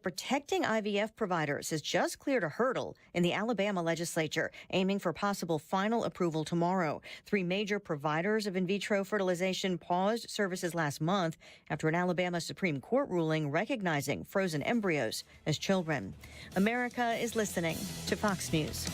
Protecting IVF providers has just cleared a hurdle in the Alabama legislature, aiming for possible final approval tomorrow. 3 major providers of in vitro fertilization paused services last month after an Alabama Supreme Court ruling recognizing frozen embryos as children. America is listening to Fox News.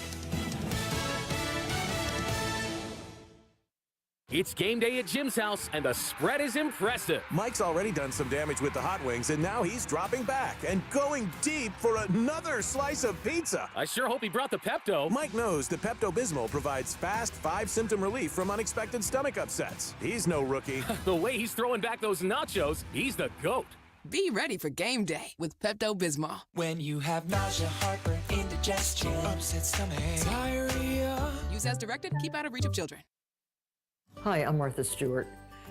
It's game day at Jim's house, and the spread is impressive. Mike's already done some damage with the hot wings, and now he's dropping back and going deep for another slice of pizza. I sure hope he brought the Pepto. Mike knows the Pepto-Bismol provides fast 5-symptom relief from unexpected stomach upsets. He's no rookie. The way he's throwing back those nachos, he's the GOAT. Be ready for game day with Pepto-Bismol. When you have nausea, heartburn, indigestion, upset stomach, diarrhea. Use as directed. Keep out of reach of children. Hi, I'm Martha Stewart.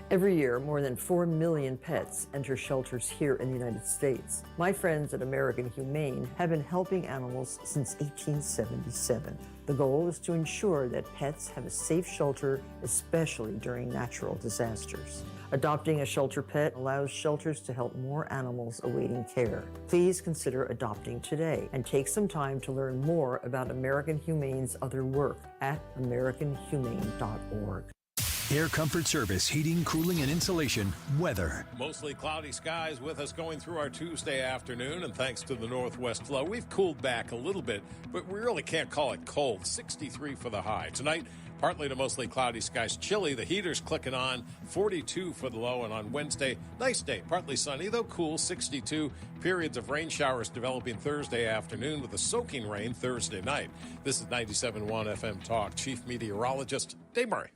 Every year, more than 4 million pets enter shelters here in the United States. My friends at American Humane have been helping animals since 1877. The goal is to ensure that pets have a safe shelter, especially during natural disasters. Adopting a shelter pet allows shelters to help more animals awaiting care. Please consider adopting today and take some time to learn more about American Humane's other work at americanhumane.org. Air Comfort Service, heating, cooling, and insulation. Weather. Mostly cloudy skies with us going through our Tuesday afternoon, and thanks to the northwest flow, we've cooled back a little bit, but we really can't call it cold. 63 for the high. Tonight, partly to mostly cloudy skies. Chilly, the heater's clicking on. 42 for the low, and on Wednesday, nice day. Partly sunny, though cool, 62. Periods of rain showers developing Thursday afternoon with a soaking rain Thursday night. This is 97.1 FM Talk. Chief Meteorologist Dave Murray.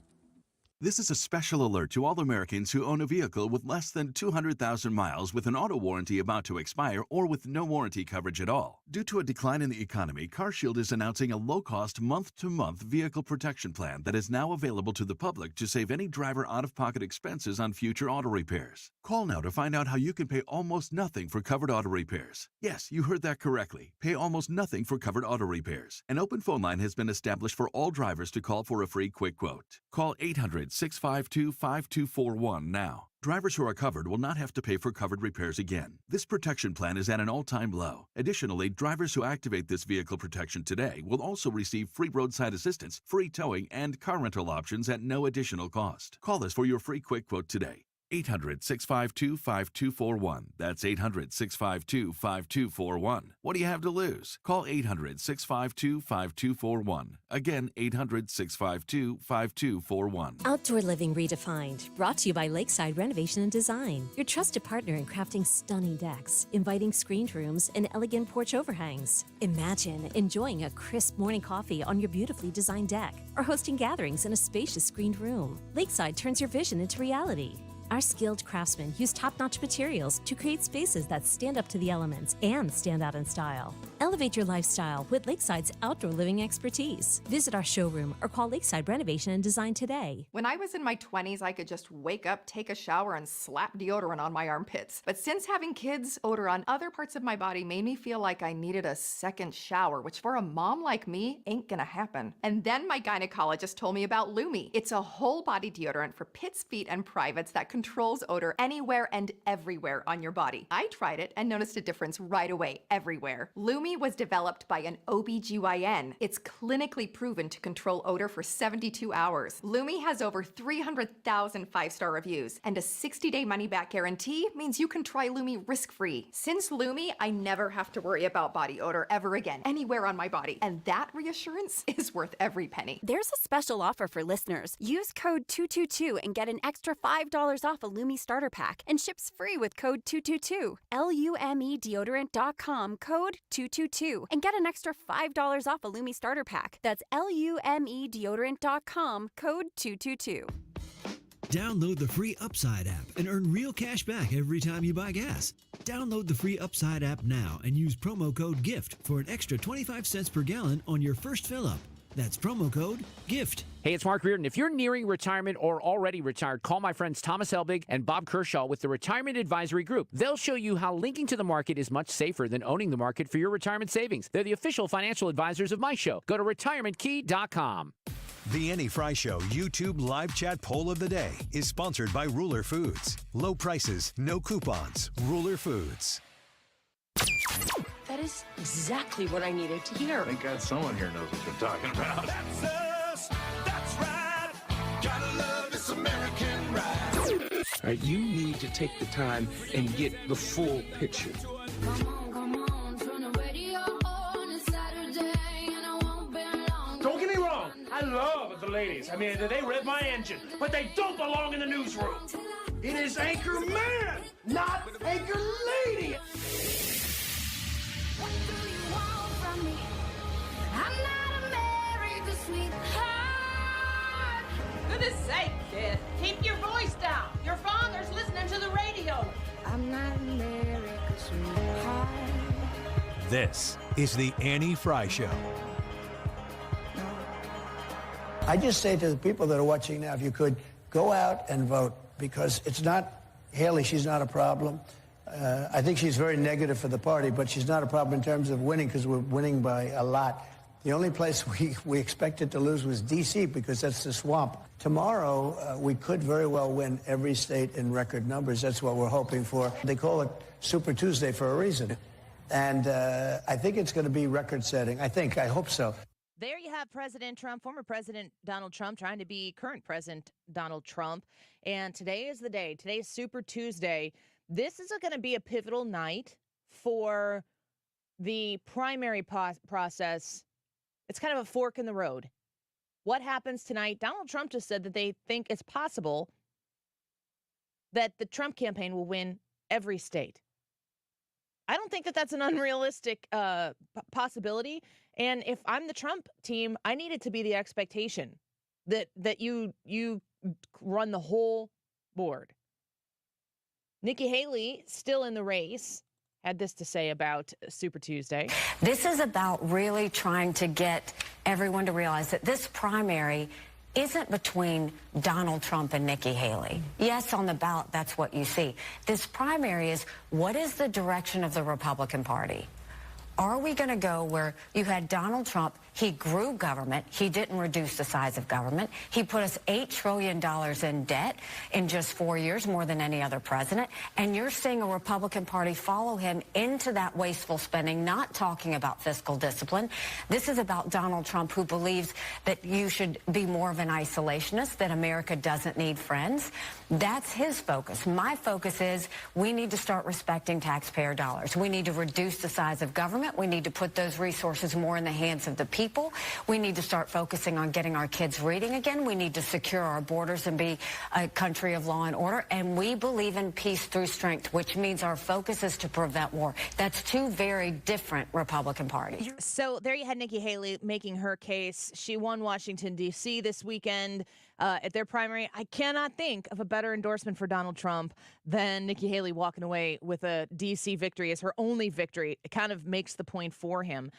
This is a special alert to all Americans who own a vehicle with less than 200,000 miles with an auto warranty about to expire or with no warranty coverage at all. Due to a decline in the economy, CarShield is announcing a low-cost month-to-month vehicle protection plan that is now available to the public to save any driver out-of-pocket expenses on future auto repairs. Call now to find out how you can pay almost nothing for covered auto repairs. Yes, you heard that correctly. Pay almost nothing for covered auto repairs. An open phone line has been established for all drivers to call for a free quick quote. Call 800-652-5241 now. Drivers who are covered will not have to pay for covered repairs again. This protection plan is at an all-time low. Additionally, drivers who activate this vehicle protection today will also receive free roadside assistance, free towing, and car rental options at no additional cost. Call us for your free quick quote today. 800-652-5241. That's 800-652-5241. What do you have to lose? Call 800-652-5241. Again, 800-652-5241. Outdoor Living Redefined, brought to you by Lakeside Renovation and Design, your trusted partner in crafting stunning decks, inviting screened rooms, and elegant porch overhangs. Imagine enjoying a crisp morning coffee on your beautifully designed deck or hosting gatherings in a spacious screened room. Lakeside turns your vision into reality. Our skilled craftsmen use top-notch materials to create spaces that stand up to the elements and stand out in style. Elevate your lifestyle with Lakeside's outdoor living expertise. Visit our showroom or call Lakeside Renovation and Design today. When I was in my 20s, I could just wake up, take a shower, and slap deodorant on my armpits. But since having kids, odor on other parts of my body made me feel like I needed a second shower, which for a mom like me ain't gonna happen. And then my gynecologist told me about Lumi. It's a whole body deodorant for pits, feet, and privates that controls odor anywhere and everywhere on your body. I tried it and noticed a difference right away, everywhere. Lumi was developed by an OBGYN. It's clinically proven to control odor for 72 hours. Lumi has over 300,000 five-star reviews, and a 60-day money-back guarantee means you can try Lumi risk-free. Since Lumi, I never have to worry about body odor ever again, anywhere on my body, and that reassurance is worth every penny. There's a special offer for listeners. Use code 222 and get an extra $5 off a Lumi starter pack, and ships free with code 222. LUMEdeodorant.com code 222 and get an extra $5 off a Lumi starter pack. That's LUMEdeodorant.com code 222. Download the free Upside app and earn real cash back every time you buy gas. Download the free Upside app now and use promo code GIFT for an extra 25 cents per gallon on your first fill-up. That's promo code GIFT. Hey, it's Mark Reardon. If you're nearing retirement or already retired, call my friends Thomas Helbig and Bob Kershaw with the Retirement Advisory Group. They'll show you how linking to the market is much safer than owning the market for your retirement savings. They're the official financial advisors of my show. Go to retirementkey.com. The Annie Fry Show YouTube live chat poll of the day is sponsored by Ruler Foods. Low prices, no coupons. Ruler Foods. That is exactly what I needed to hear. Thank God someone here knows what they're talking about. That's us. That's right. Gotta love this American ride. All right, you need to take the time and get the full picture. Don't get me wrong, I love the ladies. I mean, they rev my engine, but they don't belong in the newsroom. It is Anchor Man, not Anchor Lady. What do you want from me? I'm not America's sweetheart. Goodness sake, kid. Keep your voice down. Your father's listening to the radio. I'm not America's sweetheart. This is the Annie Fry Show. I just say to the people that are watching now, if you could, go out and vote, because it's not Haley, she's not a problem. I think she's very negative for the party, but she's not a problem in terms of winning, because we're winning by a lot. The only place we expected to lose was D.C., because that's the swamp. Tomorrow, we could very well win every state in record numbers. That's what we're hoping for. They call it Super Tuesday for a reason. And I think it's going to be record-setting. I hope so. There you have President Trump, former President Donald Trump, trying to be current President Donald Trump. And today is the day. Today is Super Tuesday. This is going to be a pivotal night for the primary process. It's kind of a fork in the road. What happens tonight? Donald Trump just said that they think it's possible that the Trump campaign will win every state. I don't think that that's an unrealistic possibility. And if I'm the Trump team, I need it to be the expectation that you run the whole board. Nikki Haley, still in the race, had this to say about Super Tuesday. This is about really trying to get everyone to realize that this primary isn't between Donald Trump and Nikki Haley. Yes, on the ballot, that's what you see. This primary is, what is the direction of the Republican Party? Are we going to go where you had Donald Trump, he grew government, he didn't reduce the size of government, he put us $8 trillion in debt in just 4 years, more than any other president, and you're seeing a Republican Party follow him into that wasteful spending, not talking about fiscal discipline. This is about Donald Trump, who believes that you should be more of an isolationist, that America doesn't need friends. That's his focus. My focus is we need to start respecting taxpayer dollars. We need to reduce the size of government. We need to put those resources more in the hands of the people. We need to start focusing on getting our kids reading again. We need to secure our borders and be a country of law and order. And we believe in peace through strength, which means our focus is to prevent war. That's two very different Republican parties. So there you had Nikki Haley making her case. She won Washington, D.C. this weekend at their primary. I cannot think of a better endorsement for Donald Trump than Nikki Haley walking away with a D.C. victory as her only victory. It kind of makes the point for him.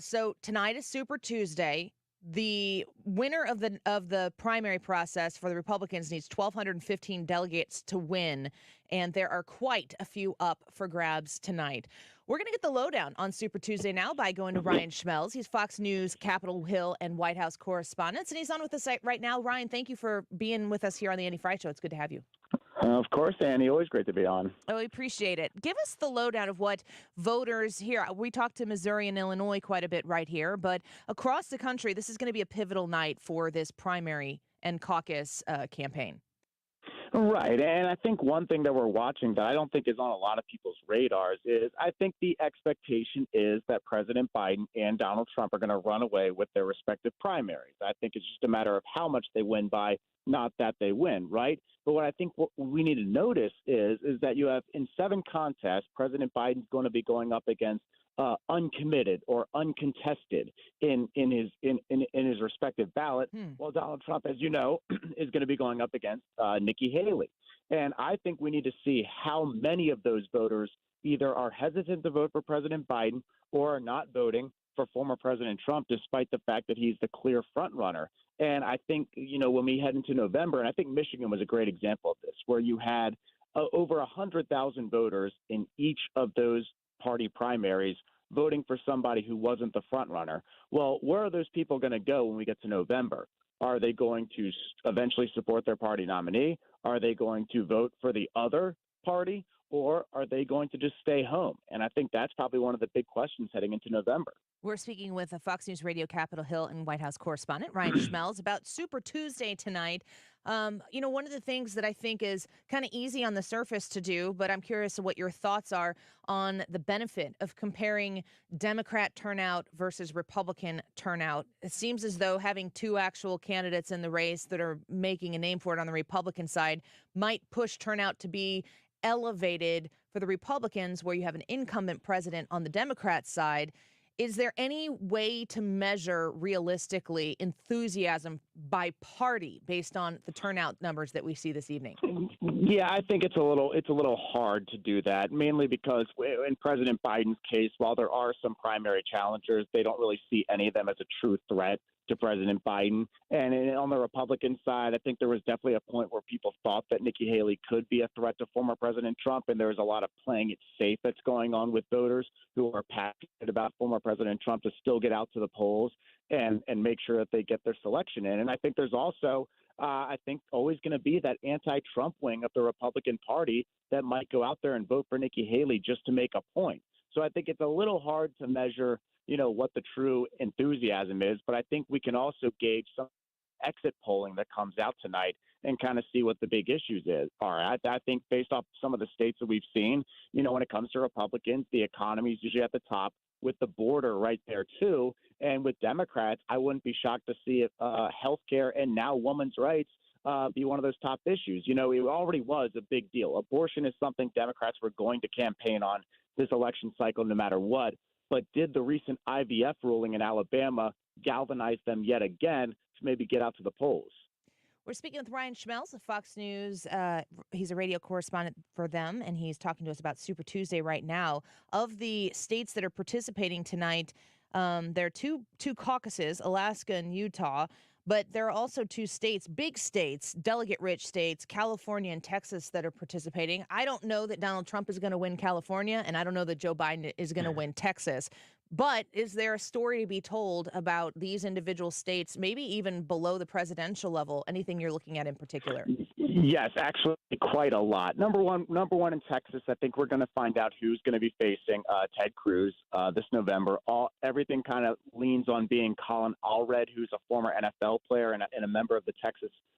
So tonight is Super Tuesday. The winner of the primary process for the Republicans needs 1,215 delegates to win, and there are quite a few up for grabs tonight. We're going to get the lowdown on Super Tuesday now by going to Ryan Schmelz. He's Fox News, Capitol Hill, and White House correspondent, and he's on with us right now. Ryan, thank you for being with us here on the Annie Fry Show. It's good to have you. Of course, Annie. Always great to be on. Oh, we appreciate it. Give us the lowdown of what voters here. We talked to Missouri and Illinois quite a bit right here, but across the country, this is going to be a pivotal night for this primary and caucus campaign. Right. And I think one thing that we're watching that I don't think is on a lot of people's radars is I think the expectation is that President Biden and Donald Trump are going to run away with their respective primaries. I think it's just a matter of how much they win by, not that they win, right? But what I think what we need to notice is that you have in 7 contests, President Biden's going to be going up against uncommitted or uncontested in his respective ballot, while Donald Trump, as you know, is going to be going up against Nikki Haley. And I think we need to see how many of those voters either are hesitant to vote for President Biden or are not voting for former President Trump, despite the fact that he's the clear front runner. And I think, when we head into November, and I think Michigan was a great example of this, where you had over 100,000 voters in each of those party primaries voting for somebody who wasn't the front runner. Well, where are those people going to go when we get to November? Are they going to eventually support their party nominee? Are they going to vote for the other party? or are they going to just stay home? And I think that's probably one of the big questions heading into November. We're speaking with a Fox News Radio Capitol Hill and White House correspondent, Ryan Schmelz, about Super Tuesday tonight. One of the things that I think is kind of easy on the surface to do, but I'm curious what your thoughts are on the benefit of comparing Democrat turnout versus Republican turnout. It seems as though having two actual candidates in the race that are making a name for it on the Republican side might push turnout to be elevated for the Republicans, where you have an incumbent president on the Democrat side. Is there any way to measure realistically enthusiasm by party based on the turnout numbers that we see this evening? Yeah, I think it's a little hard to do that, mainly because in President Biden's case, while there are some primary challengers, they don't really see any of them as a true threat to President Biden. And on the Republican side, I think there was definitely a point where people thought that Nikki Haley could be a threat to former President Trump, and there was a lot of playing it safe that's going on with voters who are passionate about former President Trump to still get out to the polls and make sure that they get their selection in. And I think there's also always going to be that anti-Trump wing of the Republican Party that might go out there and vote for Nikki Haley just to make a point. So I think it's a little hard to measure what the true enthusiasm is, but I think we can also gauge some exit polling that comes out tonight and kind of see what the big issues are. I think based off some of the states that we've seen, when it comes to Republicans, the economy is usually at the top, with the border right there too. And with Democrats, I wouldn't be shocked to see if healthcare and now women's rights be one of those top issues. It already was a big deal. Abortion is something Democrats were going to campaign on this election cycle no matter what. But did the recent IVF ruling in Alabama galvanize them yet again to maybe get out to the polls? We're speaking with Ryan Schmelz of Fox News. He's a radio correspondent for them, and he's talking to us about Super Tuesday right now. Of the states that are participating tonight, there are two caucuses, Alaska and Utah. But there are also two states, big states, delegate-rich states, California and Texas, that are participating. I don't know that Donald Trump is going to win California, and I don't know that Joe Biden is going to win Texas. But is there a story to be told about these individual states, maybe even below the presidential level? Anything you're looking at in particular? Yes, actually, quite a lot. Number one in Texas, I think we're going to find out who's going to be facing Ted Cruz this November. Everything kind of leans on being Colin Allred, who's a former NFL player and a member of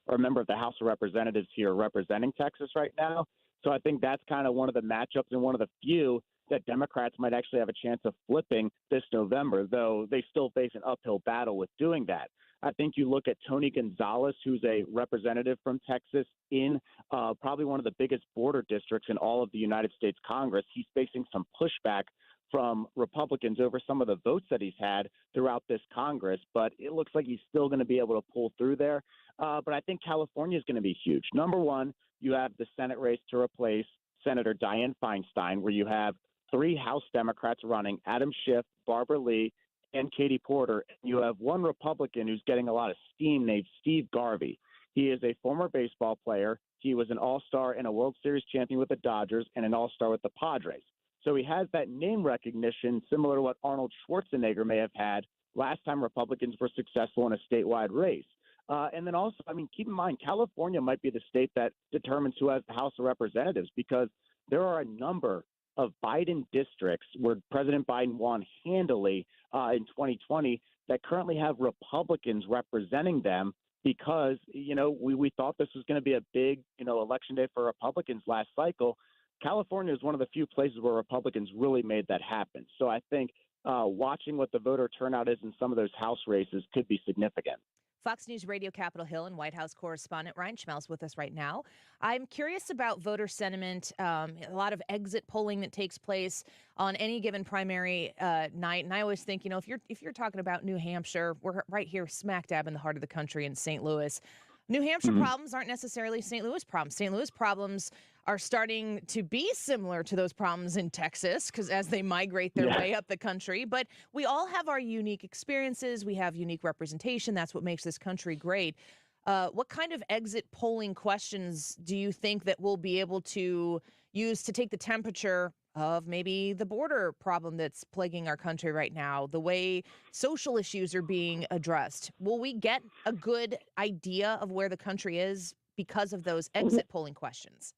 a member of the House of Representatives here representing Texas right now. So I think that's kind of one of the matchups and one of the few that Democrats might actually have a chance of flipping this November, though they still face an uphill battle with doing that. I think you look at Tony Gonzalez, who's a representative from Texas in probably one of the biggest border districts in all of the United States Congress. He's facing some pushback from Republicans over some of the votes that he's had throughout this Congress, but it looks like he's still going to be able to pull through there. But I think California is going to be huge. Number one, you have the Senate race to replace Senator Dianne Feinstein, where you have three House Democrats running, Adam Schiff, Barbara Lee, and Katie Porter. You have one Republican who's getting a lot of steam named Steve Garvey. He is a former baseball player. He was an all-star and a World Series champion with the Dodgers and an all-star with the Padres. So he has that name recognition similar to what Arnold Schwarzenegger may have had last time Republicans were successful in a statewide race. And then also, keep in mind, California might be the state that determines who has the House of Representatives, because there are a number of Biden districts where President Biden won handily in 2020 that currently have Republicans representing them because, we thought this was going to be a big, election day for Republicans last cycle. California is one of the few places where Republicans really made that happen. So I think watching what the voter turnout is in some of those House races could be significant. Fox News Radio Capitol Hill and White House correspondent Ryan Schmelz with us right now. I'm curious about voter sentiment, a lot of exit polling that takes place on any given primary night. And I always think, if you're talking about New Hampshire, we're right here smack dab in the heart of the country in St. Louis. New Hampshire problems aren't necessarily St. Louis problems. St. Louis problems are starting to be similar to those problems in Texas because as they migrate their way up the country. But we all have our unique experiences. We have unique representation. That's what makes this country great. What kind of exit polling questions do you think that we'll be able to use to take the temperature of maybe the border problem that's plaguing our country right now, the way social issues are being addressed? Will we get a good idea of where the country is because of those exit polling questions?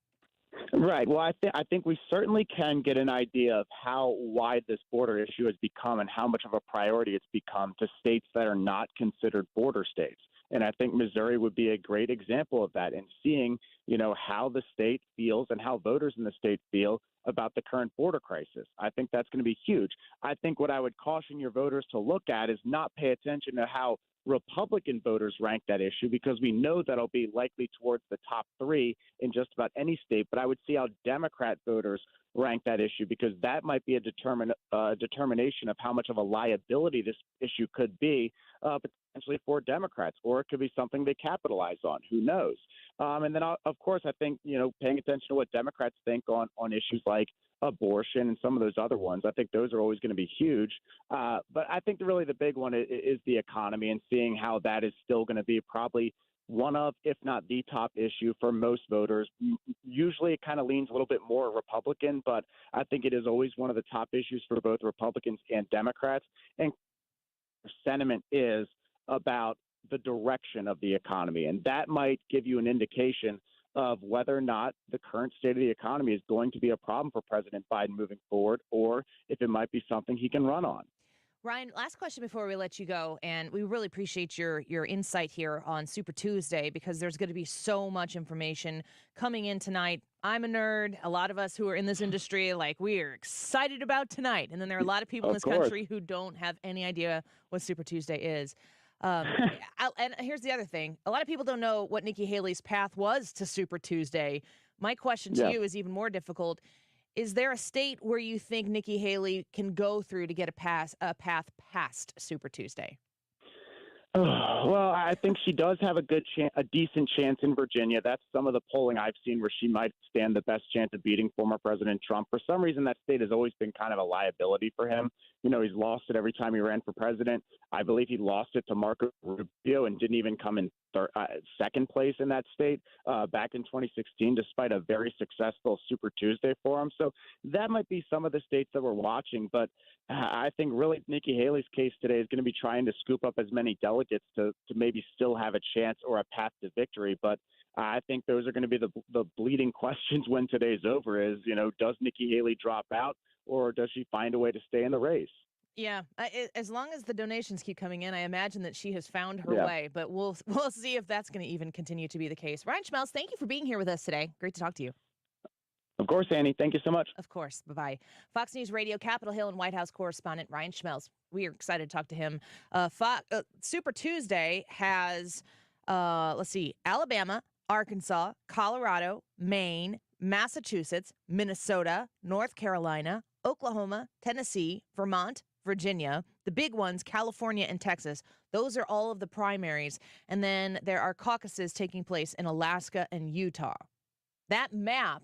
Right. Well, I think we certainly can get an idea of how wide this border issue has become and how much of a priority it's become to states that are not considered border states. And I think Missouri would be a great example of that, and seeing, how the state feels and how voters in the state feel about the current border crisis. I think that's going to be huge. I think what I would caution your voters to look at is not pay attention to how Republican voters rank that issue, because we know that'll be likely towards the top three in just about any state. But I would see how Democrat voters rank that issue, because that might be a determination of how much of a liability this issue could be potentially for Democrats, or it could be something they capitalize on. Who knows? And then, of course, I think, paying attention to what Democrats think on issues like abortion and some of those other ones. I think those are always going to be huge. But I think really the big one is the economy, and seeing how that is still going to be probably one of, if not the top issue for most voters. Usually it kind of leans a little bit more Republican, but I think it is always one of the top issues for both Republicans and Democrats. And sentiment is about the direction of the economy, and that might give you an indication of whether or not the current state of the economy is going to be a problem for President Biden moving forward, or if it might be something he can run on. Ryan, last question before we let you go, and we really appreciate your insight here on Super Tuesday, because there's going to be so much information coming in tonight. I'm a nerd. A lot of us who are in this industry, we are excited about tonight. And then there are a lot of people in this country who don't have any idea what Super Tuesday is. And here's the other thing. A lot of people don't know what Nikki Haley's path was to Super Tuesday. My question to you is even more difficult. Is there a state where you think Nikki Haley can go through to get a path past Super Tuesday? Well, I think she does have a decent chance in Virginia. That's some of the polling I've seen where she might stand the best chance of beating former President Trump. For some reason, that state has always been kind of a liability for him. He's lost it every time he ran for president. I believe he lost it to Marco Rubio and didn't even come in second place in that state back in 2016, despite a very successful Super Tuesday for him. So that might be some of the states that we're watching. But I think really Nikki Haley's case today is going to be trying to scoop up as many delegates to maybe still have a chance or a path to victory. But I think those are going to be the bleeding questions when today's over is, does Nikki Haley drop out, or does she find a way to stay in the race? Yeah, as long as the donations keep coming in, I imagine that she has found her way. But we'll see if that's going to even continue to be the case. Ryan Schmelz, thank you for being here with us today. Great to talk to you. Of course, Annie. Thank you so much. Of course. Bye-bye. Fox News Radio, Capitol Hill and White House correspondent Ryan Schmelz. We are excited to talk to him. Super Tuesday has, Alabama, Arkansas, Colorado, Maine, Massachusetts, Minnesota, North Carolina, Oklahoma, Tennessee, Vermont, Virginia, the big ones, California and Texas. Those are all of the primaries. And then there are caucuses taking place in Alaska and Utah. That map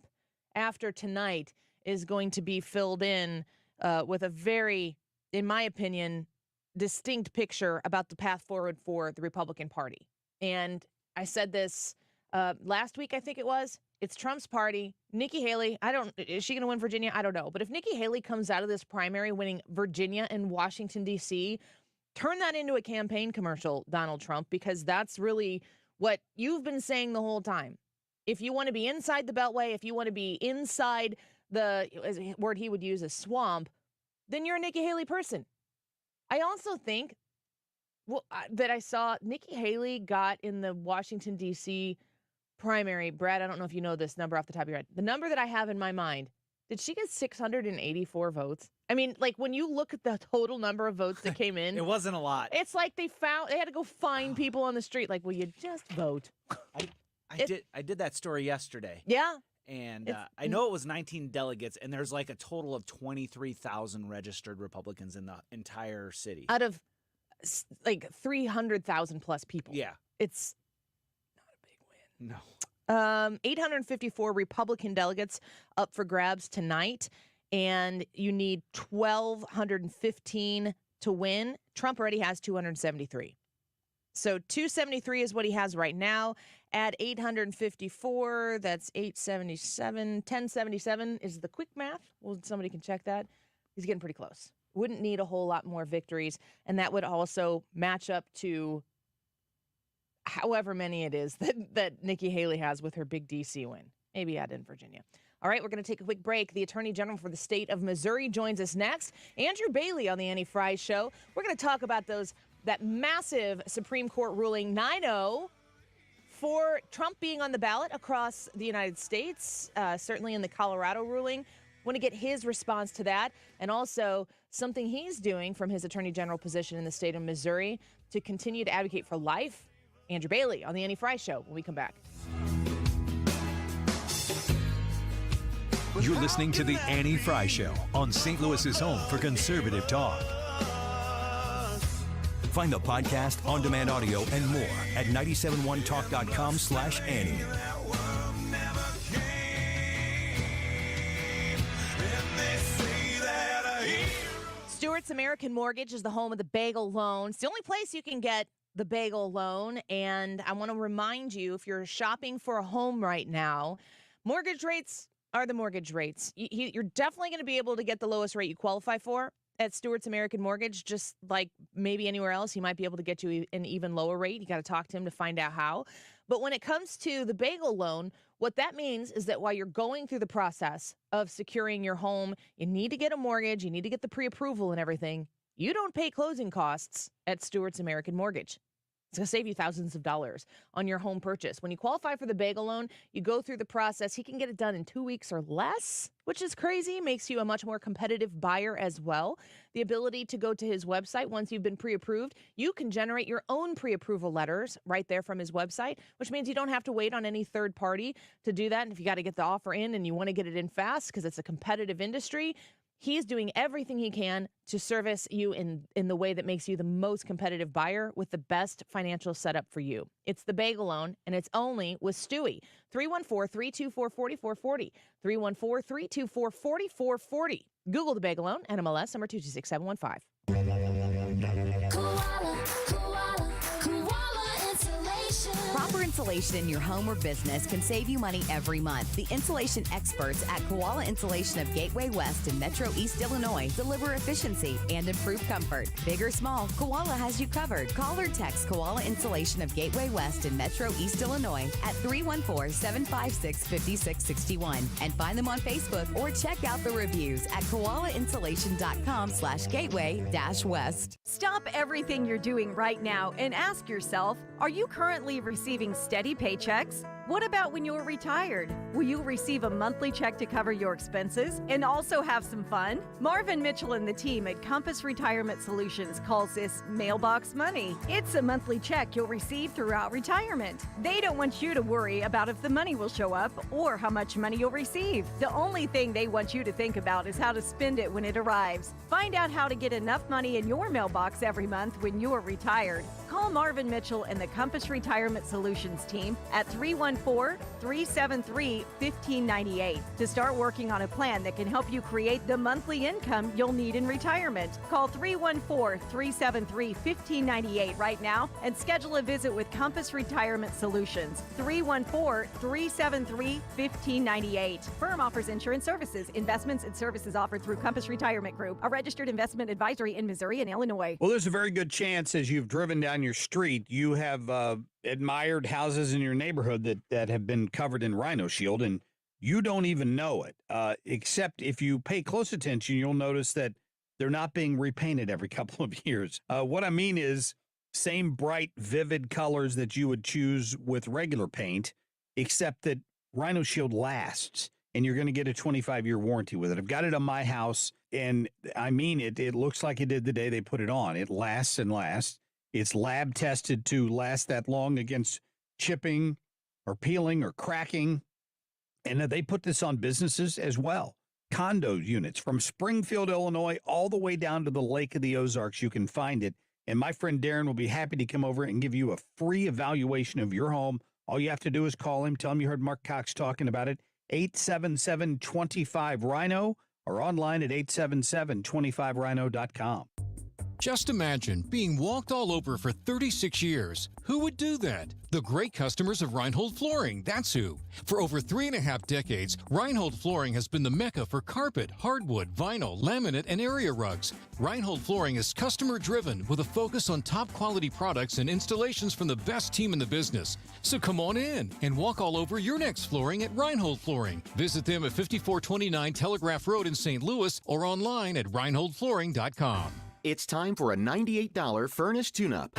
after tonight is going to be filled in with a very, in my opinion, distinct picture about the path forward for the Republican Party. And I said this last week, I think it was. It's Trump's party. Nikki Haley, is she going to win Virginia? I don't know. But if Nikki Haley comes out of this primary winning Virginia and Washington, D.C., turn that into a campaign commercial, Donald Trump, because that's really what you've been saying the whole time. If you want to be inside the Beltway, if you want to be inside as a word he would use, a swamp, then you're a Nikki Haley person. I also think that I saw Nikki Haley got in the Washington, D.C. primary. Brad, I don't know if you know this number off the top of your head. The number that I have in my mind, did she get 684 votes? I mean, when you look at the total number of votes that came in. It wasn't a lot. It's like they had to go find people on the street. Will you just vote? I did that story yesterday. Yeah. And I know it was 19 delegates, and there's a total of 23,000 registered Republicans in the entire city. Out of 300,000 plus people. Yeah. It's not a big win. No. 854 Republican delegates up for grabs tonight, and you need 1,215 to win. Trump already has 273. So 273 is what he has right now. Add 854, that's 877. 1077 is the quick math. Well, somebody can check that. He's getting pretty close. Wouldn't need a whole lot more victories, and that would also match up to however many it is that Nikki Haley has with her big D.C. win. Maybe add in Virginia. All right, we're going to take a quick break. The Attorney General for the state of Missouri joins us next. Andrew Bailey on the Annie Fry Show. We're going to talk about that massive Supreme Court ruling 9-0 for Trump being on the ballot across the United States, certainly in the Colorado ruling. Want to get his response to that, and also something he's doing from his Attorney General position in the state of Missouri to continue to advocate for life. Andrew Bailey on the Annie Fry Show when we come back. You're listening to the Annie Fry Show on St. Louis's home for conservative talk. Find the podcast, on-demand audio, and more at 971talk.com/Annie. Stewart's American Mortgage is the home of the bagel loan. It's the only place you can get the bagel loan. And I want to remind you, if you're shopping for a home right now, mortgage rates are the mortgage rates. You're definitely going to be able to get the lowest rate you qualify for at Stewart's American Mortgage. Just like maybe anywhere else, he might be able to get you an even lower rate. You got to talk to him to find out how. But when it comes to the bagel loan, what that means is that while you're going through the process of securing your home, you need to get a mortgage, you need to get the pre-approval and everything. You don't pay closing costs at Stewart's American Mortgage. It's going to save you thousands of dollars on your home purchase. When you qualify for the bagel loan, you go through the process. He can get it done in 2 weeks or less, which is crazy. Makes you a much more competitive buyer as well. The ability to go to his website once you've been pre-approved, you can generate your own pre-approval letters right there from his website, which means you don't have to wait on any third party to do that. And if you got to get the offer in and you want to get it in fast because it's a competitive industry, he's doing everything he can to service you in the way that makes you the most competitive buyer with the best financial setup for you. It's the bagel loan, and it's only with Stewie. 314-324-4440. 314-324-4440. Google the bagel loan, NMLS number 226715. Proper insulation in your home or business can save you money every month. The insulation experts at Koala Insulation of Gateway West in Metro East Illinois deliver efficiency and improved comfort. Big or small, Koala has you covered. Call or text Koala Insulation of Gateway West in Metro East Illinois at 314-756-5661 and find them on Facebook or check out the reviews at koalainsulation.com/gateway-west. Stop everything you're doing right now and ask yourself, are you currently receiving steady paychecks? What about when you're retired? Will you receive a monthly check to cover your expenses and also have some fun? Marvin Mitchell and the team at Compass Retirement Solutions calls this mailbox money. It's a monthly check you'll receive throughout retirement. They don't want you to worry about if the money will show up or how much money you'll receive. The only thing they want you to think about is how to spend it when it arrives. Find out how to get enough money in your mailbox every month when you're retired. Call Marvin Mitchell and the Compass Retirement Solutions team at 314-373-1598 to start working on a plan that can help you create the monthly income you'll need in retirement. Call 314-373-1598 right now and schedule a visit with Compass Retirement Solutions. 314-373-1598. Firm offers insurance services, investments, and services offered through Compass Retirement Group, a registered investment advisory in Missouri and Illinois. Well, there's a very good chance as you've driven down your street, you have admired houses in your neighborhood that have been covered in Rhino Shield, and you don't even know it. Except if you pay close attention, you'll notice that they're not being repainted every couple of years. What I mean is same bright, vivid colors that you would choose with regular paint, except that Rhino Shield lasts, and you're going to get a 25-year warranty with it. I've got it on my house, and I mean it. It looks like it did the day they put it on. It lasts and lasts. It's lab tested to last that long against chipping or peeling or cracking. And they put this on businesses as well. Condo units from Springfield, Illinois, all the way down to the Lake of the Ozarks. You can find it. And my friend Darren will be happy to come over and give you a free evaluation of your home. All you have to do is call him. Tell him you heard Mark Cox talking about it. 877-25-RHINO or online at 877-25rhino.com. Just imagine being walked all over for 36 years. Who would do that? The great customers of Reinhold Flooring, that's who. For over 3.5 decades, Reinhold Flooring has been the mecca for carpet, hardwood, vinyl, laminate, and area rugs. Reinhold Flooring is customer-driven with a focus on top-quality products and installations from the best team in the business. So come on in and walk all over your next flooring at Reinhold Flooring. Visit them at 5429 Telegraph Road in St. Louis or online at reinholdflooring.com. It's time for a $98 furnace tune-up.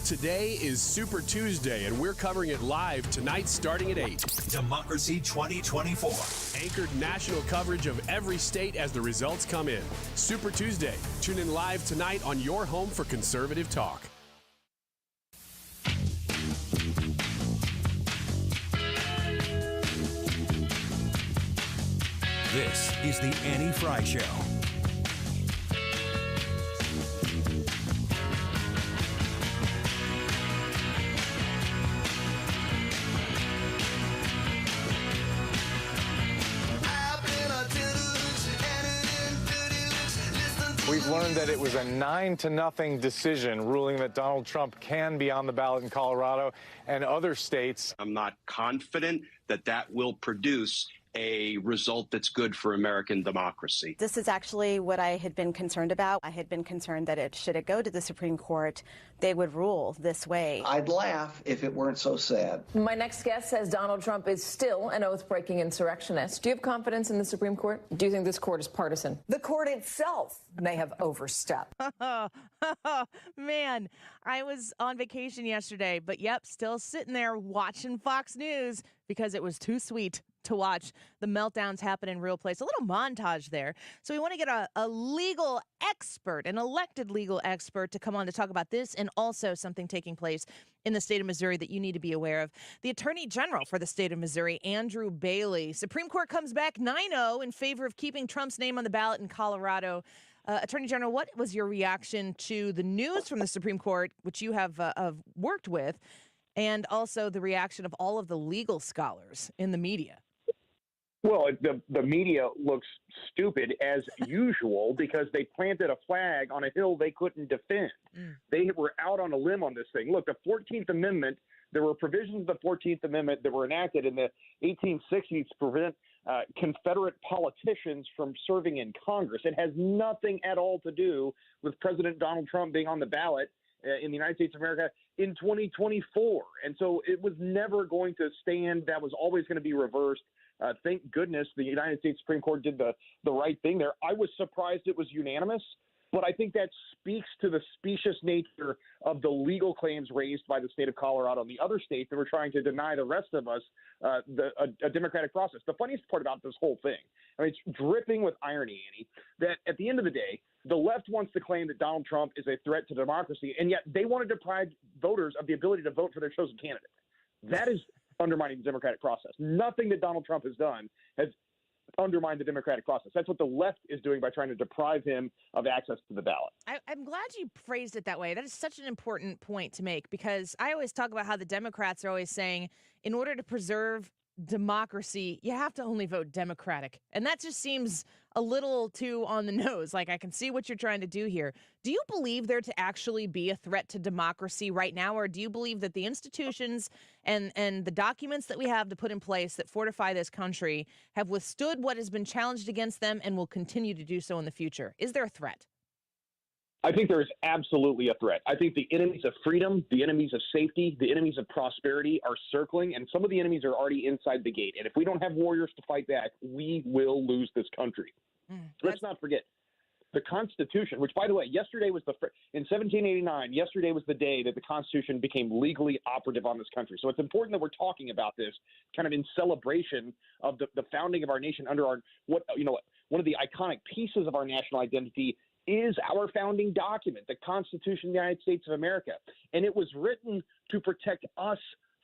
Today is Super Tuesday, and we're covering it live tonight starting at 8. Democracy 2024. Anchored national coverage of every state as the results come in. Super Tuesday. Tune in live tonight on your home for conservative talk. This is the Annie Fry Show. We've learned that it was a 9-0 decision ruling that Donald Trump can be on the ballot in Colorado and other states. I'm not confident that that will produce a result that's good for American democracy. This is actually what I had been concerned about. I had been concerned that should it go to the Supreme Court, they would rule this way. I'd laugh if it weren't so sad. My next guest says Donald Trump is still an oath-breaking insurrectionist. Do you have confidence in the Supreme Court? Do you think this court is partisan? The court itself may have overstepped. Man, I was on vacation yesterday, but yep, still sitting there watching Fox News because it was too sweet to watch the meltdowns happen in real place. A little montage there. So we want to get a legal expert, an elected legal expert, to come on to talk about this and also something taking place in the state of Missouri that you need to be aware of. The Attorney General for the state of Missouri, Andrew Bailey. Supreme Court comes back 9-0 in favor of keeping Trump's name on the ballot in Colorado. Attorney General, what was your reaction to the news from the Supreme Court, which you have worked with, and also the reaction of all of the legal scholars in the media? Well, the media looks stupid as usual because they planted a flag on a hill they couldn't defend. They were out on a limb on this thing. Look, the 14th Amendment, there were provisions of the 14th Amendment that were enacted in the 1860s to prevent Confederate politicians from serving in Congress. It has nothing at all to do with President Donald Trump being on the ballot in the United States of America in 2024. And so it was never going to stand. That was always going to be reversed. Thank goodness the United States Supreme Court did the right thing there. I was surprised it was unanimous, but I think that speaks to the specious nature of the legal claims raised by the state of Colorado and the other states that were trying to deny the rest of us a democratic process. The funniest part about this whole thing, I mean, it's dripping with irony, Annie, that at the end of the day, the left wants to claim that Donald Trump is a threat to democracy, and yet they want to deprive voters of the ability to vote for their chosen candidate. That is undermining the democratic process. Nothing that Donald Trump has done has undermined the democratic process. That's what the left is doing by trying to deprive him of access to the ballot. I'm glad you phrased it that way. That is such an important point to make because I always talk about how the Democrats are always saying, in order to preserve democracy, you have to only vote Democratic. And that just seems a little too on the nose. Like, I can see what you're trying to do here. Do you believe there to actually be a threat to democracy right now? Or do you believe that the institutions and the documents that we have to put in place that fortify this country have withstood what has been challenged against them and will continue to do so in the future? Is there a threat? I think there is absolutely a threat. I think the enemies of freedom, the enemies of safety, the enemies of prosperity are circling, and some of the enemies are already inside the gate. And if we don't have warriors to fight back, we will lose this country. Let's not forget the Constitution, which, by the way, yesterday was in 1789, yesterday was the day that the Constitution became legally operative on this country. So it's important that we're talking about this kind of in celebration of the founding of our nation under one of the iconic pieces of our national identity is our founding document, the Constitution of the United States of America. And it was written to protect us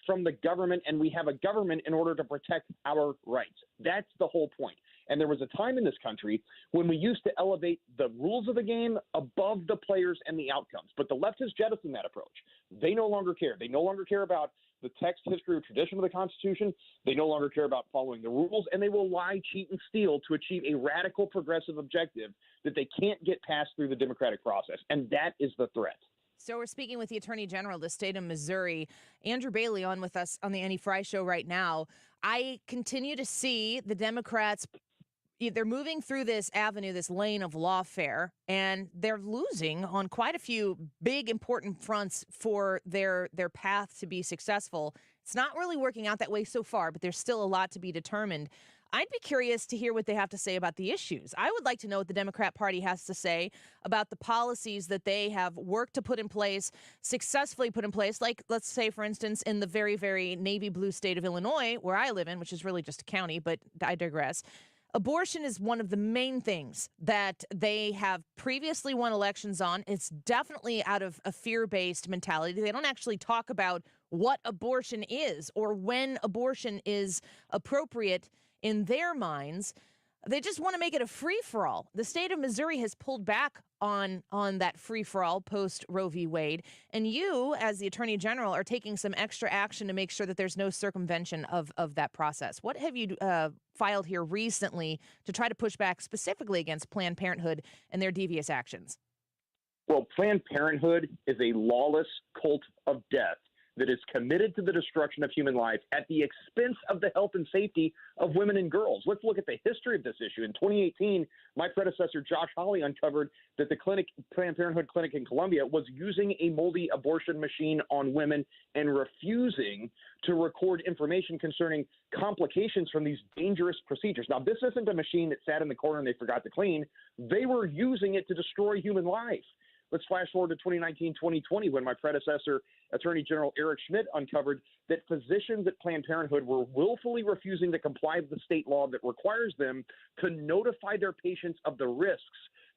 from the government, and we have a government in order to protect our rights. That's the whole point. And there was a time in this country when we used to elevate the rules of the game above the players and the outcomes. But the left has jettisoned that approach. They no longer care. They no longer care about the text, history, or tradition of the Constitution. They no longer care about following the rules, and they will lie, cheat, and steal to achieve a radical progressive objective that they can't get past through the democratic process. And that is the threat. So we're speaking with the Attorney General of the state of Missouri, Andrew Bailey, on with us on the Annie Fry Show right now. I continue to see the Democrats, they're moving through this avenue, this lane of lawfare, and they're losing on quite a few big, important fronts for their path to be successful. It's not really working out that way so far, but there's still a lot to be determined. I'd be curious to hear what they have to say about the issues. I would like to know what the Democrat Party has to say about the policies that they have worked to put in place, successfully put in place, like, let's say, for instance, in the very, very navy blue state of Illinois, where I live in, which is really just a county, but I digress. Abortion is one of the main things that they have previously won elections on. It's definitely out of a fear-based mentality. They don't actually talk about what abortion is or when abortion is appropriate in their minds. They just want to make it a free-for-all. The state of Missouri has pulled back on that free-for-all post Roe v. Wade, and you, as the Attorney General, are taking some extra action to make sure that there's no circumvention of that process. What have you filed here recently to try to push back specifically against Planned Parenthood and their devious actions? Well, Planned Parenthood is a lawless cult of death that is committed to the destruction of human life at the expense of the health and safety of women and girls. Let's look at the history of this issue. In 2018, my predecessor, Josh Hawley, uncovered that the Planned Parenthood clinic in Columbia was using a moldy abortion machine on women and refusing to record information concerning complications from these dangerous procedures. Now, this isn't a machine that sat in the corner and they forgot to clean. They were using it to destroy human life. Let's flash forward to 2019-2020 when my predecessor, Attorney General Eric Schmidt, uncovered that physicians at Planned Parenthood were willfully refusing to comply with the state law that requires them to notify their patients of the risks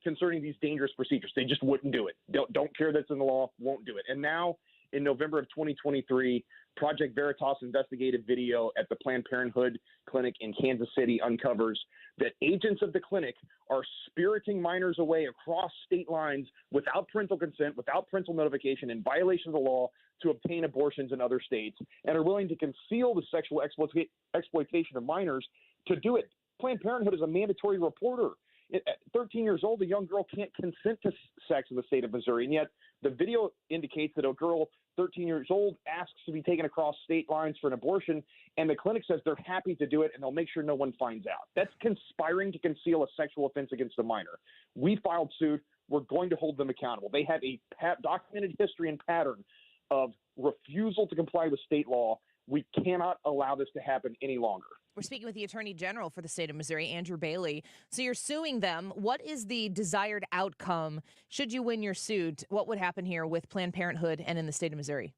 concerning these dangerous procedures. They just wouldn't do it. Don't care that's in the law, won't do it. And now, in November of 2023, Project Veritas investigative video at the Planned Parenthood clinic in Kansas City uncovers that agents of the clinic are spiriting minors away across state lines without parental consent, without parental notification, in violation of the law to obtain abortions in other states, and are willing to conceal the sexual exploitation of minors to do it. Planned Parenthood is a mandatory reporter. At 13 years old, a young girl can't consent to sex in the state of Missouri, and yet the video indicates that a girl 13 years old asks to be taken across state lines for an abortion, and the clinic says they're happy to do it and they'll make sure no one finds out. That's conspiring to conceal a sexual offense against a minor. We filed suit. We're going to hold them accountable. They have a documented history and pattern of refusal to comply with state law. We cannot allow this to happen any longer. We're speaking with the Attorney General for the state of Missouri, Andrew Bailey. So you're suing them. What is the desired outcome should you win your suit? What would happen here with Planned Parenthood and in the state of Missouri?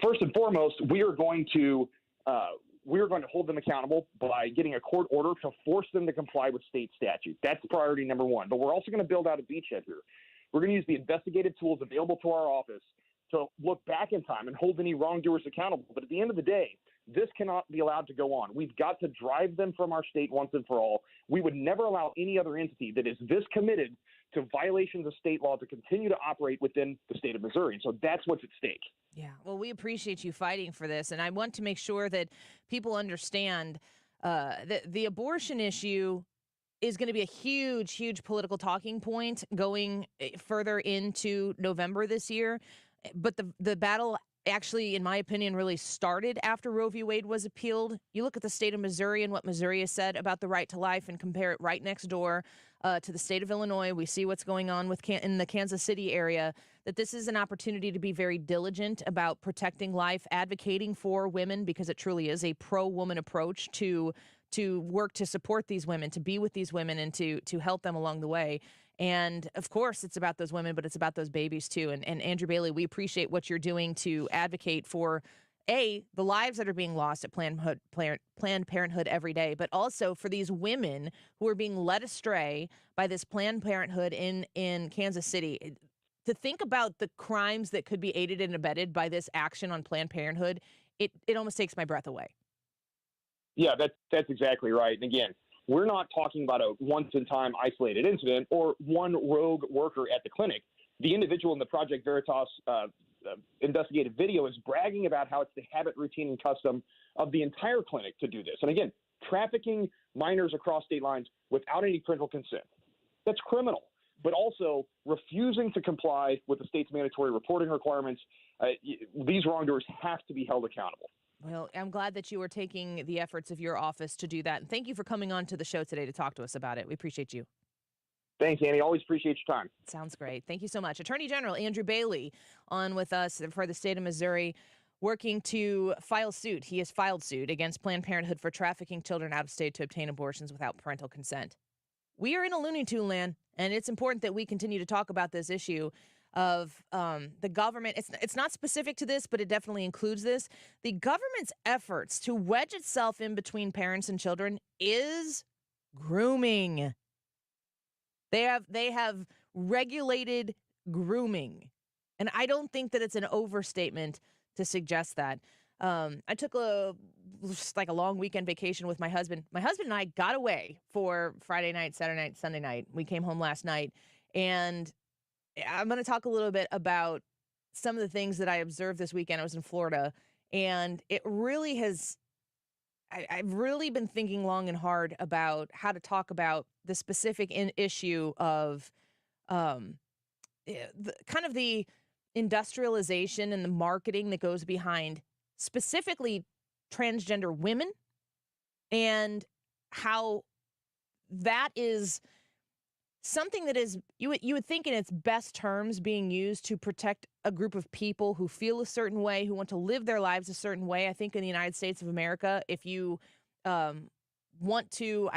First and foremost, we are going to hold them accountable by getting a court order to force them to comply with state statute. That's priority number one. But we're also going to build out a beachhead here. We're going to use the investigative tools available to our office to look back in time and hold any wrongdoers accountable. But at the end of the day, this cannot be allowed to go on. We've got to drive them from our state once and for all. We would never allow any other entity that is this committed to violations of state law to continue to operate within the state of Missouri. And so that's what's at stake. Yeah, well, we appreciate you fighting for this. And I want to make sure that people understand that the abortion issue is going to be a huge, huge political talking point going further into November this year. But the battle actually, in my opinion, really started after Roe v. Wade was appealed. You look at the state of Missouri and what Missouri has said about the right to life and compare it right next door to the state of Illinois. We see what's going on in the Kansas City area, that this is an opportunity to be very diligent about protecting life, advocating for women, because it truly is a pro-woman approach to work to support these women, to be with these women, and to help them along the way. And of course, it's about those women, but it's about those babies too. And Andrew Bailey, we appreciate what you're doing to advocate for, the lives that are being lost at Planned Parenthood every day, but also for these women who are being led astray by this Planned Parenthood in Kansas City. To think about the crimes that could be aided and abetted by this action on Planned Parenthood, it almost takes my breath away. Yeah, that's exactly right. And again, we're not talking about a once-in-time isolated incident or one rogue worker at the clinic. The individual in the Project Veritas investigative video is bragging about how it's the habit, routine, and custom of the entire clinic to do this. And again, trafficking minors across state lines without any parental consent. That's criminal. But also refusing to comply with the state's mandatory reporting requirements. These wrongdoers have to be held accountable. Well, I'm glad that you are taking the efforts of your office to do that. And thank you for coming on to the show today to talk to us about it. We appreciate you. Thanks, Annie. Always appreciate your time. Sounds great. Thank you so much. Attorney General Andrew Bailey on with us for the state of Missouri, working to file suit. He has filed suit against Planned Parenthood for trafficking children out of state to obtain abortions without parental consent. We are in a Looney Tune land, and it's important that we continue to talk about this issue of the government. It's not specific to this, but it definitely includes this. The government's efforts to wedge itself in between parents and children is grooming. They have regulated grooming, and I don't think that it's an overstatement to suggest that. I took a long weekend vacation with my husband. My husband and I got away for Friday night, Saturday night, Sunday night. We came home last night, and I'm going to talk a little bit about some of the things that I observed this weekend. I was in Florida, and it really has. I've really been thinking long and hard about how to talk about the specific issue of kind of the industrialization and the marketing that goes behind specifically transgender women, and how that is something that is, you would think in its best terms, being used to protect a group of people who feel a certain way, who want to live their lives a certain way. I think in the United States of America, if you want to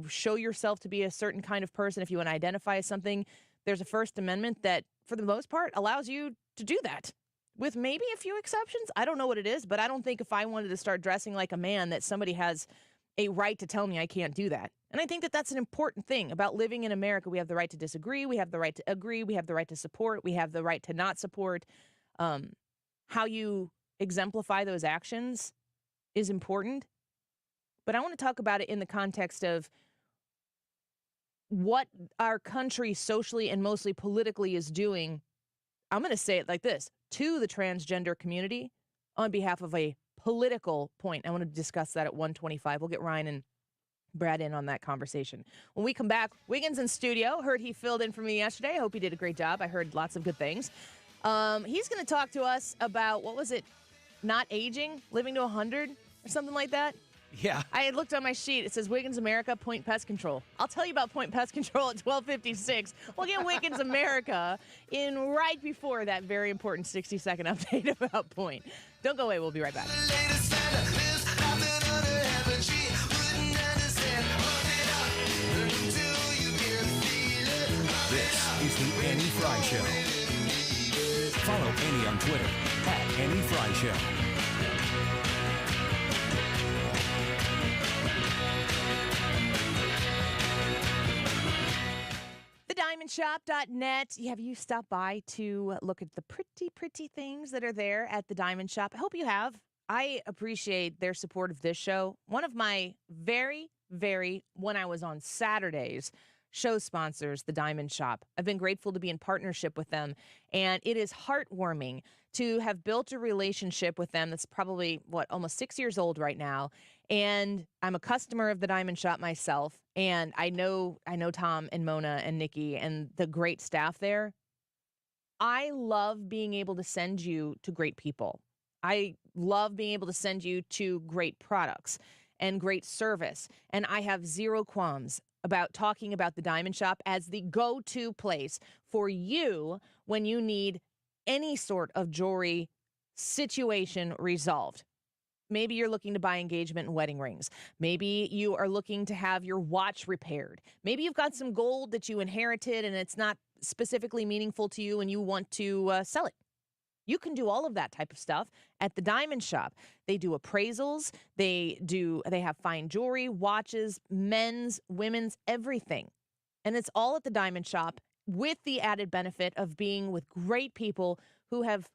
show yourself to be a certain kind of person, if you want to identify as something, there's a First Amendment that, for the most part, allows you to do that, with maybe a few exceptions. I don't know what it is, but I don't think if I wanted to start dressing like a man that somebody has a right to tell me I can't do that. And I think that that's an important thing about living in America. We have the right to disagree. We have the right to agree. We have the right to support. We have the right to not support. How you exemplify those actions is important. But I want to talk about it in the context of what our country socially and mostly politically is doing. I'm going to say it like this, to the transgender community on behalf of a political point. I want to discuss that at 1:25. We'll get Ryan and Brad in on that conversation. When we come back, Wiggins in studio. Heard he filled in for me yesterday. I hope he did a great job. I heard lots of good things. He's going to talk to us about, what was it, not aging, living to 100 or something like that. Yeah. I had looked on my sheet. It says Wiggins America, Point Pest Control. I'll tell you about Point Pest Control at 12:56. We'll get Wiggins America in right before that very important 60-second update about Point. Don't go away. We'll be right back. This is the Annie Fry Show. Follow Annie on Twitter at Annie Fry Show. TheDiamondShop.net. Have you stopped by to look at the pretty things that are there at the Diamond Shop? I hope you have. I appreciate their support of this show. One of my very, when I was on Saturdays, show sponsors, the Diamond Shop. I've been grateful to be in partnership with them, and it is heartwarming to have built a relationship with them that's probably, almost 6 years old right now. And I'm a customer of the Diamond Shop myself, and I know Tom and Mona and Nikki and the great staff there. I love being able to send you to great people. I love being able to send you to great products and great service, and I have zero qualms about talking about the Diamond Shop as the go-to place for you when you need any sort of jewelry situation resolved. Maybe you're looking to buy engagement and wedding rings. Maybe you are looking to have your watch repaired. Maybe you've got some gold that you inherited and it's not specifically meaningful to you and you want to sell it. You can do all of that type of stuff at the Diamond Shop. They do appraisals. They have fine jewelry, watches, men's, women's, everything. And it's all at the Diamond Shop with the added benefit of being with great people who have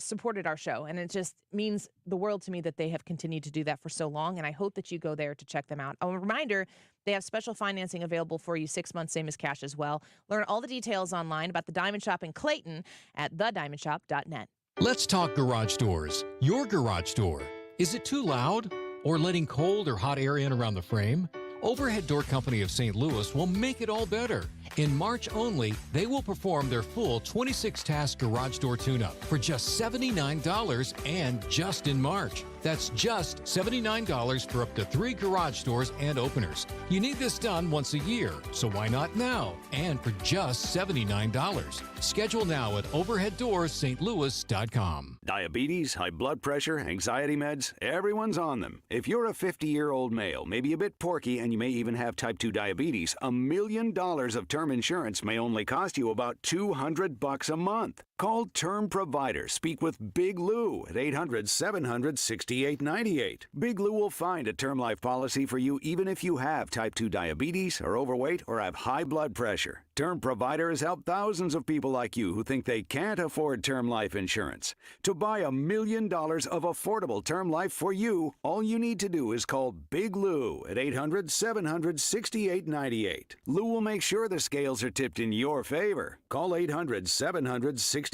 supported our show, and it just means the world to me that they have continued to do that for so long, and I hope that you go there to check them out. A reminder, they have special financing available for you, 6 months, same as cash as well. Learn all the details online about the Diamond Shop in Clayton at thediamondshop.net. Let's talk garage doors. Your garage door. Is it too loud? Or letting cold or hot air in around the frame? Overhead Door Company of St. Louis will make it all better. In March only, they will perform their full 26-task garage door tune-up for just $79 and just in March. That's just $79 for up to 3 garage doors and openers. You need this done once a year, so why not now? And for just $79. Schedule now at overheaddoorsstlouis.com. Diabetes, high blood pressure, anxiety meds, everyone's on them. If you're a 50-year-old male, maybe a bit porky, and you may even have type 2 diabetes, $1 million of term insurance may only cost you about $200 a month. Call Term Provider. Speak with Big Lou at 800-700-6898. Big Lou will find a term life policy for you even if you have type 2 diabetes, are overweight, or have high blood pressure. Term Provider has helped thousands of people like you who think they can't afford term life insurance. To buy $1 million of affordable term life for you, all you need to do is call Big Lou at 800-700-6898. Lou will make sure the scales are tipped in your favor. Call 800-700-6898.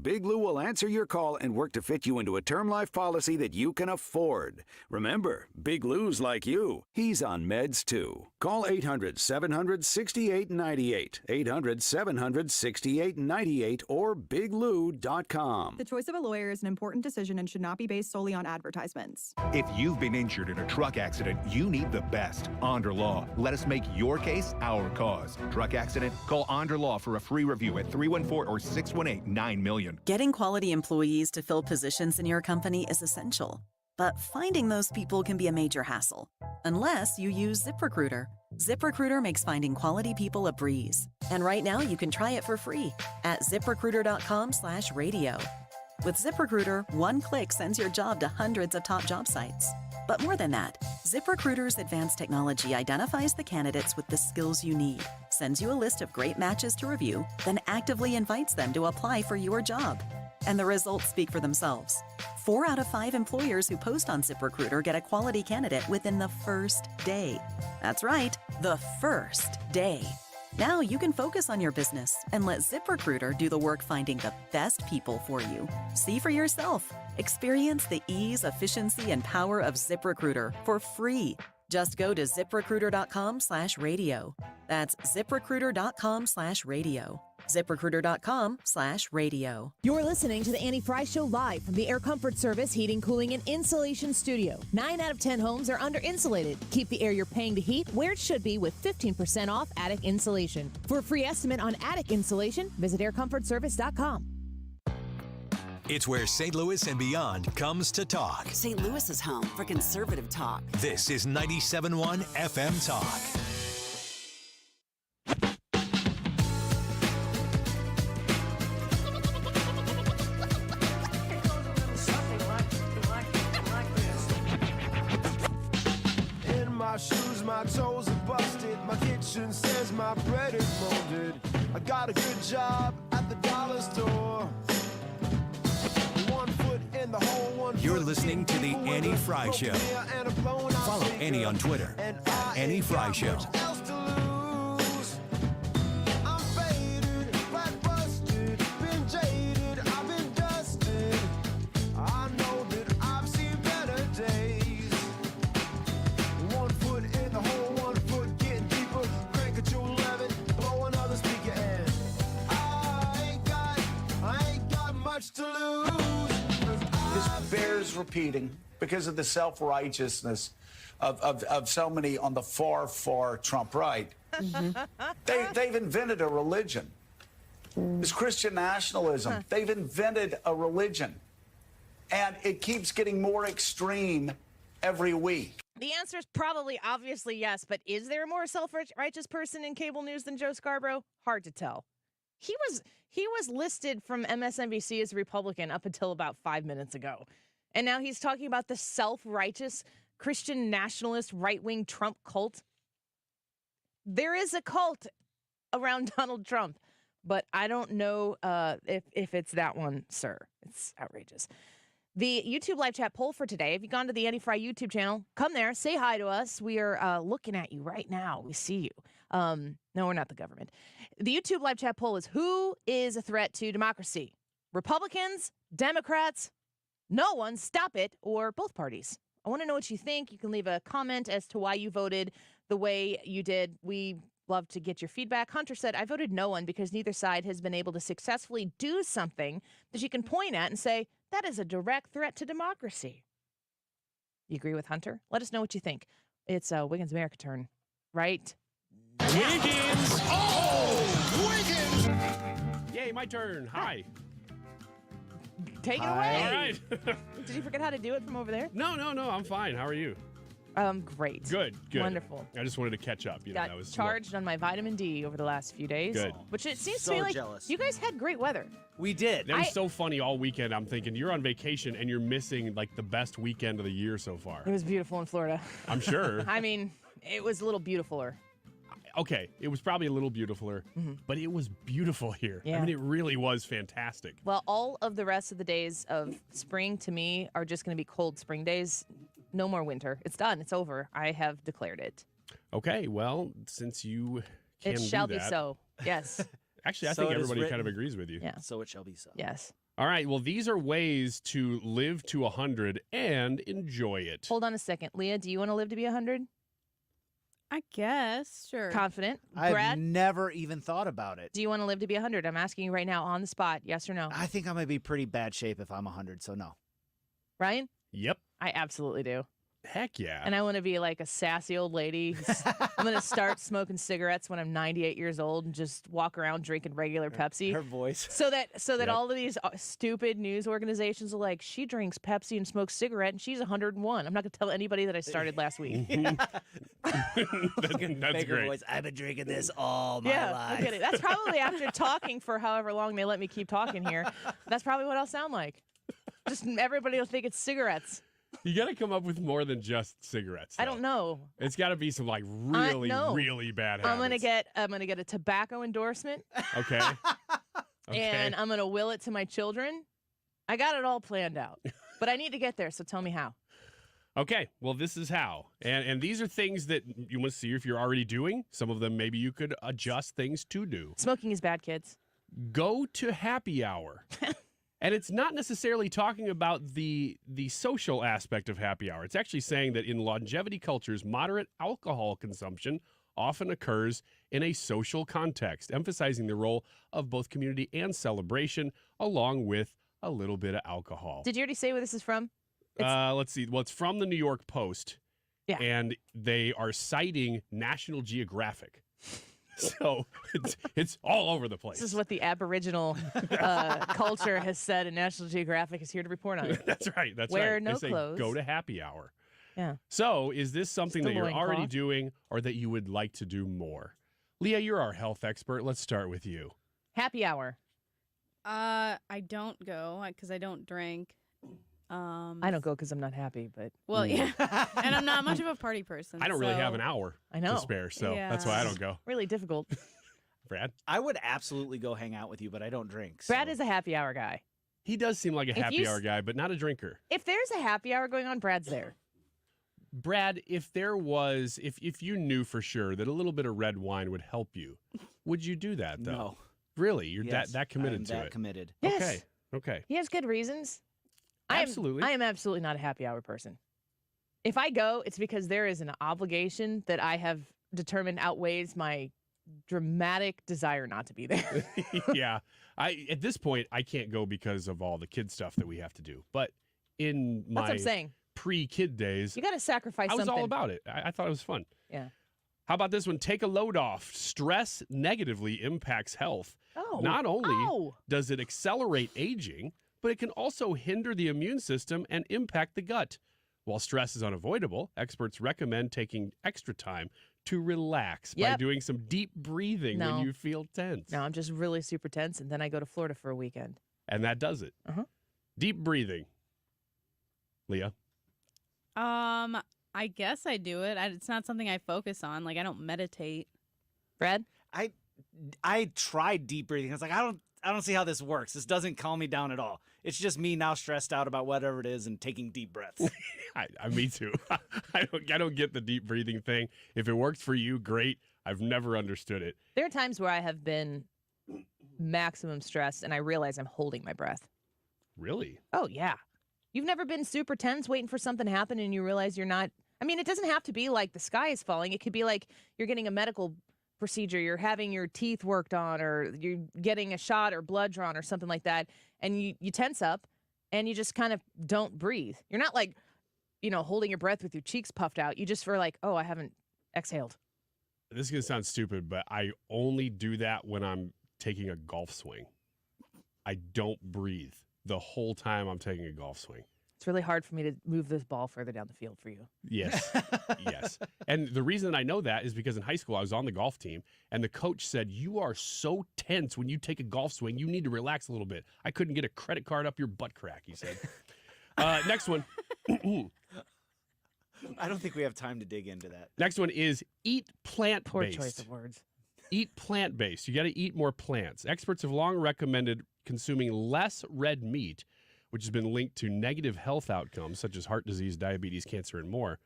Big Lou will answer your call and work to fit you into a term life policy that you can afford. Remember, Big Lou's like you. He's on meds too. Call 800-700-6898. 800-700-6898 or biglou.com. The choice of a lawyer is an important decision and should not be based solely on advertisements. If you've been injured in a truck accident, you need the best. Onder Law. Let us make your case our cause. Truck accident? Call Onder Law for a free review at 314 or 618-9000000. Getting quality employees to fill positions in your company is essential. But finding those people can be a major hassle, unless you use ZipRecruiter. ZipRecruiter makes finding quality people a breeze. And right now you can try it for free at ZipRecruiter.com/radio. With ZipRecruiter, one click sends your job to hundreds of top job sites. But more than that, ZipRecruiter's advanced technology identifies the candidates with the skills you need, sends you a list of great matches to review, then actively invites them to apply for your job. And the results speak for themselves. 4 out of 5 employers who post on ZipRecruiter get a quality candidate within the first day. That's right, the first day. Now you can focus on your business and let ZipRecruiter do the work finding the best people for you. See for yourself. Experience the ease, efficiency, and power of ZipRecruiter for free. Just go to ZipRecruiter.com/radio. That's ZipRecruiter.com/radio. ZipRecruiter.com/radio. You're listening to the Annie Fry Show live from the Air Comfort Service Heating, Cooling, and Insulation Studio. 9 out of 10 homes are under-insulated. Keep the air you're paying to heat where it should be with 15% off attic insulation. For a free estimate on attic insulation, visit aircomfortservice.com. It's where St. Louis and beyond comes to talk. St. Louis is home for conservative talk. This is 97.1 FM Talk. In my shoes, my toes are busted. My kitchen says my bread is molded. I got a good job at the dollar store. You're listening to the Annie Fry Show. Follow Annie on Twitter at Annie Fry Show. Repeating because of the self-righteousness of so many on the far Trump right. They've invented a religion. It's Christian nationalism. They've invented a religion, and it keeps getting more extreme every week. The answer is probably obviously yes, but is there a more self-righteous person in cable news than Joe Scarborough? Hard to tell. He was listed from MSNBC as a Republican up until about 5 minutes ago. And now he's talking about the self-righteous Christian nationalist right-wing Trump cult. There is a cult around Donald Trump, but I don't know if it's that one, sir. It's outrageous. The YouTube live chat poll for today, if you've gone to the Annie Fry YouTube channel, come there, say hi to us. We are looking at you right now. We see you. No, we're not the government. The YouTube live chat poll is, who is a threat to democracy? Republicans, Democrats, no one, stop it, or both parties? I want to know what you think. You can leave a comment as to why you voted the way you did. We love to get your feedback. Hunter said, I voted no one because neither side has been able to successfully do something that you can point at and say, that is a direct threat to democracy. You agree with Hunter? Let us know what you think. It's Wiggins America turn, right? Wiggins! Oh! Wiggins! Yay, my turn. Hi. Take it away. All right. Did you forget how to do it from over there? No, I'm fine. How are you? Great. Good. Wonderful. I just wanted to catch up. Got that was charged on my vitamin D over the last few days. Good. Which it seems So to me like jealous. you guys had great weather. We did. That was so funny all weekend. I'm thinking you're on vacation and you're missing like the best weekend of the year so far. It was beautiful in Florida. I'm sure. I mean, it was a little beautifuler. Okay, it was probably a little beautifuler, but it was beautiful here. Yeah. I mean, it really was fantastic. Well, all of the rest of the days of spring to me are just going to be cold spring days. No more winter. It's done. It's over. I have declared it. Okay, well, since you can It do shall be that- so. Yes. Actually, I So think it is everybody kind of written. agrees with you. Yeah. So it shall be so. Yes. All right, well, these are ways to live to 100 and enjoy it. Hold on a second. Leah, do you want to live to be 100? I guess. Sure. Confident? I've Brad, never even thought about it. do you want to live to be 100? I'm asking you right now on the spot. Yes or no? I think I might be pretty bad shape if I'm 100, so no. Ryan? Yep. I absolutely do. Heck yeah. And I want to be like a sassy old lady. I'm going to start smoking cigarettes when I'm 98 years old and just walk around drinking regular Pepsi. Her voice. So that Yep. all of these stupid news organizations are like, she drinks Pepsi and smokes cigarette and she's 101. I'm not going to tell anybody that I started last week. That's Make her great. voice. I've been drinking this all my life. Look at it. That's probably after talking for however long they let me keep talking here. That's probably what I'll sound like. Just everybody will think it's cigarettes. You got to come up with more than just cigarettes. I don't know. It's got to be some like really, no. really bad habits. I'm gonna get a tobacco endorsement. Okay. Okay. And I'm gonna will it to my children. I got it all planned out, but I need to get there. So tell me how. Okay, well, this is how. And these are things that you must see if you're already doing. Some of them maybe you could adjust things to do. Smoking is bad, kids. Go to happy hour. And it's not necessarily talking about the social aspect of happy hour. It's actually saying that in longevity cultures, moderate alcohol consumption often occurs in a social context, emphasizing the role of both community and celebration, along with a little bit of alcohol. Did you already say where this is from? Let's see. Well, it's from the New York Post. Yeah. And they are citing National Geographic. So it's all over the place. This is what the Aboriginal culture has said, and National Geographic is here to report on it. That's right. That's Wear right. no they say clothes. go to happy hour. Yeah. So is this something Just that a you're already loincloth. doing or that you would like to do more? Leah, you're our health expert. Let's start with you. Happy hour. I don't go because I don't drink. I don't go because I'm not happy, but Well, yeah, and I'm not much of a party person. I don't really have so- an hour I know. to spare, so that's why I don't go. Really difficult. Brad? I would absolutely go hang out with you, but I don't drink. So. Brad is a happy hour guy. He does seem like a If happy you hour guy, but not a drinker. If there's a happy hour going on, Brad's there. Brad, if you knew for sure that a little bit of red wine would help you, would you do that though? No. Really? You're Yes, that committed I'm to that it? committed. Yes. Okay. He has good reasons. Absolutely. I am absolutely not a happy hour person. If I go, it's because there is an obligation that I have determined outweighs my dramatic desire not to be there. Yeah. At this point I can't go because of all the kid stuff that we have to do. But in That's what my I'm saying. pre-kid days, You got to sacrifice I was something. all about it. I thought it was fun. Yeah. How about this one? Take a load off. Stress negatively impacts health. Oh. Not only Oh. does it accelerate aging, but it can also hinder the immune system and impact the gut. While stress is unavoidable, experts recommend taking extra time to relax by Yep. doing some deep breathing No. when you feel tense. No, I'm just really super tense, and then I go to Florida for a weekend. And that does it. Uh-huh. Deep breathing. Leah? I guess I do it. It's not something I focus on. Like I don't meditate. Brad? I I tried deep breathing. I was like, I don't see how this works. This doesn't calm me down at all. It's just me now stressed out about whatever it is and taking deep breaths. Me too. I don't get the deep breathing thing. If it works for you, great. I've never understood it. There are times where I have been maximum stressed and I realize I'm holding my breath. Really? Oh, yeah. You've never been super tense waiting for something to happen and you realize you're not. I mean, it doesn't have to be like the sky is falling. It could be like you're getting a medical procedure, you're having your teeth worked on, or you're getting a shot or blood drawn or something like that. And you tense up and you just kind of don't breathe. You're not like, holding your breath with your cheeks puffed out. You just were like, oh, I haven't exhaled. This is going to sound stupid, but I only do that when I'm taking a golf swing. I don't breathe the whole time I'm taking a golf swing. It's really hard for me to move this ball further down the field for you. Yes. Yes. And the reason I know that is because in high school, I was on the golf team, and the coach said, you are so tense when you take a golf swing, you need to relax a little bit. I couldn't get a credit card up your butt crack, he said. Next one. I don't think we have time to dig into that. Next one is eat plant-based. Poor choice of words. Eat plant-based. You got to eat more plants. Experts have long recommended consuming less red meat, which has been linked to negative health outcomes such as heart disease, diabetes, cancer, and more.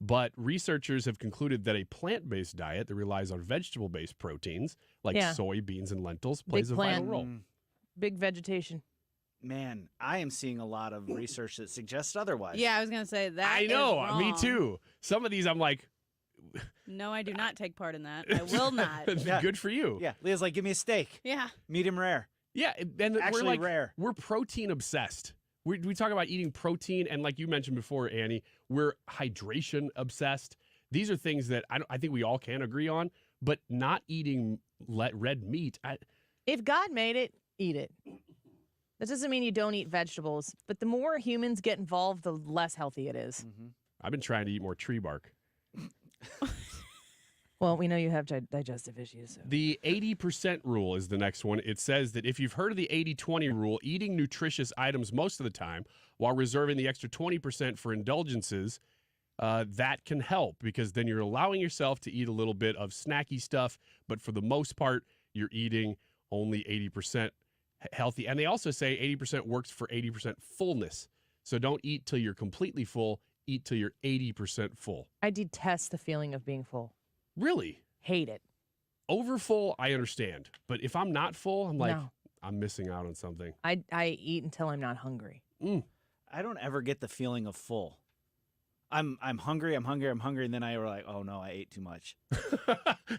But researchers have concluded that a plant-based diet that relies on vegetable-based proteins like soy, beans, and lentils plays a vital role. Big vegetation. Man, I am seeing a lot of research that suggests otherwise. Yeah, I was going to say that. I know, is me wrong. too. Some of these I'm like, No, I do not take part in that. I will not. Good for you. Yeah, Leah's like, give me a steak. Yeah. Medium rare. Yeah, and Actually we're like, rare. We're protein obsessed. We talk about eating protein, and like you mentioned before, Annie, we're hydration obsessed. These are things that I think we all can agree on, but not eating red meat. If God made it, eat it. That doesn't mean you don't eat vegetables, but the more humans get involved, the less healthy it is. Mm-hmm. I've been trying to eat more tree bark. Well, we know you have digestive issues. So. The 80% rule is the next one. It says that if you've heard of the 80-20 rule, eating nutritious items most of the time while reserving the extra 20% for indulgences, that can help because then you're allowing yourself to eat a little bit of snacky stuff, but for the most part, you're eating only 80% healthy. And they also say 80% works for 80% fullness. So don't eat till you're completely full. Eat till you're 80% full. I detest the feeling of being full. Really? Hate it. Overfull, I understand. But if I'm not full, I'm like, No. I'm missing out on something. I eat until I'm not hungry. I don't ever get the feeling of full. I'm hungry, and then I were like, oh no, I ate too much.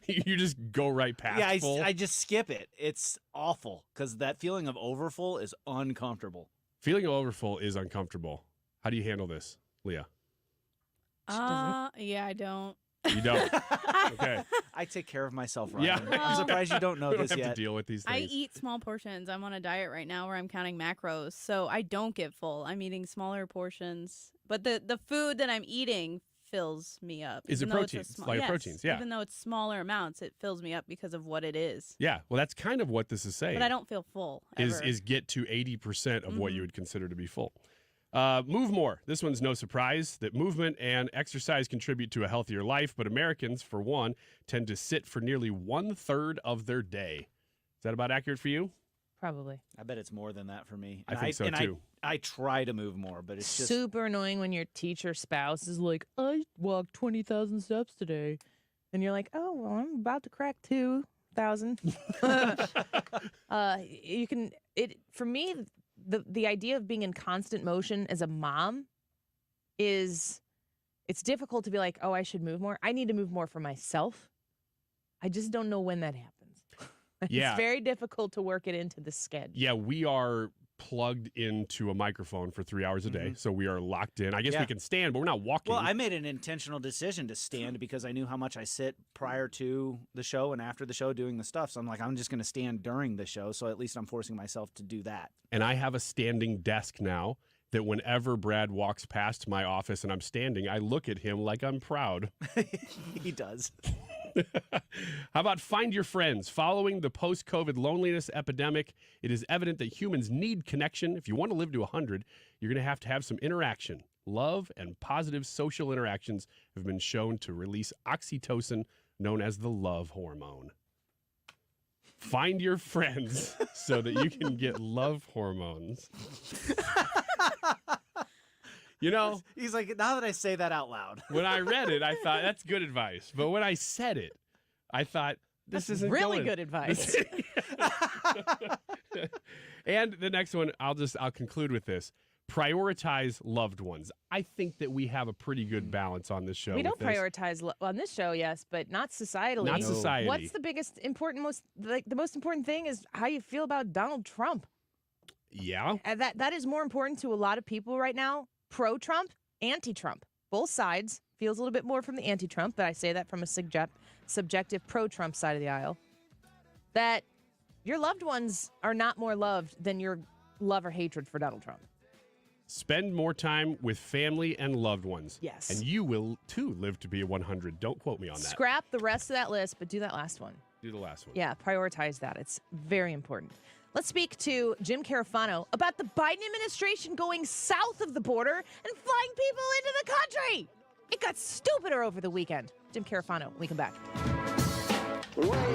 You just go right past full? I just skip it. It's awful because that feeling of overfull is uncomfortable. Feeling of overfull is uncomfortable. How do you handle this, Leah? Yeah, I don't. You don't? Okay. I take care of myself, Ryan. Yeah. I'm surprised you don't know You don't this have yet. to deal with these things. I eat small portions. I'm on a diet right now where I'm counting macros, so I don't get full. I'm eating smaller portions, but the food that I'm eating fills me up. Is it Even though it's a proteins? small- Like yes, proteins, yeah. Even though it's smaller amounts, it fills me up because of what it is. Yeah, well, that's kind of what this is saying. But I don't feel full. Is ever. is get to 80% of what Mhm. you would consider to be full. Move more. This one's no surprise that movement and exercise contribute to a healthier life, but Americans, for one, tend to sit for nearly 1/3 of their day. Is that about accurate for you? Probably. I bet it's more than that for me. I think so, too. I try to move more, but it's just Super annoying when your teacher spouse is like, I walked 20,000 steps today. And you're like, oh, well, I'm about to crack 2,000. For me, the idea of being in constant motion as a mom it's difficult to be like, oh, I should move more. I need to move more for myself. I just don't know when that happens. Yeah. It's very difficult to work it into the schedule. Yeah, we are plugged into a microphone for 3 hours a day, so we are locked in. I guess we can stand, but we're not walking. Well, I made an intentional decision to stand because I knew how much I sit prior to the show and after the show doing the stuff. So I'm like, I'm just going to stand during the show. So at least I'm forcing myself to do that. And I have a standing desk now that whenever Brad walks past my office and I'm standing, I look at him like I'm proud. He does. How about find your friends? Following the post-COVID loneliness epidemic, it is evident that humans need connection. If you want to live to 100, you're going to have some interaction. Love and positive social interactions have been shown to release oxytocin, known as the love hormone. Find your friends so that you can get love hormones. You know, he's like, now that I say that out loud. When I read it, I thought that's good advice. But when I said it, I thought this isn't really going. good advice. And the next one, I'll conclude with this. Prioritize loved ones. I think that we have a pretty good balance on this show. We don't prioritize on this show, yes, but not societally. Not society. What's the biggest the most important thing is how you feel about Donald Trump. Yeah. And that is more important to a lot of people right now. Pro-Trump, anti-Trump. Both sides. Feels a little bit more from the anti-Trump, but I say that from a subjective pro-Trump side of the aisle. That your loved ones are not more loved than your love or hatred for Donald Trump. Spend more time with family and loved ones. Yes. And you will, too, live to be 100. Don't quote me on that. Scrap the rest of that list, but do that last one. Do the last one. Yeah, prioritize that. It's very important. Let's speak to Jim Carafano about the Biden administration going south of the border and flying people into the country. It got stupider over the weekend. Jim Carafano, when we come back.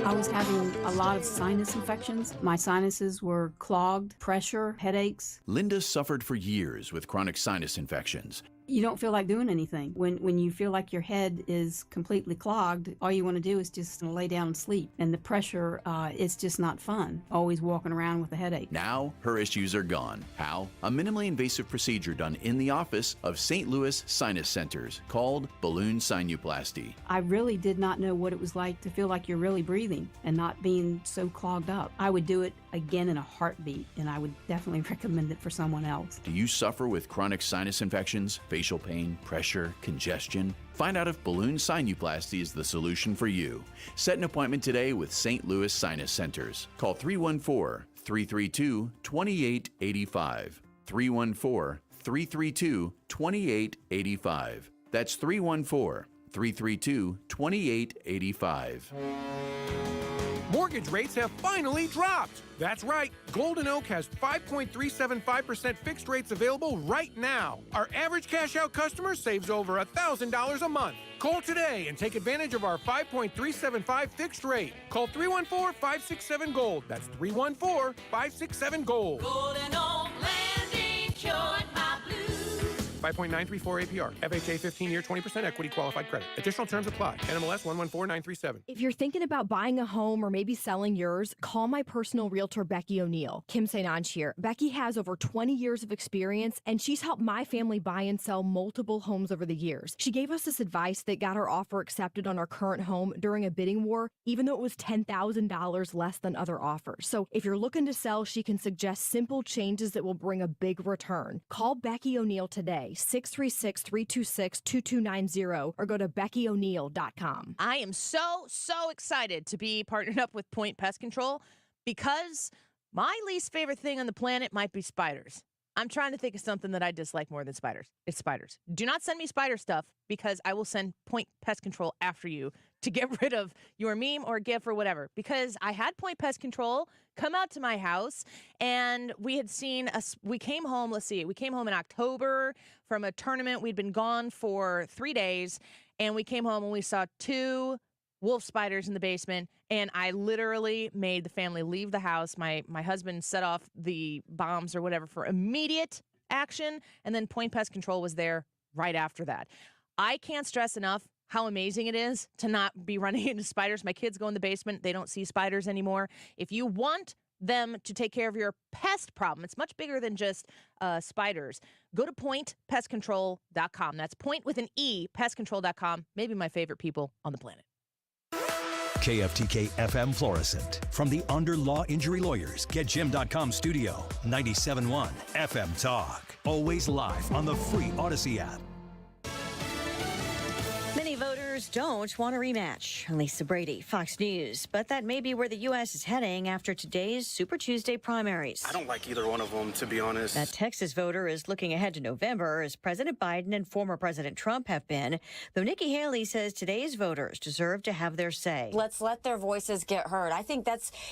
I was having a lot of sinus infections. My sinuses were clogged, pressure, headaches. Linda suffered for years with chronic sinus infections. You don't feel like doing anything. When you feel like your head is completely clogged, all you want to do is just lay down and sleep. And the pressure, it's just not fun, always walking around with a headache. Now, her issues are gone. How? A minimally invasive procedure done in the office of St. Louis Sinus Centers called balloon sinuplasty. I really did not know what it was like to feel like you're really breathing and not being so clogged up. I would do it again in a heartbeat, and I would definitely recommend it for someone else. Do you suffer with chronic sinus infections, facial pain, pressure, congestion? Find out if balloon sinuplasty is the solution for you. Set an appointment today with St. Louis Sinus Centers. Call 314-332-2885. 314-332-2885. That's 314-332-2885. Mortgage rates have finally dropped. That's right. Golden Oak has 5.375% fixed rates available right now. Our average cash-out customer saves over $1,000 a month. Call today and take advantage of our 5.375 fixed rate. Call 314-567-GOLD. That's 314-567-GOLD. Golden Oak Lending cured my blues. 5.934 APR. FHA 15-year 20% equity qualified credit. Additional terms apply. NMLS 114937. If you're thinking about buying a home or maybe selling yours, call my personal realtor, Becky O'Neill. Kim St. Ange here. Becky has over 20 years of experience, and she's helped my family buy and sell multiple homes over the years. She gave us this advice that got our offer accepted on our current home during a bidding war, even though it was $10,000 less than other offers. So if you're looking to sell, she can suggest simple changes that will bring a big return. Call Becky O'Neill today. 636-326-2290 or go to BeckyO'Neill.com. I am so excited to be partnered up with Point Pest Control because my least favorite thing on the planet might be spiders. I'm trying to think of something that I dislike more than spiders. It's spiders. Do not send me spider stuff because I will send Point Pest Control after you to get rid of your meme or GIF or whatever. Because I had Point Pest Control come out to my house and we had seen we came home in October from a tournament. We'd been gone for 3 days and we came home and we saw 2 wolf spiders in the basement, and I literally made the family leave the house. My husband set off the bombs or whatever for immediate action, and then Point Pest Control was there right after that. I can't stress enough how amazing it is to not be running into spiders. My kids go in the basement. They don't see spiders anymore. If you want them to take care of your pest problem, it's much bigger than just spiders. Go to pointpestcontrol.com. That's point with an E, pestcontrol.com. Maybe my favorite people on the planet. KFTK FM Florissant. From the Under Law Injury Lawyers, GetJim.com studio. 97.1 FM Talk. Always live on the free Odyssey app. Many voters don't want a rematch. Lisa Brady, Fox News. But that may be where the U.S. is heading after today's Super Tuesday primaries. I don't like either one of them, to be honest. That Texas voter is looking ahead to November, as President Biden and former President Trump have been. Though Nikki Haley says today's voters deserve to have their say. Let's let their voices get heard. I think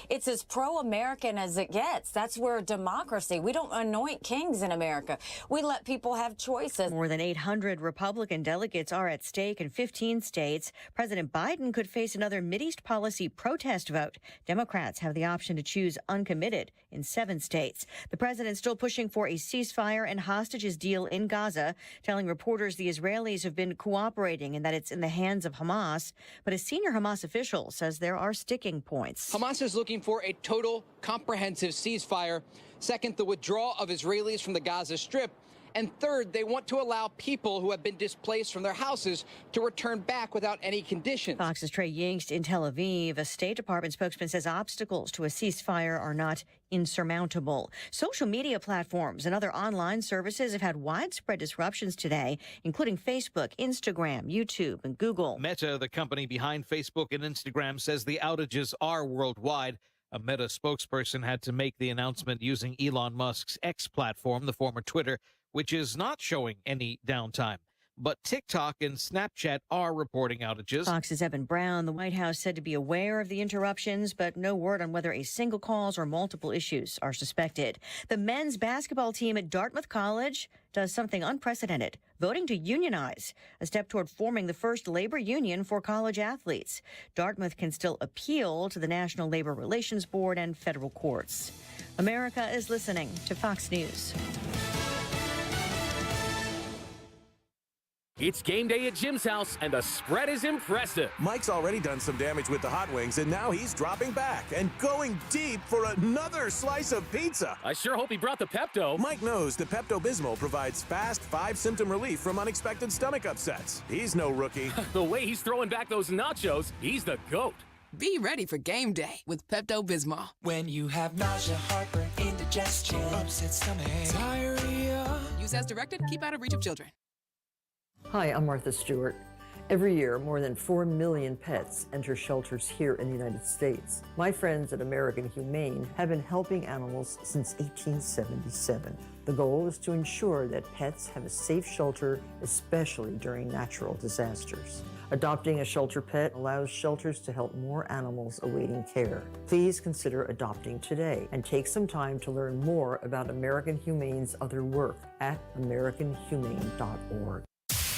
it's as pro-American as it gets. That's where democracy. We don't anoint kings in America. We let people have choices. More than 800 Republican delegates are at stake in 15 states states. President Biden could face another Mideast policy protest vote. Democrats have the option to choose uncommitted in 7 states. The president's still pushing for a ceasefire and hostages deal in Gaza, telling reporters the Israelis have been cooperating and that it's in the hands of Hamas. But a senior Hamas official says there are sticking points. Hamas is looking for a total, comprehensive ceasefire. Second, the withdrawal of Israelis from the Gaza Strip. And third, they want to allow people who have been displaced from their houses to return back without any conditions. Fox's Trey Yingst in Tel Aviv. A State Department spokesman says obstacles to a ceasefire are not insurmountable. Social media platforms and other online services have had widespread disruptions today, including Facebook, Instagram, YouTube, and Google. Meta, the company behind Facebook and Instagram, says the outages are worldwide. A Meta spokesperson had to make the announcement using Elon Musk's X platform, the former Twitter, which is not showing any downtime. But TikTok and Snapchat are reporting outages. Fox's Evan Brown. The White House said to be aware of the interruptions, but no word on whether a single cause or multiple issues are suspected. The men's basketball team at Dartmouth College does something unprecedented, voting to unionize, a step toward forming the first labor union for college athletes. Dartmouth can still appeal to the National Labor Relations Board and federal courts. America is listening to Fox News. It's game day at Jim's house, and the spread is impressive. Mike's already done some damage with the hot wings, and now he's dropping back and going deep for another slice of pizza. I sure hope he brought the Pepto. Mike knows the Pepto-Bismol provides fast 5-symptom relief from unexpected stomach upsets. He's no rookie. The way he's throwing back those nachos, he's the GOAT. Be ready for game day with Pepto-Bismol. When you have nausea, heartburn, indigestion, upset stomach, diarrhea. Use as directed. Keep out of reach of children. Hi, I'm Martha Stewart. Every year, more than 4 million pets enter shelters here in the United States. My friends at American Humane have been helping animals since 1877. The goal is to ensure that pets have a safe shelter, especially during natural disasters. Adopting a shelter pet allows shelters to help more animals awaiting care. Please consider adopting today and take some time to learn more about American Humane's other work at americanhumane.org.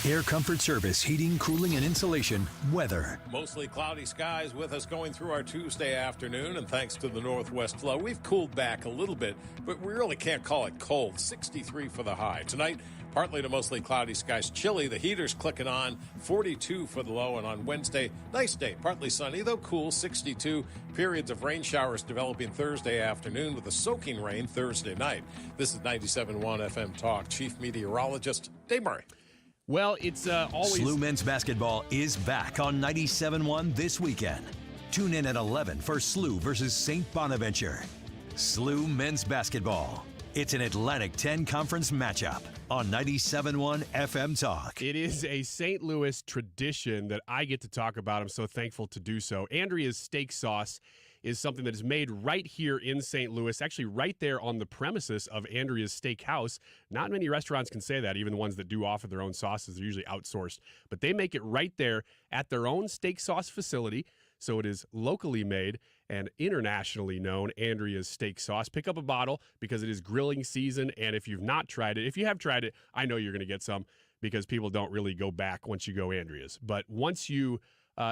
Air Comfort Service, heating, cooling, and insulation, weather. Mostly cloudy skies with us going through our Tuesday afternoon, and thanks to the northwest flow, we've cooled back a little bit, but we really can't call it cold. 63 for the high. Tonight, partly to mostly cloudy skies, chilly. The heater's clicking on, 42 for the low, and on Wednesday, nice day, partly sunny, though cool, 62. Periods of rain showers developing Thursday afternoon with a soaking rain Thursday night. This is 97.1 FM Talk. Chief Meteorologist Dave Murray. Well, it's always... SLU men's basketball is back on 97.1 this weekend. Tune in at 11 for SLU versus St. Bonaventure. SLU men's basketball. It's an Atlantic 10 conference matchup on 97.1 FM Talk. It is a St. Louis tradition that I get to talk about. I'm so thankful to do so. Andrea's steak sauce is something that is made right here in St. Louis, actually right there on the premises of Andrea's Steakhouse. Not many restaurants can say that, even the ones that do offer their own sauces. They're usually outsourced. But they make it right there at their own steak sauce facility. So it is locally made and internationally known, Andrea's Steak Sauce. Pick up a bottle because it is grilling season. And if you've not tried it, if you have tried it, I know you're going to get some because people don't really go back once you go Andrea's. But once you...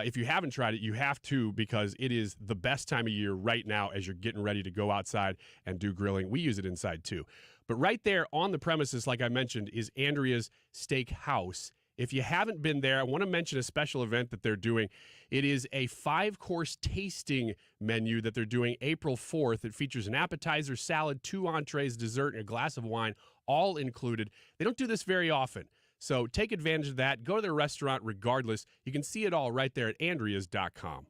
if you haven't tried it, you have to because it is the best time of year right now as you're getting ready to go outside and do grilling. We use it inside too. But right there on the premises, like I mentioned, is Andrea's Steakhouse. If you haven't been there, I want to mention a special event that they're doing. It is a 5-course tasting menu that they're doing April 4th. It features an appetizer, salad, 2 entrees, dessert, and a glass of wine, all included. They don't do this very often. So take advantage of that. Go to their restaurant regardless. You can see it all right there at Andreas.com.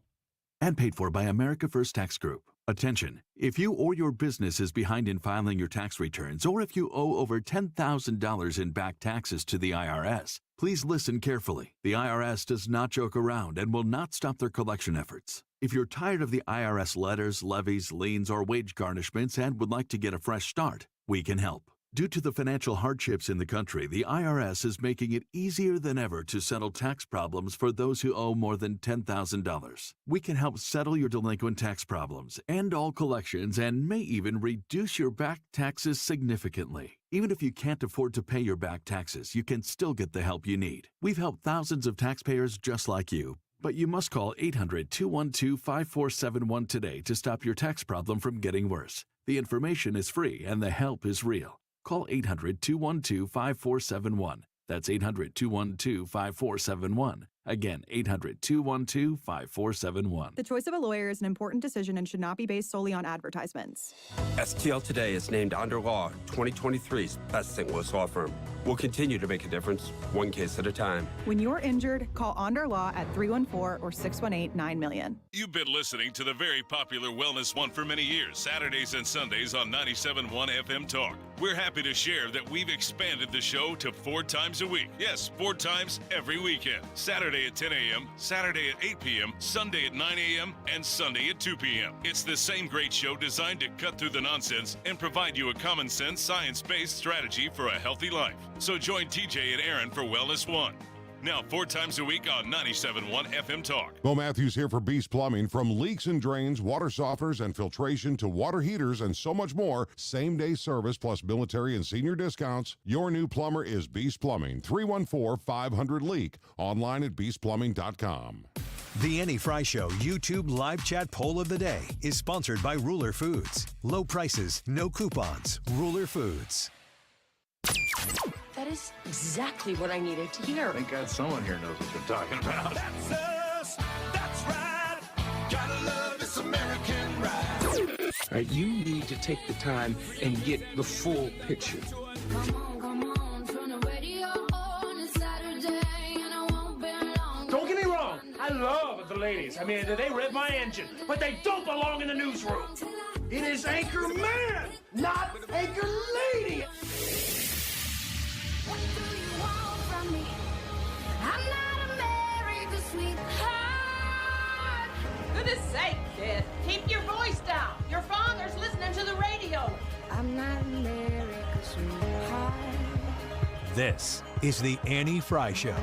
And paid for by America First Tax Group. Attention, if you or your business is behind in filing your tax returns, or if you owe over $10,000 in back taxes to the IRS, please listen carefully. The IRS does not joke around and will not stop their collection efforts. If you're tired of the IRS letters, levies, liens, or wage garnishments and would like to get a fresh start, we can help. Due to the financial hardships in the country, the IRS is making it easier than ever to settle tax problems for those who owe more than $10,000. We can help settle your delinquent tax problems, end all collections, and may even reduce your back taxes significantly. Even if you can't afford to pay your back taxes, you can still get the help you need. We've helped thousands of taxpayers just like you. But you must call 800-212-5471 today to stop your tax problem from getting worse. The information is free and the help is real. Call 800-212-5471. That's 800-212-5471. Again, 800-212-5471. The choice of a lawyer is an important decision and should not be based solely on advertisements. STL Today is named Under Law 2023's best St. Louis law firm. We'll continue to make a difference, one case at a time. When you're injured, call Under Law at 314 or 618-9000000. You've been listening to the very popular Wellness One for many years, Saturdays and Sundays on 97.1 FM Talk. We're happy to share that we've expanded the show to 4 times a week. Yes, 4 times every weekend. Saturday at 10 a.m., Saturday at 8 p.m., Sunday at 9 a.m., and Sunday at 2 p.m. It's the same great show designed to cut through the nonsense and provide you a common sense, science-based strategy for a healthy life. So join TJ and Aaron for Wellness One. Now 4 times a week on 97.1 FM Talk. Bo Matthews here for Beast Plumbing. From leaks and drains, water softeners and filtration to water heaters and so much more. Same-day service plus military and senior discounts. Your new plumber is Beast Plumbing. 314-500-LEAK. Online at beastplumbing.com. The Annie Fry Show YouTube live chat poll of the day is sponsored by Ruler Foods. Low prices, no coupons. Ruler Foods. That is exactly what I needed to hear. Thank God someone here knows what you're talking about. That's us. That's right. Gotta love this American ride. You need to take the time and get the full picture. Come on, turn the radio on. It's Saturday and I won't be long. Don't get me wrong. I love the ladies. I mean, they rev my engine, but they don't belong in the newsroom. It is Anchor Man, not Anchor Lady. What do you want from me? I'm not America's sweetheart. Goodness sake, kid. Keep your voice down. Your father's listening to the radio. I'm not America's sweetheart. This is the Annie Fry Show.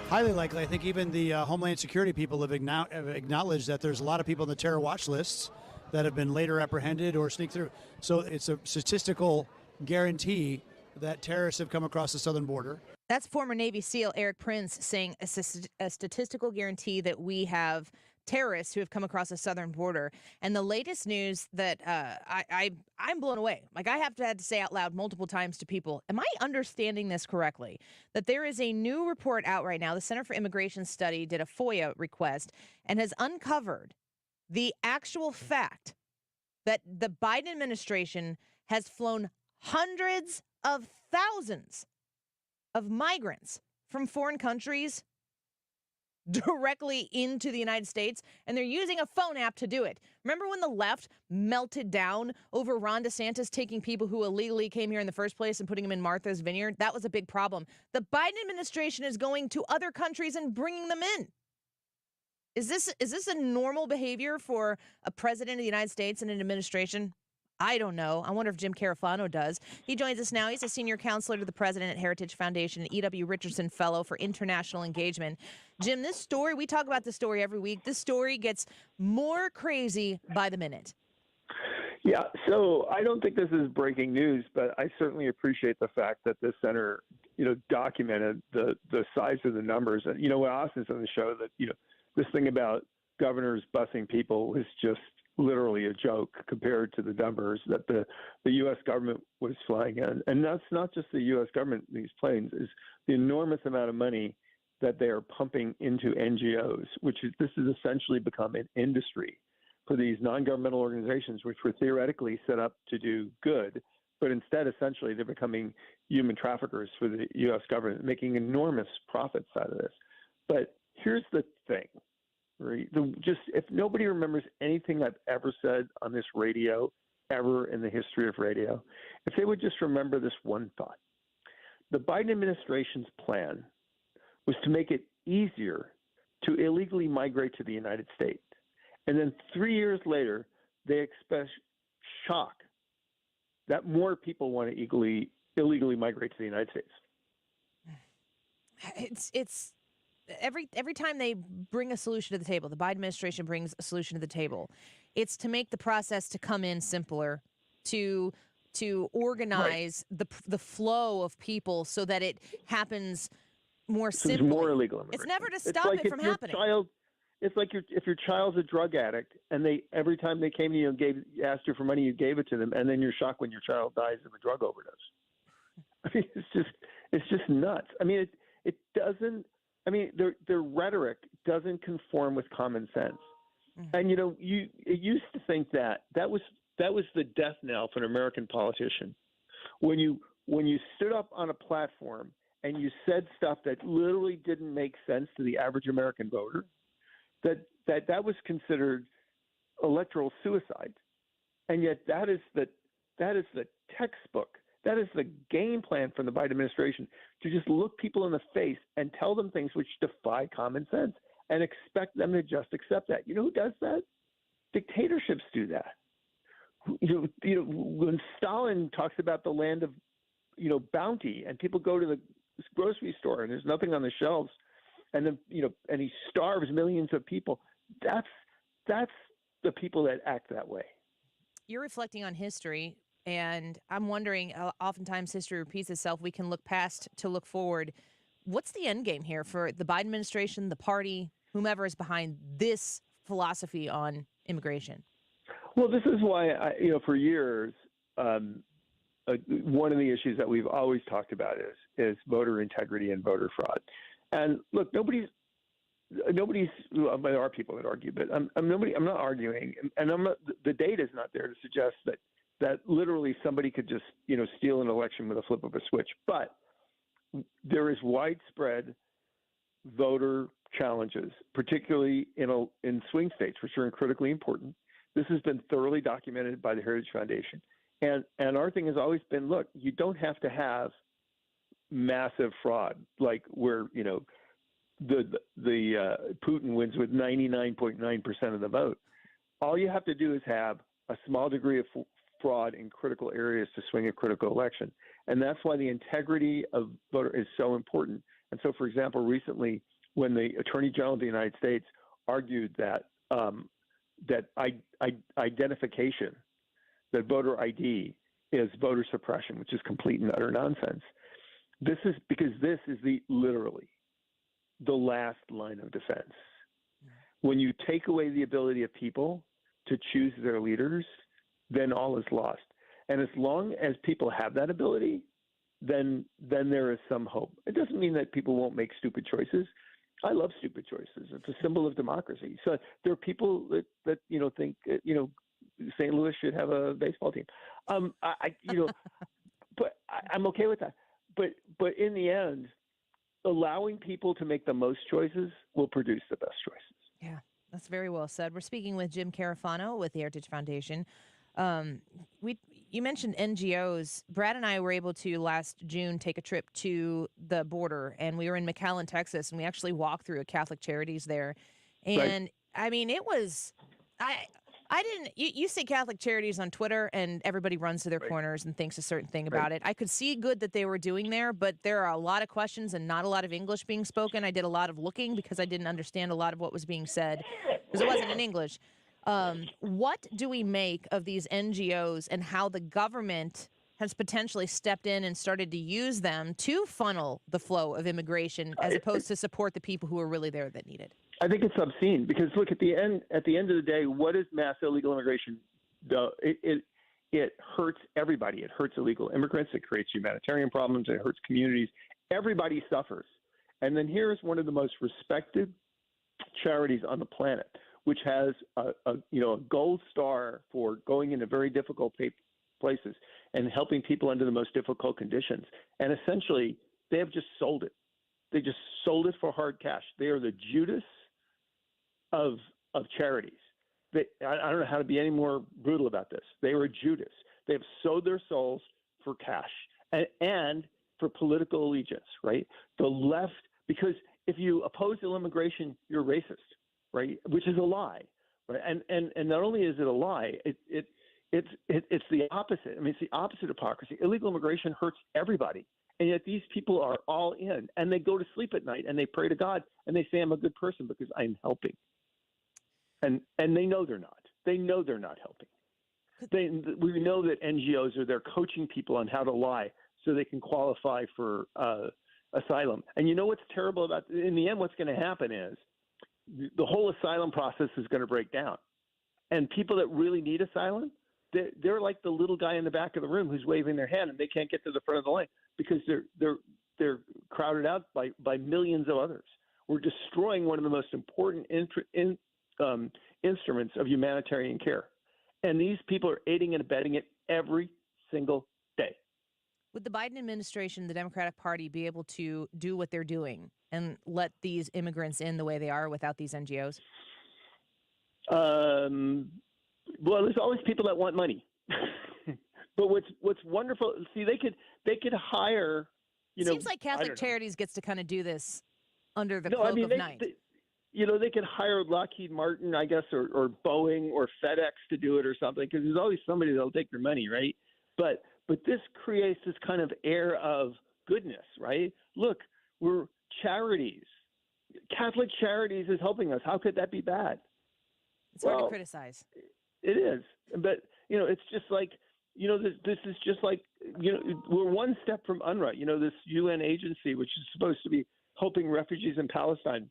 Highly likely. I think even the Homeland Security people have acknowledged that there's a lot of people on the terror watch lists that have been later apprehended or sneaked through. So it's a statistical guarantee that terrorists have come across the southern border. That's former Navy SEAL Eric Prince saying a statistical guarantee that we have terrorists who have come across the southern border. And the latest news that I'm blown away. Like I had to say out loud multiple times to people, am I understanding this correctly? That there is a new report out right now. The Center for Immigration Study did a FOIA request and has uncovered the actual fact that the Biden administration has flown hundreds of thousands of migrants from foreign countries directly into the United States, and they're using a phone app to do it. Remember when the left melted down over Ron DeSantis taking people who illegally came here in the first place and putting them in Martha's Vineyard? That was a big problem. The Biden administration is going to other countries and bringing them in. Is this a normal behavior for a president of the United States and an administration? I don't know. I wonder if Jim Carafano does. He joins us now. He's a senior counselor to the president at Heritage Foundation, and E.W. Richardson Fellow for International Engagement. Jim, this story, we talk about this story every week. This story gets more crazy by the minute. Yeah, so I don't think this is breaking news, but I certainly appreciate the fact that the center, documented the size of the numbers. And, what Austin said on the show that, this thing about governors busing people is just literally a joke compared to the numbers that the U.S. government was flying in. And that's not just the U.S. government, these planes, is the enormous amount of money that they are pumping into NGOs, this has essentially become an industry for these non-governmental organizations, which were theoretically set up to do good, but instead, essentially, they're becoming human traffickers for the U.S. government, making enormous profits out of this. But here's the thing. Right? If nobody remembers anything I've ever said on this radio, ever in the history of radio, if they would just remember this one thought. The Biden administration's plan was to make it easier to illegally migrate to the United States. And then 3 years later, they expect shock that more people want to illegally migrate to the United States. It's every time they bring a solution to the table, the Biden administration brings a solution to the table. It's to make the process to come in simpler, to organize the flow of people so that it happens more So simply. there's more illegal immigration. It's never to It's stop like it from happening. It's like if your child's a drug addict and they every time they came to you and asked you for money, you gave it to them, and then you're shocked when your child dies of a drug overdose. I mean, it's just nuts. I mean, it doesn't. I mean, their rhetoric doesn't conform with common sense. Mm-hmm. And it used to think that was the death knell for an American politician when you stood up on a platform and you said stuff that literally didn't make sense to the average American voter, that was considered electoral suicide. And yet that is the textbook. That is the game plan from the Biden administration, to just look people in the face and tell them things which defy common sense and expect them to just accept that. You know who does that? Dictatorships do that. When Stalin talks about the land of, bounty, and people go to the grocery store and there's nothing on the shelves, and then and he starves millions of people. That's the people that act that way. You're reflecting on history, and I'm wondering, oftentimes history repeats itself. We can look past to look forward. What's the end game here for the Biden administration, the party, whomever is behind this philosophy on immigration? Well, this is why, for years, one of the issues that we've always talked about is voter integrity and voter fraud. And look, nobody's. There are people that argue, but I'm not arguing, and the data is not there to suggest that literally somebody could just steal an election with a flip of a switch. But there is widespread voter challenges, particularly in swing states, which are critically important. This has been thoroughly documented by the Heritage Foundation, and our thing has always been: look, you don't have to have massive fraud like where the Putin wins with 99.9% of the vote. All you have to do is have a small degree of fraud in critical areas to swing a critical election. And that's why the integrity of voter is so important. And so, for example, recently when the Attorney General of the United States argued that identification, that voter ID is voter suppression, which is complete and utter nonsense. This is because this is literally the last line of defense. When you take away the ability of people to choose their leaders, then all is lost. And as long as people have that ability, then there is some hope. It doesn't mean that people won't make stupid choices. I love stupid choices. It's a symbol of democracy. So there are people that think St. Louis should have a baseball team. But I'm okay with that. But in the end, allowing people to make the most choices will produce the best choices. Yeah, that's very well said. We're speaking with Jim Carafano with the Heritage Foundation. You mentioned NGOs. Brad and I were able to last June take a trip to the border, and we were in McAllen, Texas, and we actually walked through a Catholic Charities there. And right. I mean, it was, I didn't, you say Catholic Charities on Twitter and everybody runs to their corners and thinks a certain thing about it. I could see good that they were doing there, but there are a lot of questions and not a lot of English being spoken. I did a lot of looking because I didn't understand a lot of what was being said because it wasn't in English. What do we make of these NGOs and how the government has potentially stepped in and started to use them to funnel the flow of immigration as opposed to support the people who are really there that need it? I think it's obscene because look, at the end of the day, what does mass illegal immigration do? It hurts everybody. It hurts illegal immigrants. It creates humanitarian problems. It hurts communities. Everybody suffers. And then here is one of the most respected charities on the planet, which has a gold star for going into very difficult places and helping people under the most difficult conditions. And essentially, they have just sold it. They just sold it for hard cash. They are the Judas of charities. I don't know how to be any more brutal about this. They are Judas. They have sold their souls for cash and for political allegiance, right? The left, because if you oppose illegal immigration, you're racist, right? Which is a lie, right? And not only is it a lie, it It's the opposite. I mean, it's the opposite of hypocrisy. Illegal immigration hurts everybody. And yet these people are all in, and they go to sleep at night and they pray to God and they say, I'm a good person because I'm helping. And they know they're not. They know they're not helping. We know that NGOs are there coaching people on how to lie so they can qualify for asylum. And you know what's terrible about in the end, what's going to happen is the whole asylum process is going to break down. And people that really need asylum, they're like the little guy in the back of the room who's waving their hand and they can't get to the front of the line because they're crowded out by millions of others. We're destroying one of the most important instruments of humanitarian care. And these people are aiding and abetting it every single day. Would the Biden administration, the Democratic Party, be able to do what they're doing and let these immigrants in the way they are without these NGOs? Well, there's always people that want money. But what's wonderful, see, they could hire, Seems like Catholic Charities gets to kind of do this under the cloak of night. They could hire Lockheed Martin, I guess, or Boeing or FedEx to do it or something, because there's always somebody that'll take their money, right? But this creates this kind of air of goodness, right? Look, we're charities. Catholic Charities is helping us. How could that be bad? It's hard to criticize. It is. But, it's just like, this is just like, we're one step from UNRWA, this UN agency, which is supposed to be helping refugees in Palestine,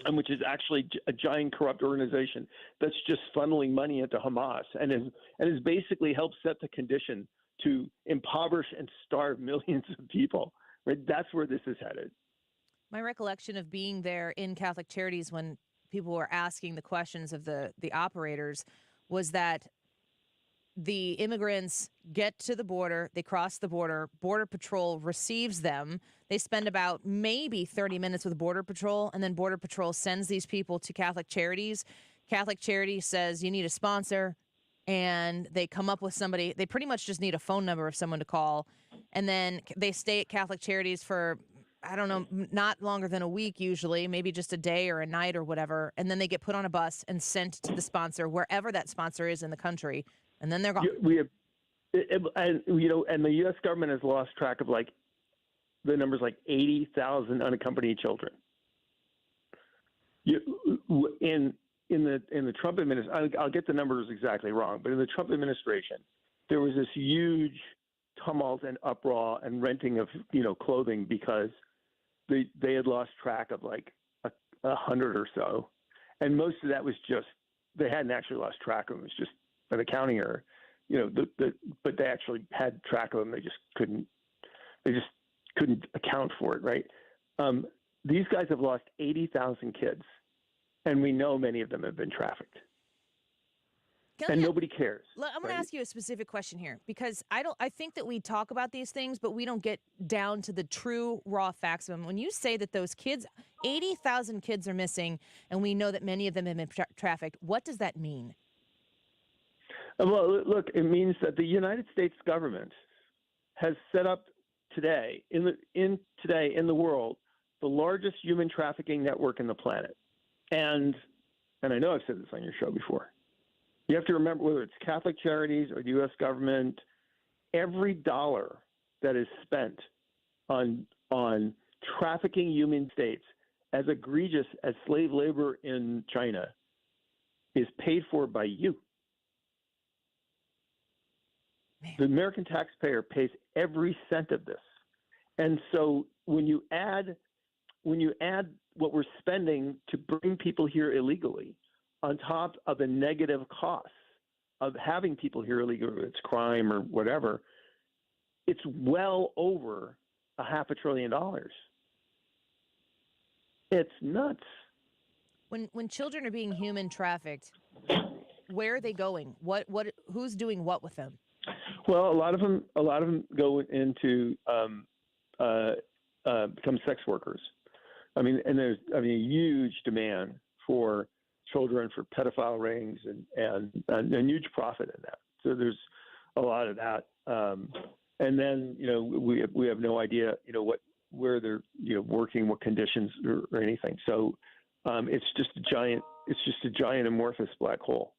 and which is actually a giant corrupt organization that's just funneling money into Hamas and has basically helped set the condition to impoverish and starve millions of people. Right? That's where this is headed. My recollection of being there in Catholic Charities when people were asking the questions of the operators was that the immigrants get to the border, they cross the border, Border Patrol receives them. They spend about maybe 30 minutes with Border Patrol, and then Border Patrol sends these people to Catholic Charities. Catholic Charities says, you need a sponsor, and they come up with somebody. They pretty much just need a phone number of someone to call, and then they stay at Catholic Charities for, I don't know, not longer than a week usually, maybe just a day or a night or whatever, and then they get put on a bus and sent to the sponsor, wherever that sponsor is in the country. And then they're gone. We have, and the U.S. government has lost track of the numbers 80,000 unaccompanied children. In the Trump administration, I'll get the numbers exactly wrong, but in the Trump administration, there was this huge tumult and uproar and renting of clothing because they had lost track of 100 or so, and most of that was just they hadn't actually lost track of them. It was just an accounting error, but they actually had track of them. They just couldn't account for it, right? These guys have lost 80,000 kids, and we know many of them have been trafficked. And nobody cares. I'm going to ask you a specific question here, because I think that we talk about these things, but we don't get down to the true raw facts of them. When you say that those kids, 80,000 kids are missing, and we know that many of them have been trafficked, what does that mean? Well, look, it means that the United States government has set up today in the world the largest human trafficking network in the planet. And I know I've said this on your show before. You have to remember, whether it's Catholic Charities or the U.S. government, every dollar that is spent on trafficking human states as egregious as slave labor in China is paid for by you. The American taxpayer pays every cent of this. And so when you add what we're spending to bring people here illegally on top of the negative costs of having people here illegally, whether it's crime or whatever, it's well over $500 billion. It's nuts. When children are being human trafficked, where are they going? Who's doing what with them? Well, a lot of them go into become sex workers. There's a huge demand for children, for pedophile rings, and a huge profit in that. So there's a lot of that. And then we have no idea where they're working, what conditions or anything. So it's just a giant amorphous black hole.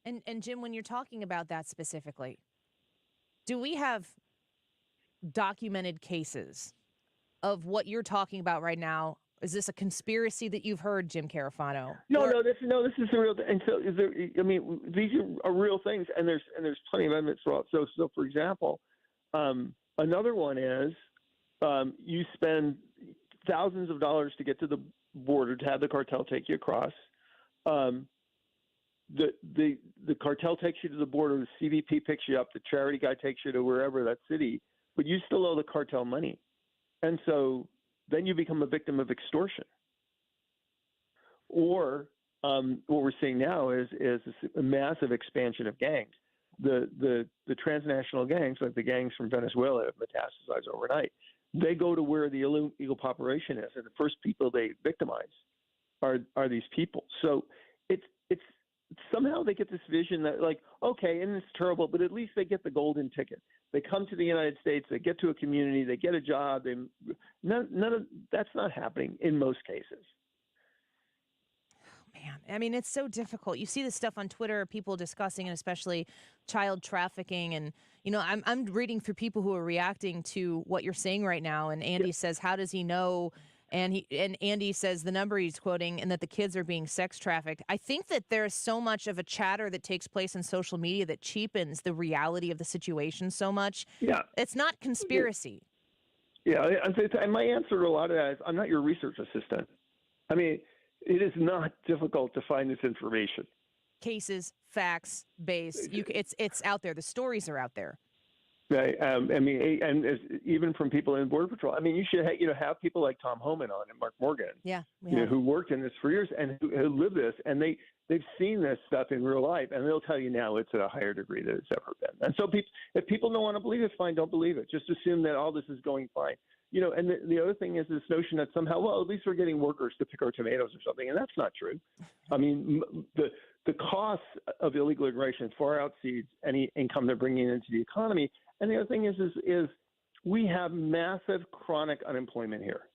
And Jim, when you're talking about that specifically, do we have documented cases of what you're talking about right now? Is this a conspiracy that you've heard, Jim Carafano? No, this is the real thing. And so, these are real things, and there's plenty of evidence for all. So for example, another one is you spend thousands of dollars to get to the border to have the cartel take you across. The cartel takes you to the border. The CBP picks you up. The charity guy takes you to wherever, that city, but you still owe the cartel money, and so then you become a victim of extortion. Or what we're seeing now is a massive expansion of gangs. The transnational gangs, like the gangs from Venezuela, have metastasized overnight. They go to where the illegal population is, and the first people they victimize are these people. So it's somehow they get this vision that, like, okay, and it's terrible, but at least they get the golden ticket. They come to the United States, they get to a community, they get a job. None of that's not happening in most cases. Man, I mean, it's so difficult. You see this stuff on Twitter, people discussing, and especially child trafficking. And, I'm reading through people who are reacting to what you're saying right now. And Andy says, how does he know? And Andy says the number he's quoting, and that the kids are being sex trafficked. I think that there's so much of a chatter that takes place in social media that cheapens the reality of the situation so much. Yeah. It's not conspiracy. Yeah. And my answer to a lot of that is, I'm not your research assistant. I mean, it is not difficult to find this information. Cases, facts, base. It's out there. The stories are out there. Right. Even from people in Border Patrol. I mean, you should have people like Tom Homan on and Mark Morgan. Yeah. Who worked in this for years and who live this, and they've seen this stuff in real life, and they'll tell you now it's at a higher degree than it's ever been. And so if people don't want to believe it, fine, don't believe it. Just assume that all this is going fine. And the other thing is this notion that somehow, well, at least we're getting workers to pick our tomatoes or something, and that's not true. I mean, the cost of illegal immigration far exceeds any income they're bringing into the economy. And the other thing is we have massive chronic unemployment here.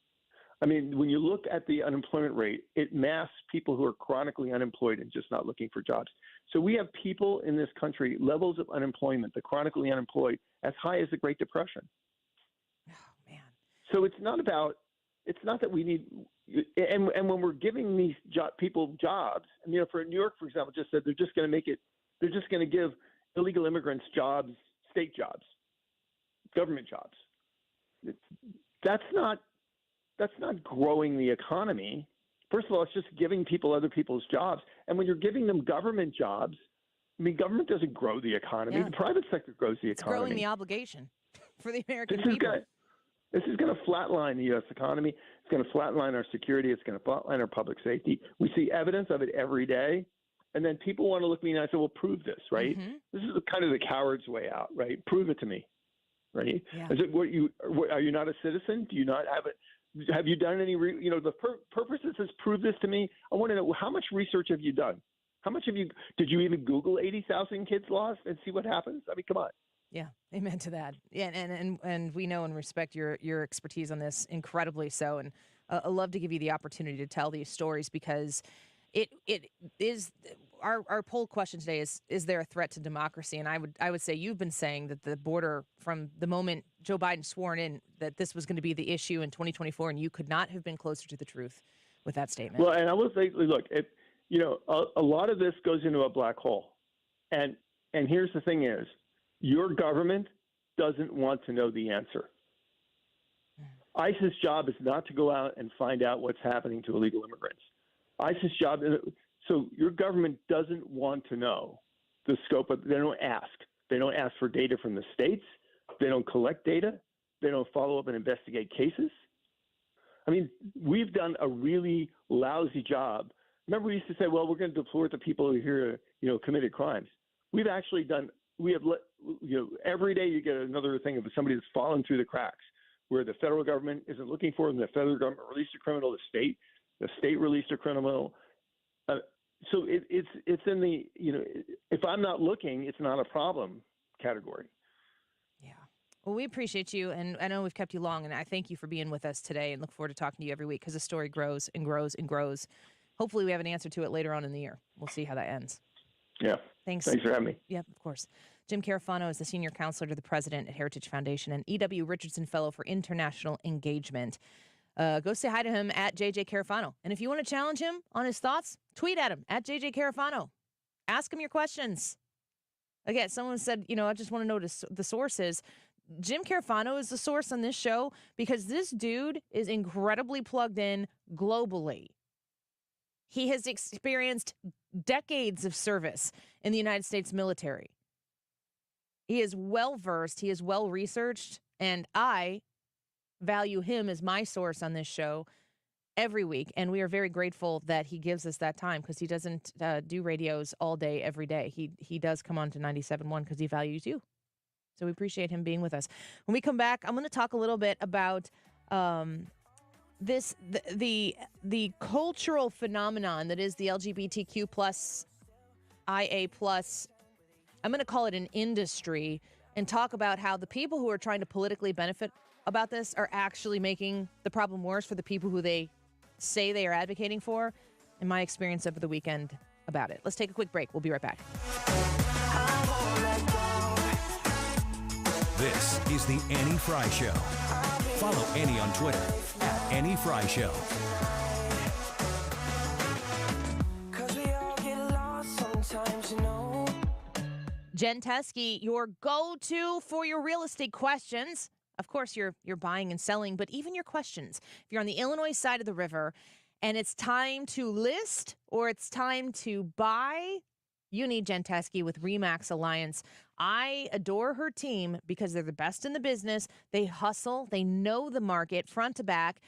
I mean, when you look at the unemployment rate, it masks people who are chronically unemployed and just not looking for jobs. So we have people in this country, levels of unemployment, the chronically unemployed, as high as the Great Depression. So it's not that we need, and when we're giving these people jobs, and, for New York, for example, just said they're just going to give illegal immigrants jobs, state jobs, government jobs. That's not growing the economy. First of all, it's just giving people other people's jobs. And when you're giving them government jobs, I mean, government doesn't grow the economy. Yeah. The private sector grows the economy. It's growing the obligation for the American people. This is going to flatline the U.S. economy. It's going to flatline our security. It's going to flatline our public safety. We see evidence of it every day. And then people want to look at me and I say, well, prove this, right? Mm-hmm. This is kind of the coward's way out, right? Prove it to me, right? Yeah. Is it are you not a citizen? Do you not have it? Have you done any, the purpose that says prove this to me? I want to know, how much research have you done? Did you even Google 80,000 kids lost and see what happens? I mean, come on. Yeah, amen to that. Yeah, and we know and respect your expertise on this incredibly so, and I love to give you the opportunity to tell these stories because it is our poll question today is there a threat to democracy? And I would say you've been saying that the border from the moment Joe Biden sworn in that this was going to be the issue in 2024, and you could not have been closer to the truth with that statement. Well, and I will say, look, a lot of this goes into a black hole, and here's the thing is, your government doesn't want to know the answer. ISIS' job is not to go out and find out what's happening to illegal immigrants. ISIS' job, so your government doesn't want to know the scope of, they don't ask. They don't ask for data from the states. They don't collect data. They don't follow up and investigate cases. I mean, we've done a really lousy job. Remember, we used to say, well, we're going to deport the people who here, committed crimes. We've actually done, every day you get another thing of somebody that's fallen through the cracks where the federal government isn't looking for them. The federal government released a criminal, the state released a criminal. So it's in the, if I'm not looking, it's not a problem category. Yeah. Well, we appreciate you. And I know we've kept you long, and I thank you for being with us today and look forward to talking to you every week because the story grows and grows and grows. Hopefully we have an answer to it later on in the year. We'll see how that ends. Yeah. Thanks. Thanks for having me. Yep, of course. Jim Carafano is the senior counselor to the president at Heritage Foundation and E.W. Richardson Fellow for International Engagement. Go say hi to him at JJ Carafano. And if you want to challenge him on his thoughts, tweet at him at JJ Carafano. Ask him your questions. Again, someone said, I just want to know the sources. Jim Carafano is the source on this show because this dude is incredibly plugged in globally. He has experienced decades of service in the United States military. He is well-versed. He is well-researched. And I value him as my source on this show every week. And we are very grateful that he gives us that time because he doesn't do radios all day, every day. He does come on to 97.1 because he values you. So we appreciate him being with us. When we come back, I'm going to talk a little bit about the cultural phenomenon that is the LGBTQ plus, IA plus. I'm going to call it an industry and talk about how the people who are trying to politically benefit about this are actually making the problem worse for the people who they say they are advocating for, and my experience over the weekend about it. Let's take a quick break. We'll be right back. This is the Annie Fry Show. Follow Annie on Twitter at Annie Fry Show. Jen Teskey, your go-to for your real estate questions. Of course, you're buying and selling, but even your questions. If you're on the Illinois side of the river and it's time to list or it's time to buy, you need Jen Teskey with RE/MAX Alliance. I adore her team because they're the best in the business. They hustle. They know the market front to back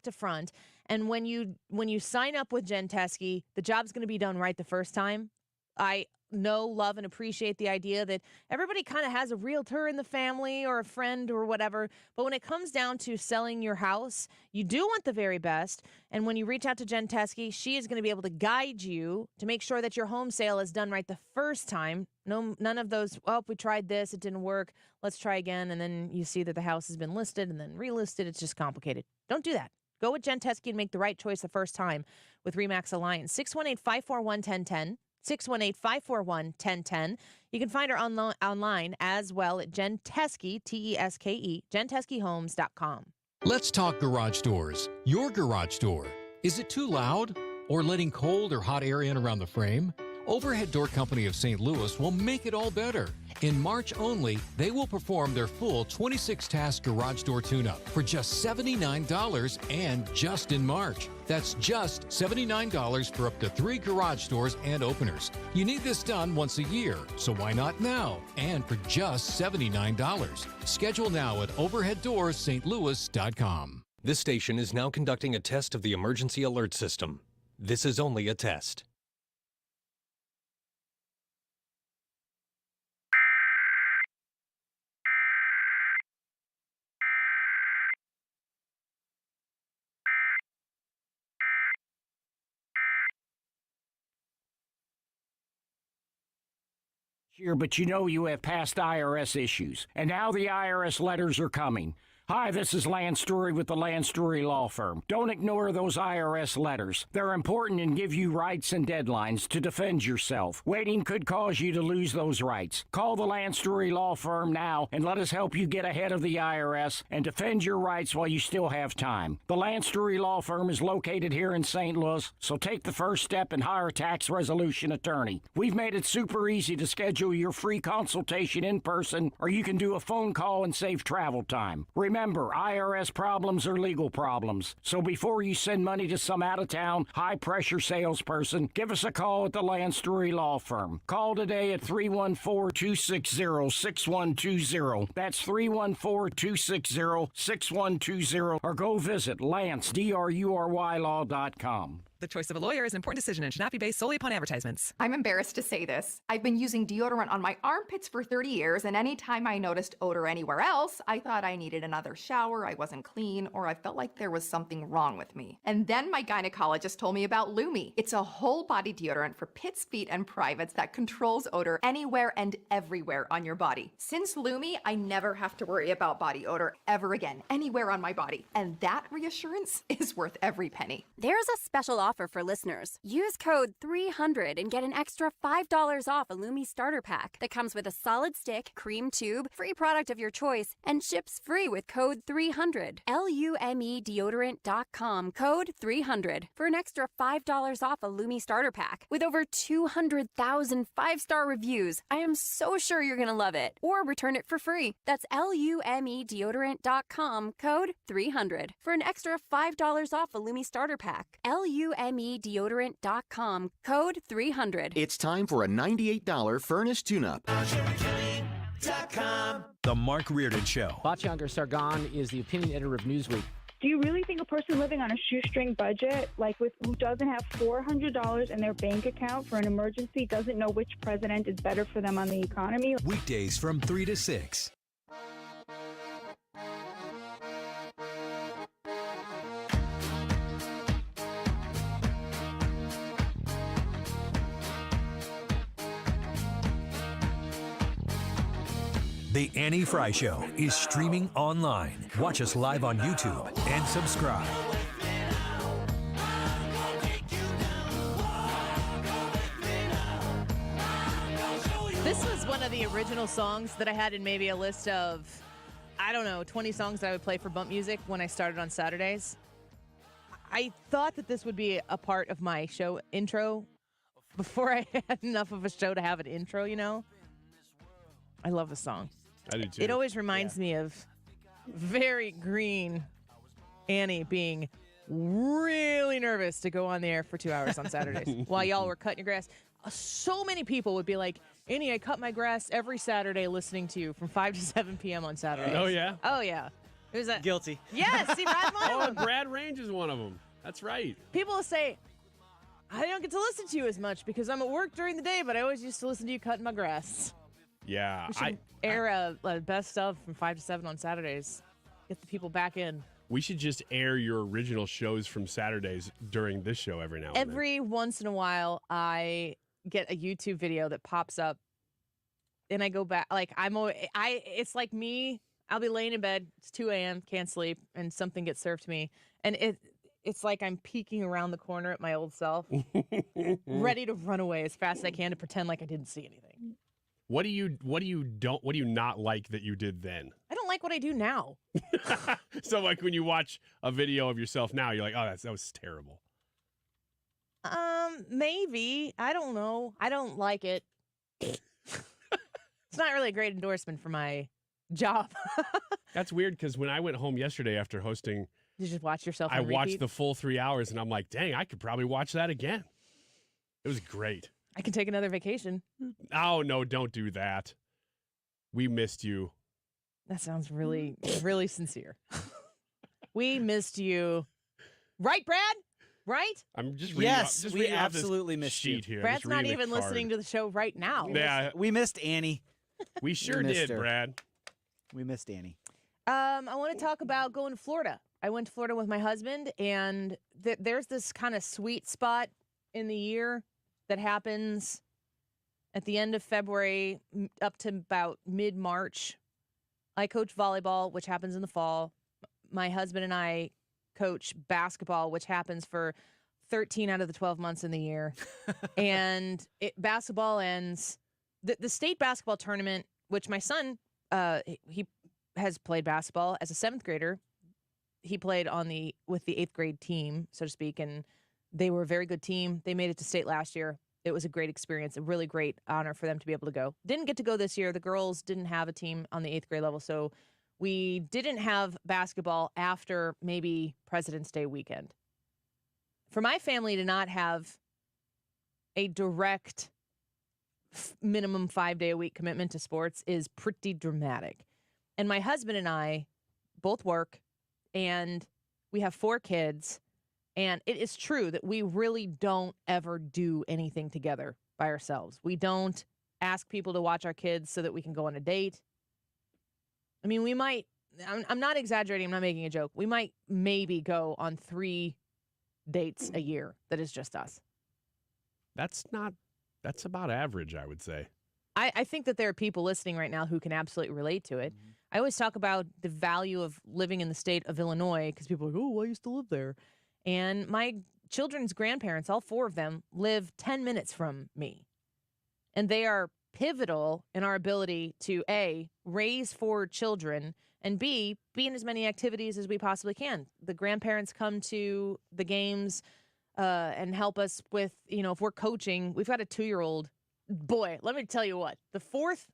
to front. And when you sign up with Jen Teskey, the job's going to be done right the first time. I know, love, and appreciate the idea that everybody kind of has a realtor in the family or a friend or whatever. But when it comes down to selling your house, you do want the very best. And when you reach out to Jen Teskey, she is going to be able to guide you to make sure that your home sale is done right the first time. None of those, we tried this, it didn't work, let's try again. And then you see that the house has been listed and then relisted. It's just complicated. Don't do that. Go with Jen Teskey and make the right choice the first time with RE/MAX Alliance. 618-541-1010. 618-541-1010. You can find her online as well at Jen Teskey, T-E-S-K-E, jenteskeyhomes.com. Let's talk garage doors. Your garage door. Is it too loud? Or letting cold or hot air in around the frame? Overhead Door Company of St. Louis will make it all better. In March only, they will perform their full 26-task garage door tune-up for just $79 and just in March. That's just $79 for up to 3 garage doors and openers. You need this done once a year, so why not now? And for just $79. Schedule now at overheaddoorsstlouis.com. This station is now conducting a test of the emergency alert system. This is only a test. Here, but you have past IRS issues, and now the IRS letters are coming. Hi, this is Lance Drury with the Lance Drury Law Firm. Don't ignore those IRS letters. They're important and give you rights and deadlines to defend yourself. Waiting could cause you to lose those rights. Call the Lance Drury Law Firm now and let us help you get ahead of the IRS and defend your rights while you still have time. The Lance Drury Law Firm is located here in St. Louis, so take the first step and hire a tax resolution attorney. We've made it super easy to schedule your free consultation in person, or you can do a phone call and save travel time. Remember, IRS problems are legal problems. So before you send money to some out-of-town, high-pressure salesperson, give us a call at the Lance Drury Law Firm. Call today at 314-260-6120. That's 314-260-6120. Or go visit LanceDruryLaw.com. The choice of a lawyer is an important decision and should not be based solely upon advertisements. I'm embarrassed to say this. I've been using deodorant on my armpits for 30 years, and anytime I noticed odor anywhere else, I thought I needed another shower, I wasn't clean, or I felt like there was something wrong with me. And then my gynecologist told me about Lumi. It's a whole body deodorant for pits, feet, and privates that controls odor anywhere and everywhere on your body. Since Lumi, I never have to worry about body odor ever again, anywhere on my body. And that reassurance is worth every penny. There's a special offer for listeners. Use code 300 and get an extra $5 off a Lumi starter pack that comes with a solid stick, cream tube, free product of your choice, and ships free with code 300. LUMEdeodorant.com, code 300 for an extra $5 off a Lumi starter pack. With over 200,000 5-star reviews, I am so sure you're going to love it. Or return it for free. That's LUMEdeodorant.com, code 300 for an extra $5 off a Lumi starter pack. LUMEdeodorant.com, code 300. It's time for a $98 furnace tune-up. The Mark Reardon Show. Batyanga Sargon is the opinion editor of Newsweek. Do you really think a person living on a shoestring budget, who doesn't have $400 in their bank account for an emergency, doesn't know which president is better for them on the economy? Weekdays from 3 to 6. The Annie Fry Show is streaming online. Watch us live on YouTube and subscribe. This was one of the original songs that I had in maybe a list of, 20 songs that I would play for bump music when I started on Saturdays. I thought that this would be a part of my show intro before I had enough of a show to have an intro, I love the song. I do too. It always reminds me of very green Annie being really nervous to go on the air for 2 hours on Saturdays while y'all were cutting your grass. So many people would be like, Annie, I cut my grass every Saturday listening to you from 5 to 7 p.m. on Saturdays. Oh, yeah? Oh, yeah. It was Guilty. Yes, see, Brad's one of them. Brad Range is one of them. That's right. People will say, I don't get to listen to you as much because I'm at work during the day, but I always used to listen to you cutting my grass. Yeah. We should air a best of from 5 to 7 on Saturdays. Get the people back in. We should just air your original shows from Saturdays during this show every now and then. Every once in a while, I get a YouTube video that pops up, and I go back. It's like me. I'll be laying in bed. It's 2 a.m. Can't sleep, and something gets served to me, and it's like I'm peeking around the corner at my old self, ready to run away as fast as I can to pretend like I didn't see anything. What do you not like that you did then? I don't like what I do now. So like when you watch a video of yourself now, you're like, oh, that was terrible. Maybe. I don't know. I don't like it. It's not really a great endorsement for my job. That's weird because when I went home yesterday after hosting, you just watch yourself on I repeat? Watched the full 3 hours and I'm like, dang, I could probably watch that again. It was great. I can take another vacation. Oh, no, don't do that. We missed you. That sounds really, really sincere. We missed you. Right, Brad? Right? I'm just reading Yes, just we reading off absolutely this missed sheet you. here. Brad's not even listening to the show right now. Yeah. We missed Annie. We sure did, Brad. We missed Annie. I want to talk about going to Florida. I went to Florida with my husband, and there's this kind of sweet spot in the year that happens at the end of February up to about mid-March. I coach volleyball, which happens in the fall. My husband and I coach basketball, which happens for 13 out of the 12 months in the year. And basketball ends. The state basketball tournament, which my son, he has played basketball as a 7th grader. He played with the 8th grade team, so to speak, and they were a very good team. They made it to state last year. It was a great experience, a really great honor for them to be able to go. Didn't get to go this year. The girls didn't have a team on the 8th grade level, so we didn't have basketball after maybe President's Day weekend. For my family to not have a direct minimum 5-day-a-week commitment to sports is pretty dramatic. And my husband and I both work, and we have 4 kids. And it is true that we really don't ever do anything together by ourselves. We don't ask people to watch our kids so that we can go on a date. I mean, we might, I'm not exaggerating, I'm not making a joke. We might maybe go on 3 dates a year that is just us. That's about average, I would say. I think that there are people listening right now who can absolutely relate to it. Mm-hmm. I always talk about the value of living in the state of Illinois because people are like, oh, I used to live there. And my children's grandparents, all 4 of them, live 10 minutes from me. And they are pivotal in our ability to, A, raise 4 children, and B, be in as many activities as we possibly can. The grandparents come to the games and help us with, if we're coaching. We've got a 2-year-old. Boy, let me tell you what. The 4th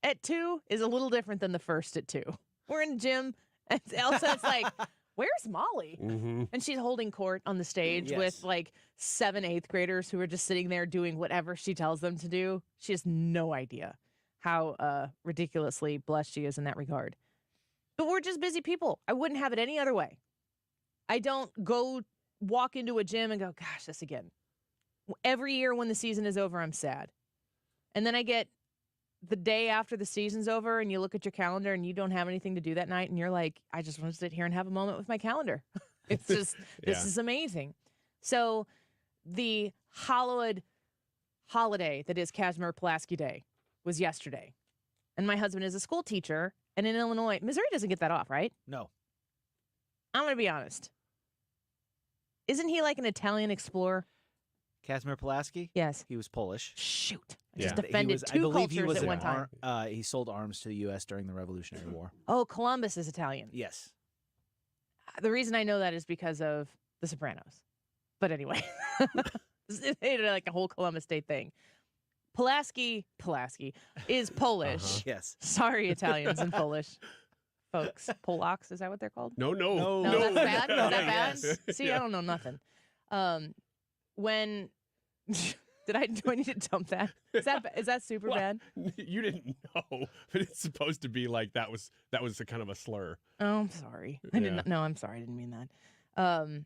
at 2 is a little different than the 1st at 2. We're in the gym, and Elsa, it's like, where's Molly? Mm-hmm. And she's holding court on the stage with like 7 8th graders who are just sitting there doing whatever she tells them to do. She has no idea how ridiculously blessed she is in that regard. But we're just busy people. I wouldn't have it any other way. I don't walk into a gym and go, gosh, this again. Every year when the season is over, I'm sad. And then I get the day after the season's over and you look at your calendar and you don't have anything to do that night and you're like, I just want to sit here and have a moment with my calendar. It's just, this is amazing. So the hallowed holiday that is Casimir Pulaski Day was yesterday. And my husband is a school teacher. And in Illinois, Missouri doesn't get that off, right? No. I'm going to be honest. Isn't he like an Italian explorer? Casimir Pulaski? Yes. He was Polish. Shoot. I just defended I 2 believe cultures at one time. He sold arms to the U.S. during the Revolutionary War. Oh, Columbus is Italian. Yes. The reason I know that is because of The Sopranos. But anyway, it's like a whole Columbus Day thing. Pulaski is Polish. Yes. Sorry, Italians and Polish folks. Polacks, is that what they're called? No. No, that's bad? Is that bad? Yes. See, I don't know nothing. When... do I need to dump that? Is that super bad? You didn't know, but it's supposed to be like that was a kind of a slur. Oh, I'm sorry. I didn't. No, I'm sorry. I didn't mean that.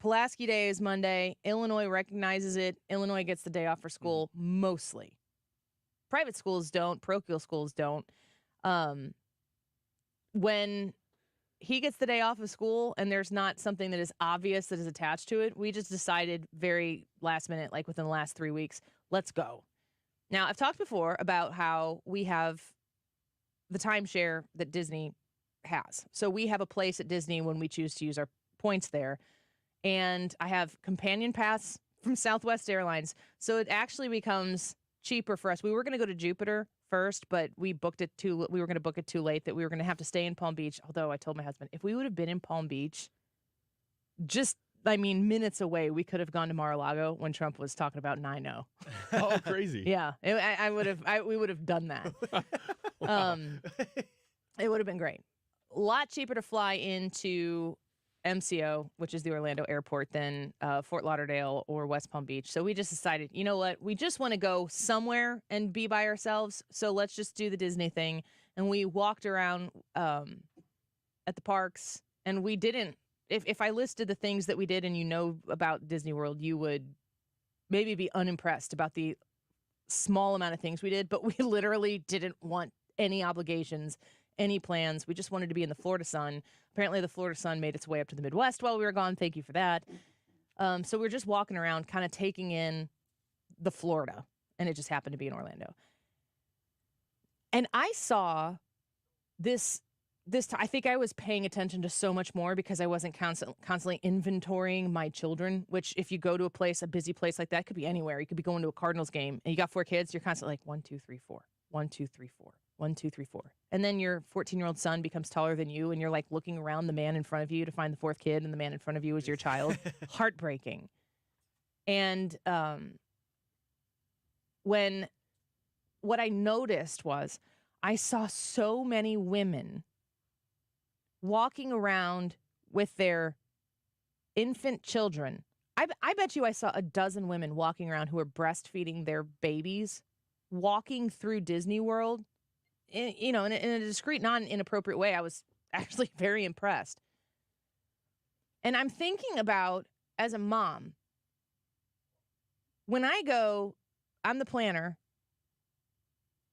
Pulaski Day is Monday. Illinois recognizes it. Illinois gets the day off for school mostly. Private schools don't. Parochial schools don't. When he gets the day off of school and there's not something that is obvious that is attached to it, we just decided very last minute, like within the last 3 weeks, let's go. Now, I've talked before about how we have the timeshare that Disney has. So we have a place at Disney when we choose to use our points there. And I have companion pass from Southwest Airlines. So it actually becomes cheaper for us. We were going to go to Jupiter first, but we were going to book it too late that we were going to have to stay in Palm Beach. Although I told my husband, if we would have been in Palm Beach, minutes away, we could have gone to Mar-a-Lago when Trump was talking about 9-0. Oh, crazy. Yeah, we would have done that. It would have been great. A lot cheaper to fly into MCO, which is the Orlando airport, than Fort Lauderdale or West Palm Beach. So we just decided, you know what? We just want to go somewhere and be by ourselves. So let's just do the Disney thing. And we walked around at the parks, and we didn't. If I listed the things that we did and you know about Disney World, you would maybe be unimpressed about the small amount of things we did. But we literally didn't want any obligations, any plans. We just wanted to be in the Florida sun. Apparently the Florida sun made its way up to the Midwest while we were gone. Thank you for that. So we were just walking around kind of taking in the Florida, and it just happened to be in Orlando. And I saw this I think I was paying attention to so much more because I wasn't constantly inventorying my children, which if you go to a busy place like that, could be anywhere. You could be going to a Cardinals game and you got 4 kids. You're constantly like 1, 2, 3, 4, 1, 2, 3, 4, 1, 2, 3, 4. And then your 14-year-old son becomes taller than you and you're like looking around the man in front of you to find the 4th kid, and the man in front of you is your child. Heartbreaking. And what I noticed was I saw so many women walking around with their infant children. I bet you I saw a dozen women walking around who were breastfeeding their babies, walking through Disney World, in a discreet, non-inappropriate way. I was actually very impressed. And I'm thinking about, as a mom, when I go, I'm the planner,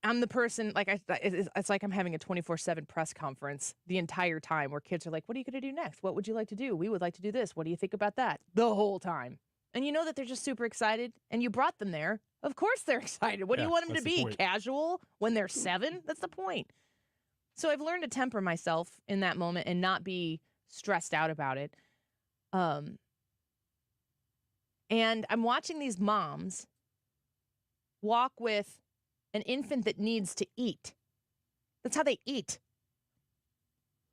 I'm the person, it's like I'm having a 24/7 press conference the entire time where kids are like, what are you going to do next? What would you like to do? We would like to do this. What do you think about that? The whole time. And you know that they're just super excited, and you brought them there. Of course they're excited. What do you want them to be? Casual when they're 7? That's the point. So I've learned to temper myself in that moment and not be stressed out about it. And I'm watching these moms walk with an infant that needs to eat. That's how they eat.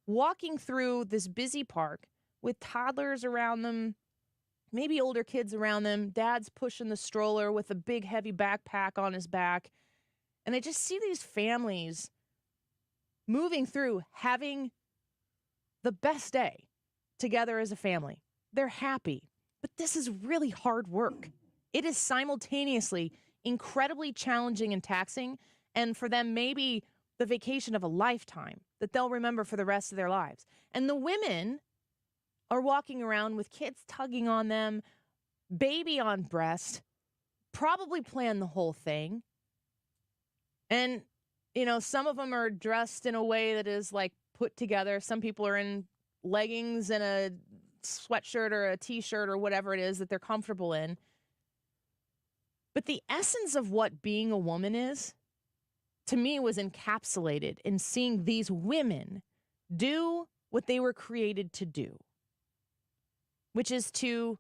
Walking through this busy park with toddlers around them, maybe older kids around them, dad's pushing the stroller with a big heavy backpack on his back. And I just see these families moving through, having the best day together as a family. They're happy, but this is really hard work. It is simultaneously incredibly challenging and taxing, and for them, maybe the vacation of a lifetime that they'll remember for the rest of their lives. And the women are walking around with kids tugging on them, baby on breast, probably plan the whole thing. And, you know, some of them are dressed in a way that is like put together. Some people are in leggings and a sweatshirt or a t-shirt or whatever it is that they're comfortable in. But the essence of what being a woman is, to me, was encapsulated in seeing these women do what they were created to do, which is to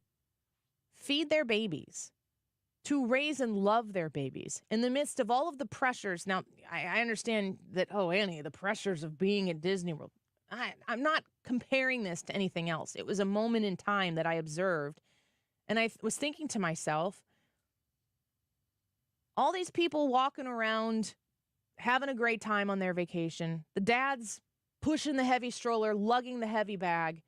feed their babies, to raise and love their babies in the midst of all of the pressures. Now, I understand that, oh, Annie, the pressures of being at Disney World. I'm not comparing this to anything else. It was a moment in time that I observed, and I was thinking to myself, all these people walking around having a great time on their vacation, the dad's pushing the heavy stroller, lugging the heavy bag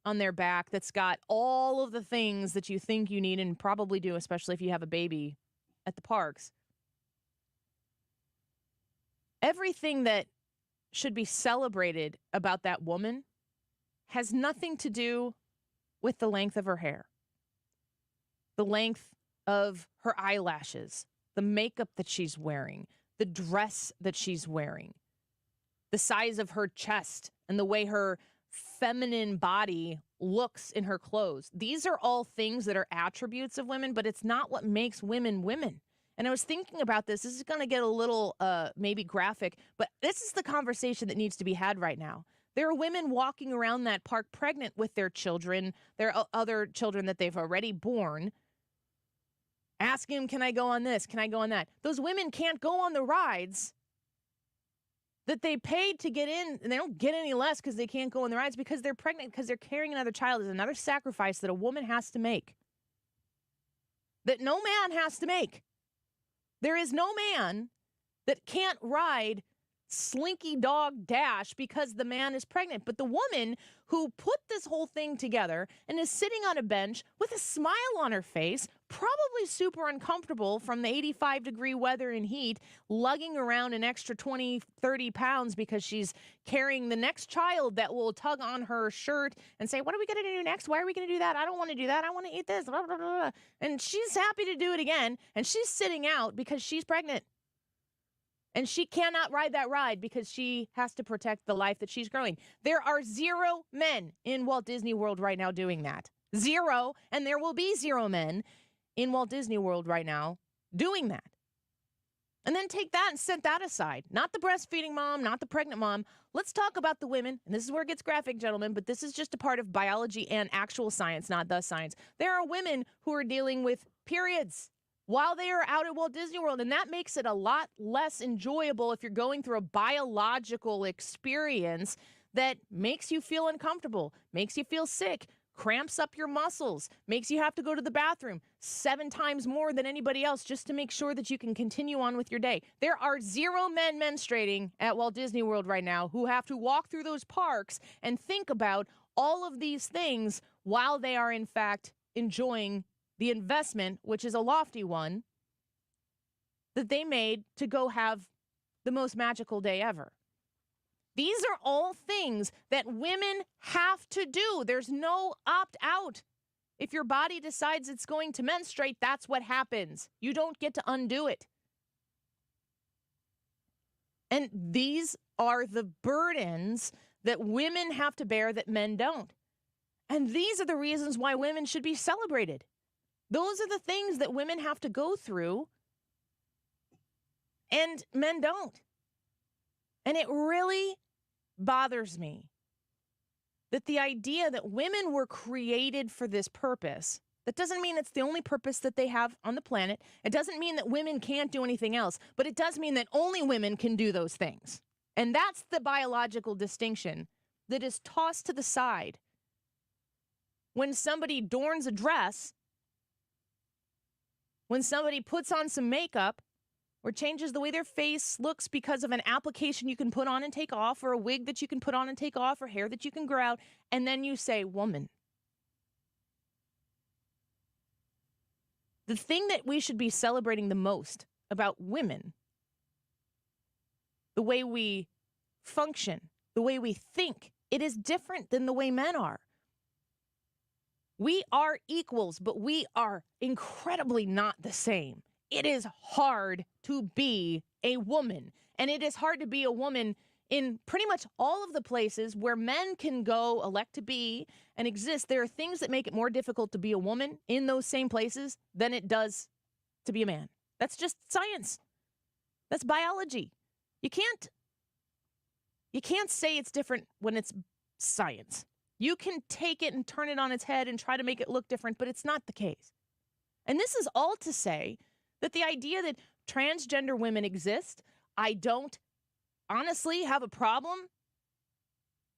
on their back that's got all of the things that you think you need and probably do, especially if you have a baby at the parks. Everything that should be celebrated about that woman has nothing to do with the length of her hair, the length of her eyelashes, the makeup that she's wearing, the dress that she's wearing, the size of her chest, and the way her feminine body looks in her clothes. These are all things that are attributes of women, but it's not what makes women women. And I was thinking about this. This is going to get a little maybe graphic, but this is the conversation that needs to be had right now. There are women walking around that park pregnant with their children, their other children that they've already born, asking them, can I go on this? Can I go on that? Those women can't go on the rides that they paid to get in, and they don't get any less because they can't go on the rides because they're pregnant, because they're carrying another child. Is another sacrifice that a woman has to make, that no man has to make. There is no man that can't ride Slinky Dog Dash because the man is pregnant. But the woman who put this whole thing together and is sitting on a bench with a smile on her face, probably super uncomfortable from the 85-degree weather and heat, lugging around an extra 20, 30 pounds because she's carrying the next child that will tug on her shirt and say, what are we going to do next? Why are we going to do that? I don't want to do that. I want to eat this. Blah, blah, blah, blah. And she's happy to do it again. And she's sitting out because she's pregnant. And she cannot ride that ride because she has to protect the life that she's growing. There are 0 men in Walt Disney World right now doing that. 0, and there will be 0 men in Walt Disney World right now doing that. And then take that and set that aside. Not the breastfeeding mom, not the pregnant mom. Let's talk about the women. And this is where it gets graphic, gentlemen, but this is just a part of biology and actual science, not the science. There are women who are dealing with periods while they are out at Walt Disney World, and that makes it a lot less enjoyable if you're going through a biological experience that makes you feel uncomfortable, makes you feel sick, cramps up your muscles, makes you have to go to the bathroom 7 times more than anybody else just to make sure that you can continue on with your day. There are 0 men menstruating at Walt Disney World right now who have to walk through those parks and think about all of these things while they are, in fact, enjoying the investment, which is a lofty one, that they made to go have the most magical day ever. These are all things that women have to do. There's no opt-out. If your body decides it's going to menstruate, that's what happens. You don't get to undo it. And these are the burdens that women have to bear that men don't. And these are the reasons why women should be celebrated. Those are the things that women have to go through and men don't. And it really bothers me that the idea that women were created for this purpose That doesn't mean it's the only purpose that they have on the planet. It doesn't mean that women can't do anything else, but it does mean that only women can do those things. And that's the biological distinction that is tossed to the side when somebody adorns a dress, when somebody puts on some makeup, or changes the way their face looks because of an application you can put on and take off, or a wig that you can put on and take off, or hair that you can grow out, and then you say, woman. The thing that we should be celebrating the most about women, the way we function, the way we think, it is different than the way men are. We are equals, but we are incredibly not the same. It is hard to be a woman, and it is hard to be a woman in pretty much all of the places where men can go, elect to be, and exist. There are things that make it more difficult to be a woman in those same places than it does to be a man. That's just science. That's biology. You can't say it's different when it's science. You can take it and turn it on its head and try to make it look different, but it's not the case. And this is all to say that the idea that transgender women exist, I don't honestly have a problem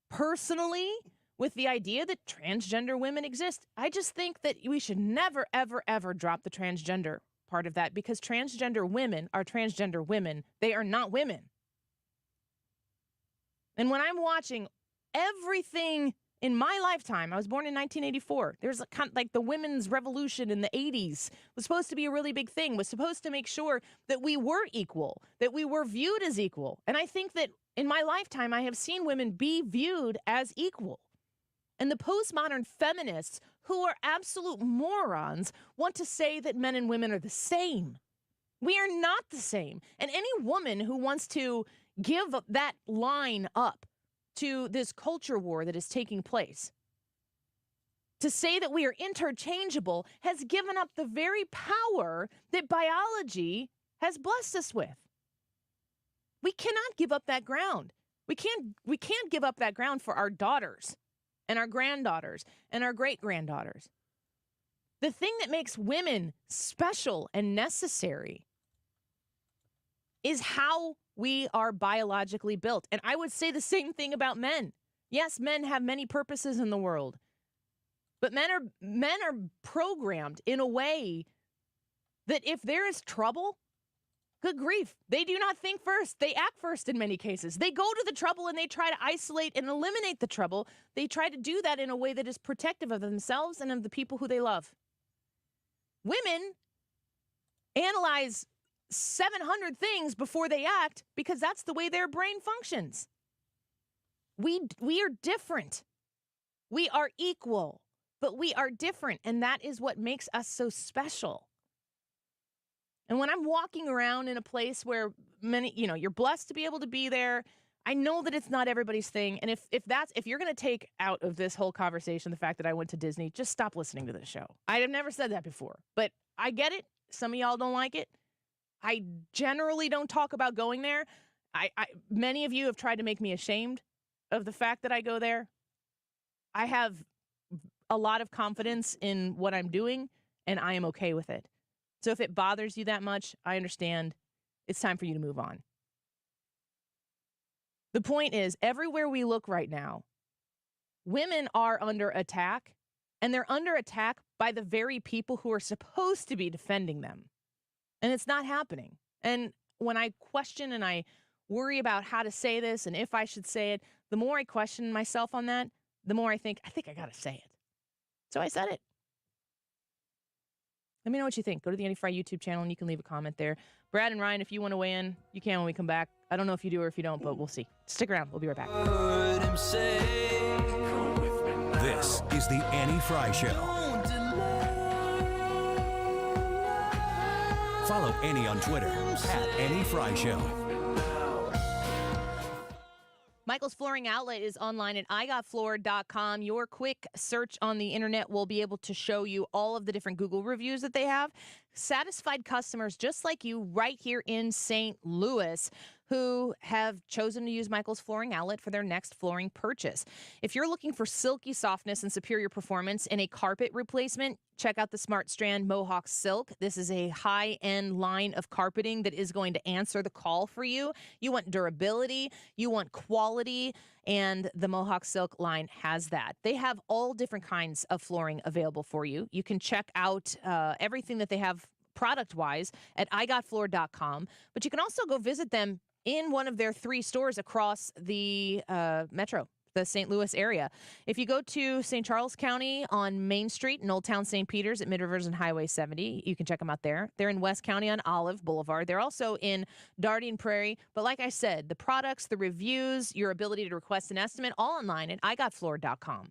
personally with the idea that transgender women exist. I just think that we should never, ever, ever drop the transgender part of that, because transgender women are transgender women. They are not women. And when I'm watching everything in my lifetime, I was born in 1984. There's a kind of like the women's revolution in the 80s was supposed to be a really big thing, was supposed to make sure that we were equal, that we were viewed as equal. And I think that in my lifetime, I have seen women be viewed as equal. And the postmodern feminists, who are absolute morons, want to say that men and women are the same. We are not the same. And any woman who wants to give that line up to this culture war that is taking place, to say that we are interchangeable, has given up the very power that biology has blessed us with. We cannot give up that ground. We can't give up that ground for our daughters and our granddaughters and our great-granddaughters. The thing that makes women special and necessary is how we are biologically built. And I would say the same thing about men. Yes, men have many purposes in the world, but men are programmed in a way that if there is trouble, good grief, they do not think first. They act first in many cases. They go to the trouble and they try to isolate and eliminate the trouble. They try to do that in a way that is protective of themselves and of the people who they love. Women analyze 700 things before they act because that's the way their brain functions. We are different. We are equal, but we are different, and that is what makes us so special. And when I'm walking around in a place where many, you're blessed to be able to be there, I know that it's not everybody's thing. And if you're going to take out of this whole conversation the fact that I went to Disney, just stop listening to this show. I have never said that before, but I get it. Some of y'all don't like it. I generally don't talk about going there. Many of you have tried to make me ashamed of the fact that I go there. I have a lot of confidence in what I'm doing, and I am okay with it. So if it bothers you that much, I understand. It's time for you to move on. The point is, everywhere we look right now, women are under attack, and they're under attack by the very people who are supposed to be defending them. And it's not happening. And when I question and I worry about how to say this and if I should say it, the more I question myself on that, the more I think I got to say it. So I said it. Let me know what you think. Go to the Andy Fry YouTube channel and you can leave a comment there. Brad and Ryan, if you want to weigh in, you can when we come back. I don't know if you do or if you don't, but we'll see. Stick around. We'll be right back. This is the Annie Fry Show. Follow Annie on Twitter @AnnieFryShow. Michael's Flooring Outlet is online at igotfloor.com. Your quick search on the internet will be able to show you all of the different Google reviews that they have. Satisfied customers just like you right here in St. Louis who have chosen to use Michael's Flooring Outlet for their next flooring purchase. If you're looking for silky softness and superior performance in a carpet replacement, check out the Smart Strand Mohawk Silk. This is a high-end line of carpeting that is going to answer the call for you. You want durability, you want quality, and the Mohawk Silk line has that. They have all different kinds of flooring available for you. You can check out everything that they have product-wise at igotfloor.com, but you can also go visit them in one of their 3 stores across the metro, the St. Louis area. If you go to St. Charles County on Main Street in Old Town St. Peters at Mid-Rivers and Highway 70, you can check them out there. They're in West County on Olive Boulevard. They're also in Dardian Prairie. But like I said, the products, the reviews, your ability to request an estimate, all online at igotfloor.com.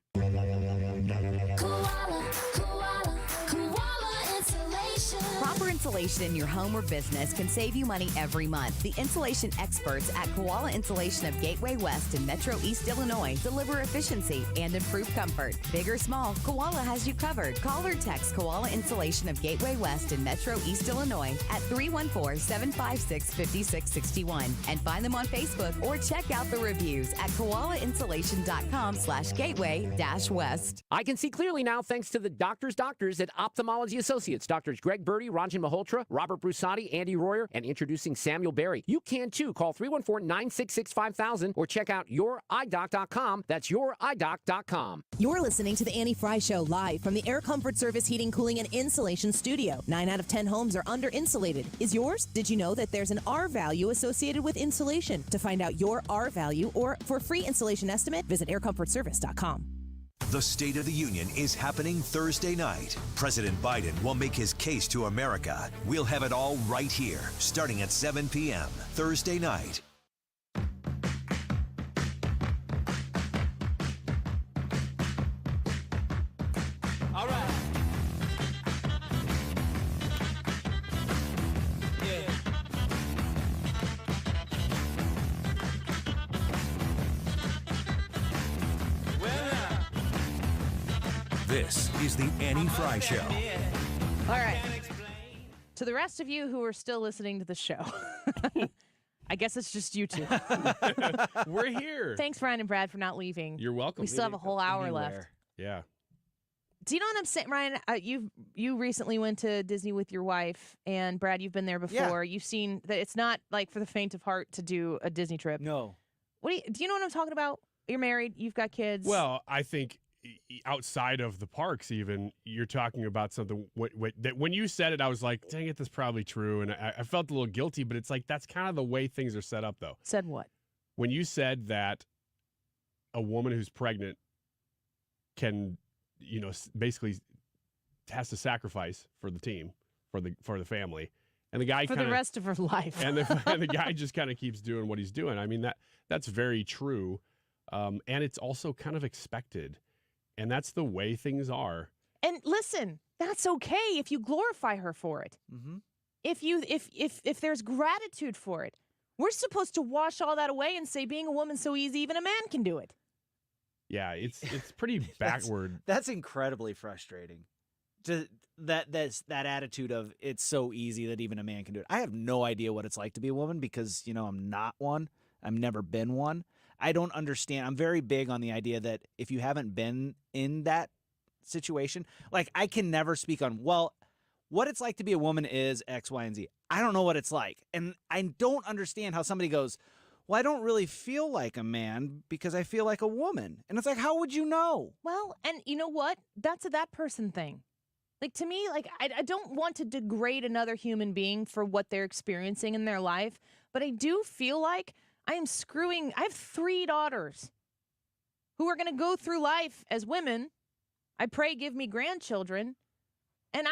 Proper insulation in your home or business can save you money every month. The insulation experts at Koala Insulation of Gateway West in Metro East Illinois deliver efficiency and improved comfort. Big or small, Koala has you covered. Call or text Koala Insulation of Gateway West in Metro East Illinois at 314-756-5661 and find them on Facebook or check out the reviews at koalainsulation.com/gateway-west. I can see clearly now thanks to the doctors at Ophthalmology Associates. Doctors Greg Birdie, Ranjan Malhotra, Robert Brusati, Andy Royer, and introducing Samuel Berry. You can too. Call 314-966-5000 or check out youridoc.com. That's youridoc.com. You're listening to The Annie Fry Show live from the Air Comfort Service Heating, Cooling, and Insulation Studio. 9 out of 10 homes are under-insulated. Is yours? Did you know that there's an R value associated with insulation? To find out your R value or for free insulation estimate, visit aircomfortservice.com. The State of the Union is happening Thursday night. President Biden will make his case to America. We'll have it all right here, starting at 7 p.m. Thursday night. All right. Yeah. This is the Annie Fry Show. All right. To the rest of you who are still listening to the show, I guess it's just you two. We're here. Thanks, Ryan and Brad, for not leaving. You're welcome. We still have a whole hour left. Yeah. Do you know what I'm saying, Ryan? You recently went to Disney with your wife, and Brad, you've been there before. Yeah. You've seen that it's not like for the faint of heart to do a Disney trip. No. Do you know what I'm talking about? You're married. You've got kids. Well, I think outside of the parks, even you're talking about something that when you said it, I was like, dang it, that's probably true. And I felt a little guilty, but it's like, that's kind of the way things are set up, though. Said what? When you said that a woman who's pregnant can, basically has to sacrifice for the team, for the family. And the guy for the rest of her life. and the guy just kind of keeps doing what he's doing. I mean, that's very true. And it's also kind of expected. And that's the way things are. And listen, that's okay if you glorify her for it. Mm-hmm. If there's gratitude for it. We're supposed to wash all that away and say being a woman's so easy, even a man can do it. Yeah, it's pretty backward. That's incredibly frustrating. That attitude of it's so easy that even a man can do it. I have no idea what it's like to be a woman because, I'm not one. I've never been one. I don't understand. I'm very big on the idea that if you haven't been in that situation, like I can never speak on, what it's like to be a woman is X, Y, and Z. I don't know what it's like. And I don't understand how somebody goes, well, I don't really feel like a man because I feel like a woman. And it's like, how would you know? Well, and you know what? That's a that person thing. Like, to me, I don't want to degrade another human being for what they're experiencing in their life, but I do feel like I have 3 daughters who are going to go through life as women. I pray give me grandchildren. And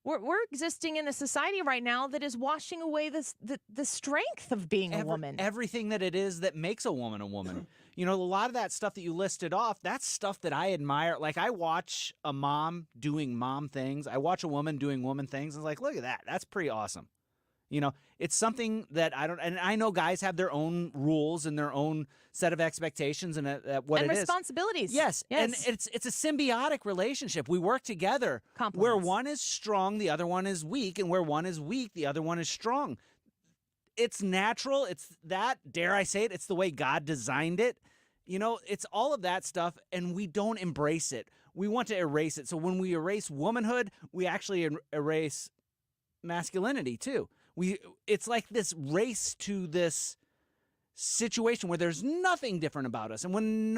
we're existing in a society right now that is washing away the strength of being a woman. Everything that it is that makes a woman a woman. A lot of that stuff that you listed off, that's stuff that I admire. Like, I watch a mom doing mom things. I watch a woman doing woman things. And it's like, look at that. That's pretty awesome. It's something that and I know guys have their own rules and their own set of expectations and what it is. And responsibilities. Yes. And it's a symbiotic relationship. We work together. Where one is strong, the other one is weak. And where one is weak, the other one is strong. it's natural. It's that, dare I say it, it's the way God designed it. You know, it's all of that stuff, and we don't embrace it. We want to erase it. So when we erase womanhood, we actually erase masculinity too. It's like this race to this situation where there's nothing different about us. And when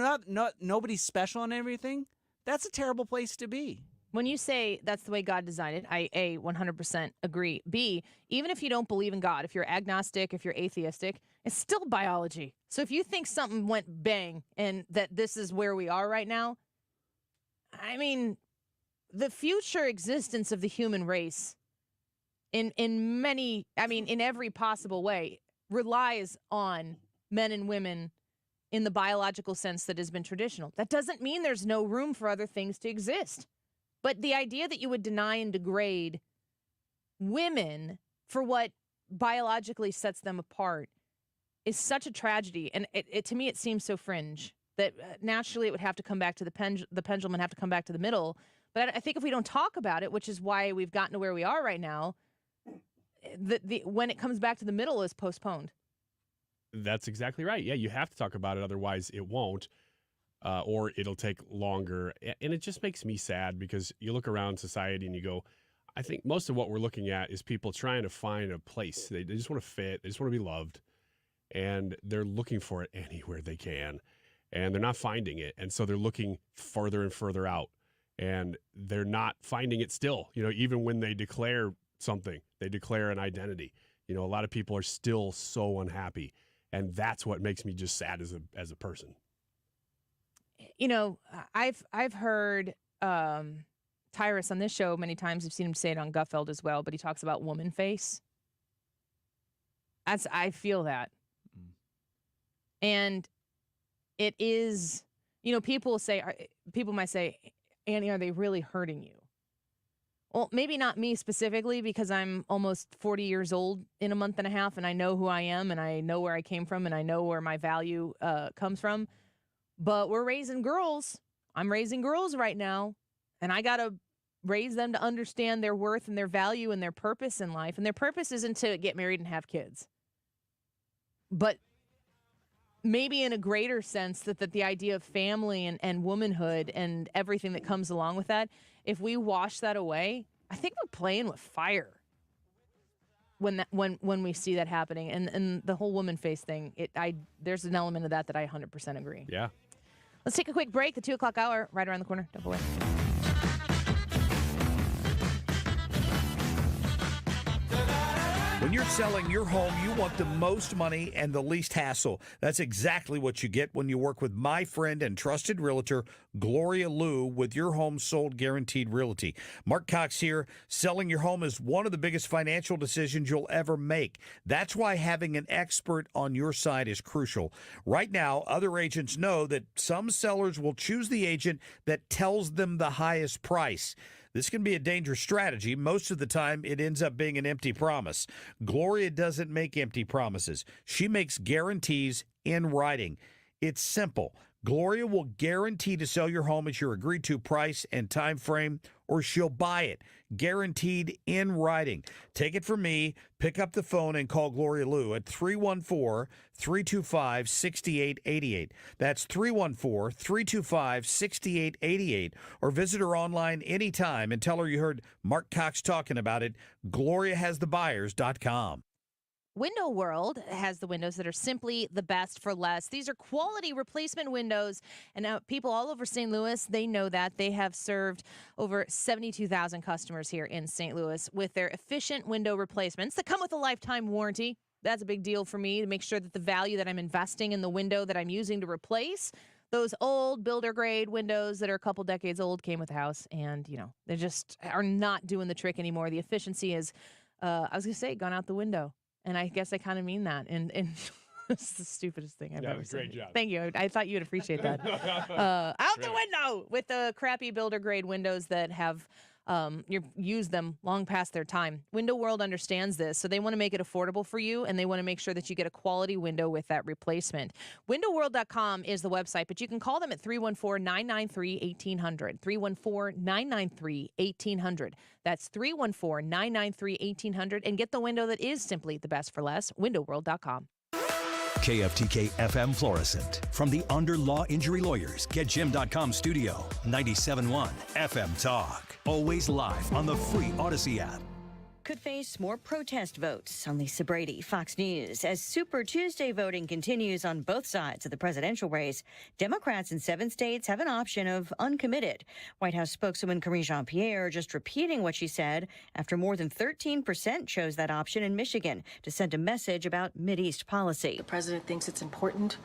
nobody's special and everything, that's a terrible place to be. When you say that's the way God designed it, I, A, 100% agree. B, even if you don't believe in God, if you're agnostic, if you're atheistic, it's still biology. So if you think something went bang and that this is where we are right now, I mean, the future existence of the human race in every possible way relies on men and women in the biological sense that has been traditional. That doesn't mean there's no room for other things to exist. But the idea that you would deny and degrade women for what biologically sets them apart is such a tragedy. And to me, it seems so fringe that naturally it would have to come back to the pendulum and have to come back to the middle. But I think if we don't talk about it, which is why we've gotten to where we are right now, when it comes back to the middle is postponed. That's exactly right. Yeah, you have to talk about it. Otherwise, it won't. Or it'll take longer. And it just makes me sad because you look around society and you go, I think most of what we're looking at is people trying to find a place. They just want to fit. They just want to be loved. And they're looking for it anywhere they can. And they're not finding it. And so they're looking further and further out. And they're not finding it still. You know, even when they declare something, they declare an identity. You know, a lot of people are still so unhappy. And that's what makes me just sad as a person. You know, I've heard Tyrus on this show many times. I've seen him say it on Gutfeld as well, but he talks about woman face. I feel that. And it is, you know, people might say, Annie, are they really hurting you? Well, maybe not me specifically, because I'm almost 40 years old in a month and a half, and I know who I am, and I know where I came from, and I know where my value comes from. But we're raising girls. I'm raising girls right now, and I got to raise them to understand their worth and their value and their purpose in life. And their purpose isn't to get married and have kids. But maybe in a greater sense that the idea of family and womanhood and everything that comes along with that, if we wash that away, I think we're playing with fire when we see that happening. And the whole woman face thing, there's an element of that I 100% agree. Yeah. Let's take a quick break. The 2 o'clock hour, right around the corner. Don't go away. When you're selling your home, you want the most money and the least hassle. That's exactly what you get when you work with my friend and trusted realtor, Gloria Liu, with Your Home Sold Guaranteed Realty. Mark Cox here. Selling your home is one of the biggest financial decisions you'll ever make. That's why having an expert on your side is crucial. Right now, other agents know that some sellers will choose the agent that tells them the highest price. This can be a dangerous strategy. Most of the time, it ends up being an empty promise. Gloria doesn't make empty promises. She makes guarantees in writing. It's simple. Gloria will guarantee to sell your home at your agreed-to price and time frame, or she'll buy it. Guaranteed in writing. Take it from me. Pick up the phone and call Gloria Liu at 314-325-6888. That's 314-325-6888. Or visit her online anytime and tell her you heard Mark Cox talking about it. GloriaHasTheBuyers.com. Window World has the windows that are simply the best for less. These are quality replacement windows, and now people all over St. Louis, they know that. They have served over 72,000 customers here in St. Louis with their efficient window replacements that come with a lifetime warranty. That's a big deal for me to make sure that the value that I'm investing in the window that I'm using to replace those old builder grade windows that are a couple decades old came with the house, and they just are not doing the trick anymore. The efficiency is, I was going to say, gone out the window. And I guess I kind of mean that. And it's the stupidest thing I've ever seen. Great job. Thank you. I thought you'd appreciate that. Out the window with the crappy builder grade windows that have you've used them long past their time. Window World understands this, so they want to make it affordable for you, and they want to make sure that you get a quality window with that replacement. WindowWorld.com is the website, but you can call them at 314-993-1800. 314-993-1800. That's 314-993-1800, and get the window that is simply the best for less. WindowWorld.com. KFTK FM Florissant. From the Under Law Injury Lawyers, GetJim.com studio. 97.1 FM Talk. Always live on the free Odyssey app. Could face more protest votes. I'm Lisa Brady, Fox News. As Super Tuesday voting continues on both sides of the presidential race, Democrats in 7 states have an option of uncommitted. White House spokeswoman Karine Jean-Pierre just repeating what she said after more than 13% chose that option in Michigan to send a message about Mideast policy. The president thinks it's important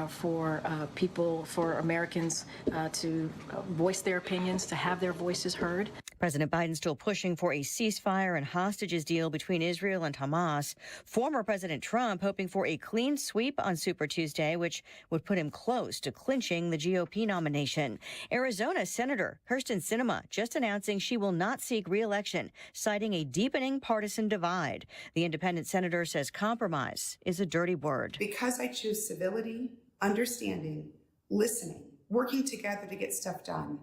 for people, for Americans to voice their opinions, to have their voices heard. President Biden still pushing for a ceasefire and hostages deal between Israel and Hamas. Former President Trump hoping for a clean sweep on Super Tuesday, which would put him close to clinching the GOP nomination. Arizona Senator Kyrsten Sinema just announcing she will not seek re-election, citing a deepening partisan divide. The independent senator says compromise is a dirty word. Because I choose civility, understanding, listening, working together to get stuff done,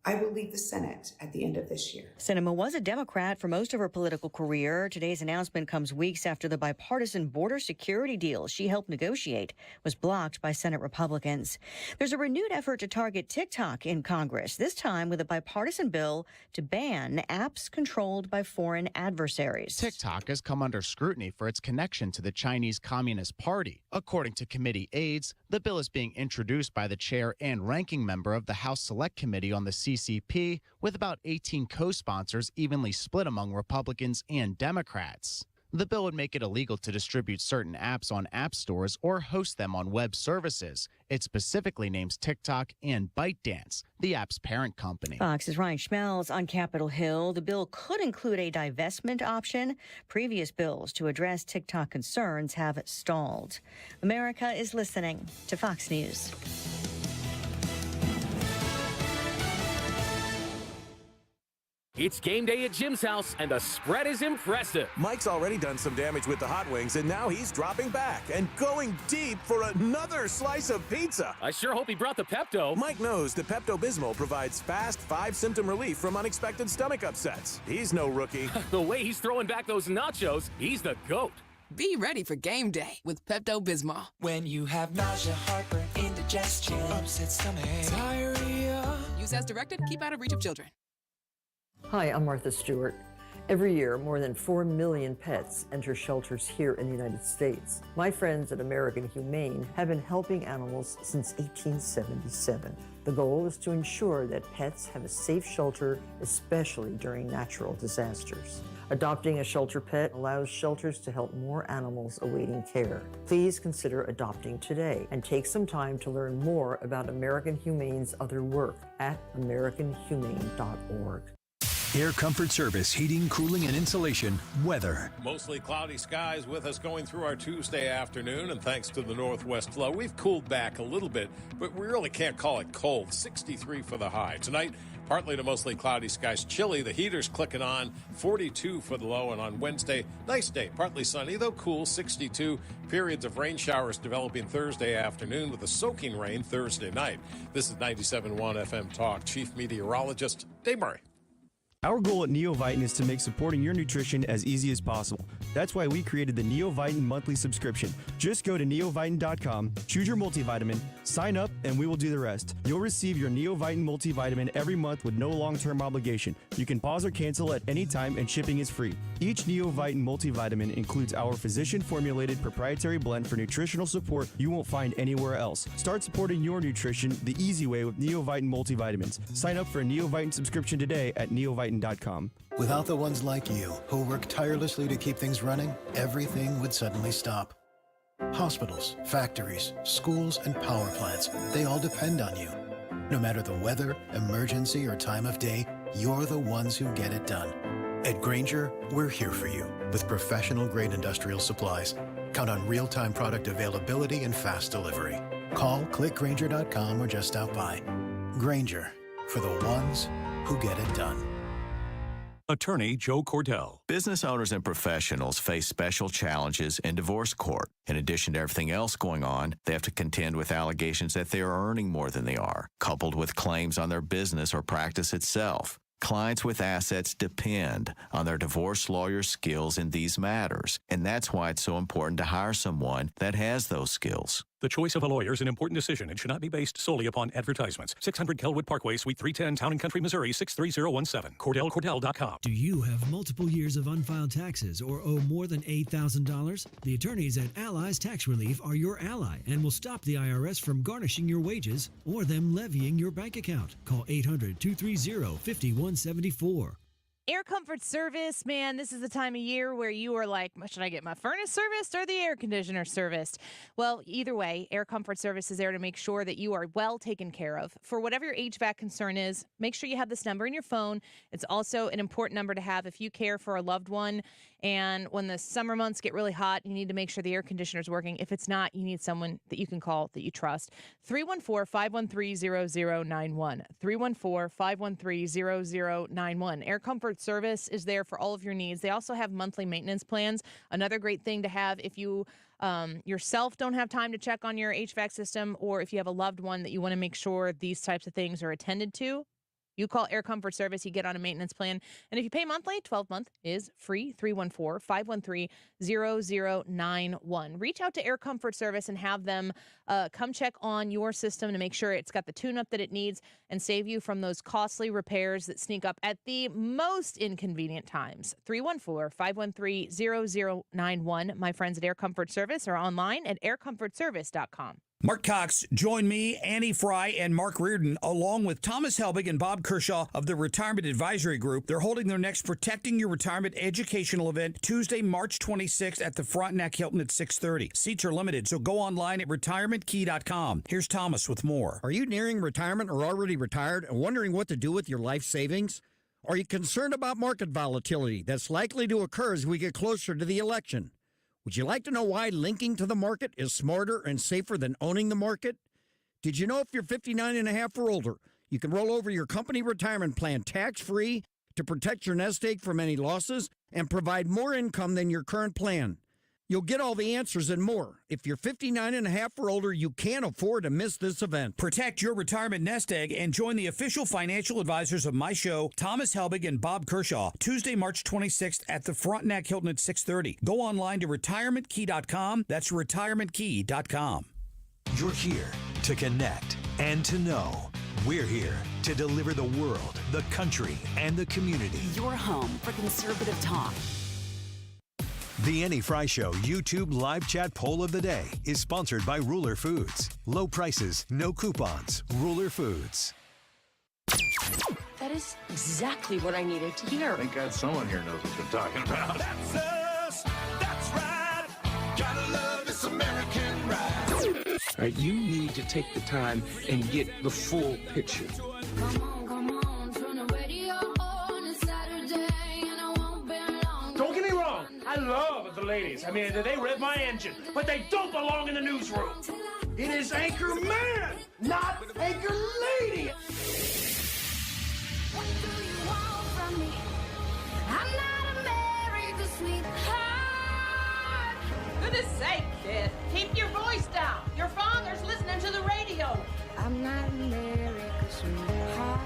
I will leave the Senate at the end of this year. Sinema was a Democrat for most of her political career. Today's announcement comes weeks after the bipartisan border security deal she helped negotiate was blocked by Senate Republicans. There's a renewed effort to target TikTok in Congress, this time with a bipartisan bill to ban apps controlled by foreign adversaries. TikTok has come under scrutiny for its connection to the Chinese Communist Party. According to committee aides, the bill is being introduced by the chair and ranking member of the House Select Committee on the CCP, with about 18 co-sponsors evenly split among Republicans and Democrats. The bill would make it illegal to distribute certain apps on app stores or host them on web services. It specifically names TikTok and ByteDance, the app's parent company. Fox's Ryan Schmelz on Capitol Hill. The bill could include a divestment option. Previous bills to address TikTok concerns have stalled. America is listening to Fox News. It's game day at Jim's house, and the spread is impressive. Mike's already done some damage with the hot wings, and now he's dropping back and going deep for another slice of pizza. I sure hope he brought the Pepto. Mike knows that Pepto-Bismol provides fast 5-symptom relief from unexpected stomach upsets. He's no rookie. The way he's throwing back those nachos, he's the GOAT. Be ready for game day with Pepto-Bismol. When you have nausea, heartburn, indigestion, upset stomach, diarrhea. Use as directed. Keep out of reach of children. Hi, I'm Martha Stewart. Every year, more than 4 million pets enter shelters here in the United States. My friends at American Humane have been helping animals since 1877. The goal is to ensure that pets have a safe shelter, especially during natural disasters. Adopting a shelter pet allows shelters to help more animals awaiting care. Please consider adopting today and take some time to learn more about American Humane's other work at americanhumane.org. Air Comfort Service, heating, cooling, and insulation, weather. Mostly cloudy skies with us going through our Tuesday afternoon, and thanks to the northwest flow, we've cooled back a little bit, but we really can't call it cold. 63 for the high. Tonight, partly to mostly cloudy skies, chilly. The heater's clicking on, 42 for the low, and on Wednesday, nice day, partly sunny, though cool, 62. Periods of rain showers developing Thursday afternoon with a soaking rain Thursday night. This is 97.1 FM Talk. Chief Meteorologist Dave Murray. Our goal at NeoVitan is to make supporting your nutrition as easy as possible. That's why we created the NeoVitan monthly subscription. Just go to neovitan.com, choose your multivitamin, sign up, and we will do the rest. You'll receive your NeoVitan multivitamin every month with no long-term obligation. You can pause or cancel at any time, and shipping is free. Each NeoVitan multivitamin includes our physician-formulated proprietary blend for nutritional support you won't find anywhere else. Start supporting your nutrition the easy way with NeoVitan multivitamins. Sign up for a NeoVitan subscription today at neovitan.com. Without the ones like you, who work tirelessly to keep things running, everything would suddenly stop. Hospitals, factories, schools, and power plants, they all depend on you. No matter the weather, emergency, or time of day, you're the ones who get it done. At Grainger, we're here for you with professional-grade industrial supplies. Count on real-time product availability and fast delivery. Call, click Grainger.com, or just stop by. Grainger, for the ones who get it done. Attorney Joe Cordell. Business owners and professionals face special challenges in divorce court. In addition to everything else going on, they have to contend with allegations that they are earning more than they are, coupled with claims on their business or practice itself. Clients with assets depend on their divorce lawyer's skills in these matters, and that's why it's so important to hire someone that has those skills. The choice of a lawyer is an important decision and should not be based solely upon advertisements. 600 Kelwood Parkway, Suite 310, Town and Country, Missouri, 63017. CordellCordell.com. Do you have multiple years of unfiled taxes or owe more than $8,000? The attorneys at Allies Tax Relief are your ally and will stop the IRS from garnishing your wages or them levying your bank account. Call 800-230-5174. Air Comfort Service, man, this is the time of year where you are like, should I get my furnace serviced or the air conditioner serviced? Well, either way, Air Comfort Service is there to make sure that you are well taken care of. For whatever your HVAC concern is, make sure you have this number in your phone. It's also an important number to have if you care for a loved one. And when the summer months get really hot, you need to make sure the air conditioner is working. If it's not, you need someone that you can call that you trust. 314-513-0091. 314-513-0091. Air Comfort Service is there for all of your needs. They also have monthly maintenance plans. Another great thing to have if you yourself don't have time to check on your HVAC system, or if you have a loved one that you want to make sure these types of things are attended to. You call Air Comfort Service, you get on a maintenance plan. And if you pay monthly, 12-month is free, 314-513-0091. Reach out to Air Comfort Service and have them come check on your system to make sure it's got the tune-up that it needs and save you from those costly repairs that sneak up at the most inconvenient times. 314-513-0091. My friends at Air Comfort Service are online at aircomfortservice.com. Mark Cox, join me, Annie Fry, and Mark Reardon, along with Thomas Helbig and Bob Kershaw of the Retirement Advisory Group. They're holding their next Protecting Your Retirement educational event Tuesday, March 26th at the Frontenac Hilton at 6:30. Seats are limited, so go online at retirementkey.com. Here's Thomas with more. Are you nearing retirement or already retired and wondering what to do with your life savings? Are you concerned about market volatility that's likely to occur as we get closer to the election? Would you like to know why linking to the market is smarter and safer than owning the market? Did you know if you're 59 and a half or older, you can roll over your company retirement plan tax-free to protect your nest egg from any losses and provide more income than your current plan? You'll get all the answers and more. If you're 59 and a half or older, you can't afford to miss this event. Protect your retirement nest egg and join the official financial advisors of my show, Thomas Helbig and Bob Kershaw, Tuesday, March 26th at the Frontenac Hilton at 6:30. Go online to retirementkey.com. That's retirementkey.com. You're here to connect and to know. We're here to deliver the world, the country, and the community. Your home for conservative talk. The Annie Fry Show YouTube live chat poll of the day is sponsored by Ruler Foods. Low prices, no coupons. Ruler Foods. That is exactly what I needed to hear. Thank God someone here knows what they're talking about. That's us. That's right. Gotta love this American ride. All right, you need to take the time and get the full picture. Don't get me wrong, I love the ladies. I mean, they rev my engine, but they don't belong in the newsroom. It is Anchor Man, not Anchor Lady. What do you want from me? I'm not America's sweetheart. Goodness sake, kid. Keep your voice down. Your father's listening to the radio. I'm not America's sweetheart.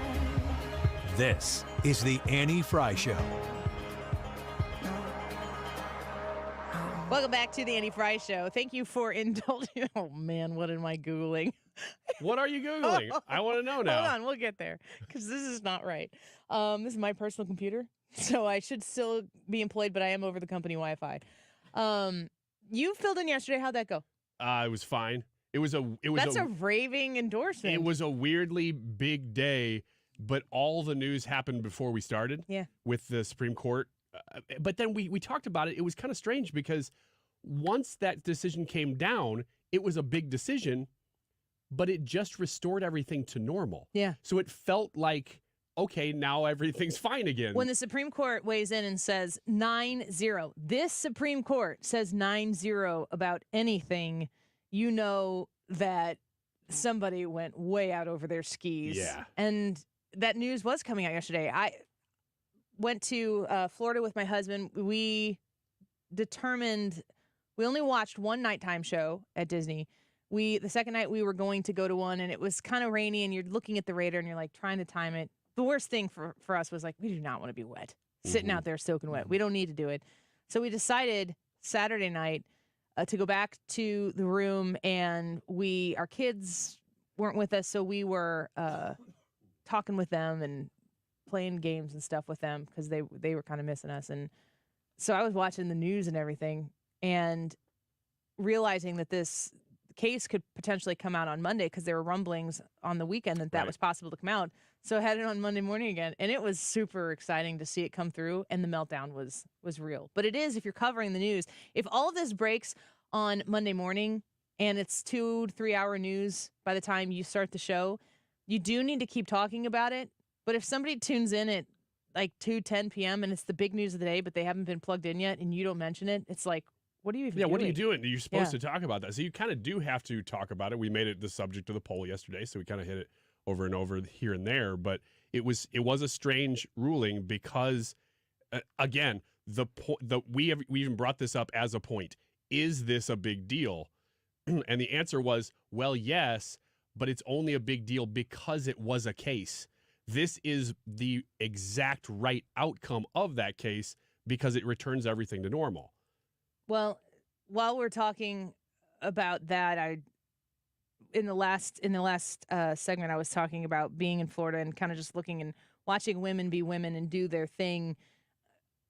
This is the Annie Fry Show. Welcome back to the Annie Fry Show. Thank you for indulging. Oh, man, what am I Googling? What are you Googling? I want to know now. Hold on, we'll get there, because this is not right. This is my personal computer, so I should still be employed, but I am over the company Wi-Fi. You filled in yesterday. How'd that go? It was fine. That's a raving endorsement. It was a weirdly big day, but all the news happened before we started. Yeah. With the Supreme Court. But then we talked about it. It was kind of strange because once that decision came down, it was a big decision, but it just restored everything to normal. Yeah. So it felt like, okay, now everything's fine again. When the Supreme Court weighs in and says 9-0, this Supreme Court says 9-0 about anything, you know that somebody went way out over their skis. Yeah. And that news was coming out yesterday. went to Florida with my husband. We determined we only watched one nighttime show at Disney. The second night we were going to go to one, and it was kind of rainy, and you're looking at the radar, and you're like trying to time it. The worst thing for us was like, we do not want to be wet, sitting out there soaking wet. We don't need to do it. So we decided Saturday night to go back to the room, and our kids weren't with us, so we were talking with them and playing games and stuff with them because they were kind of missing us. And so I was watching the news and everything and realizing that this case could potentially come out on Monday because there were rumblings on the weekend that was possible to come out. So I had it on Monday morning again, and it was super exciting to see it come through, and the meltdown was real. But it is, if you're covering the news, if all of this breaks on Monday morning and it's 2 to 3 hour news by the time you start the show, you do need to keep talking about it. But if somebody tunes in at like 2:10 p.m. and it's the big news of the day, but they haven't been plugged in yet and you don't mention it, it's like, what are you even doing? What are you doing? You're supposed to talk about that. So you kind of do have to talk about it. We made it the subject of the poll yesterday, so we kind of hit it over and over here and there. But it was a strange ruling because, again, we even brought this up as a point. Is this a big deal? And the answer was, well, yes, but it's only a big deal because it was a case. This is the exact right outcome of that case because it returns everything to normal. Well, while we're talking about that, in the last segment, I was talking about being in Florida and kind of just looking and watching women be women and do their thing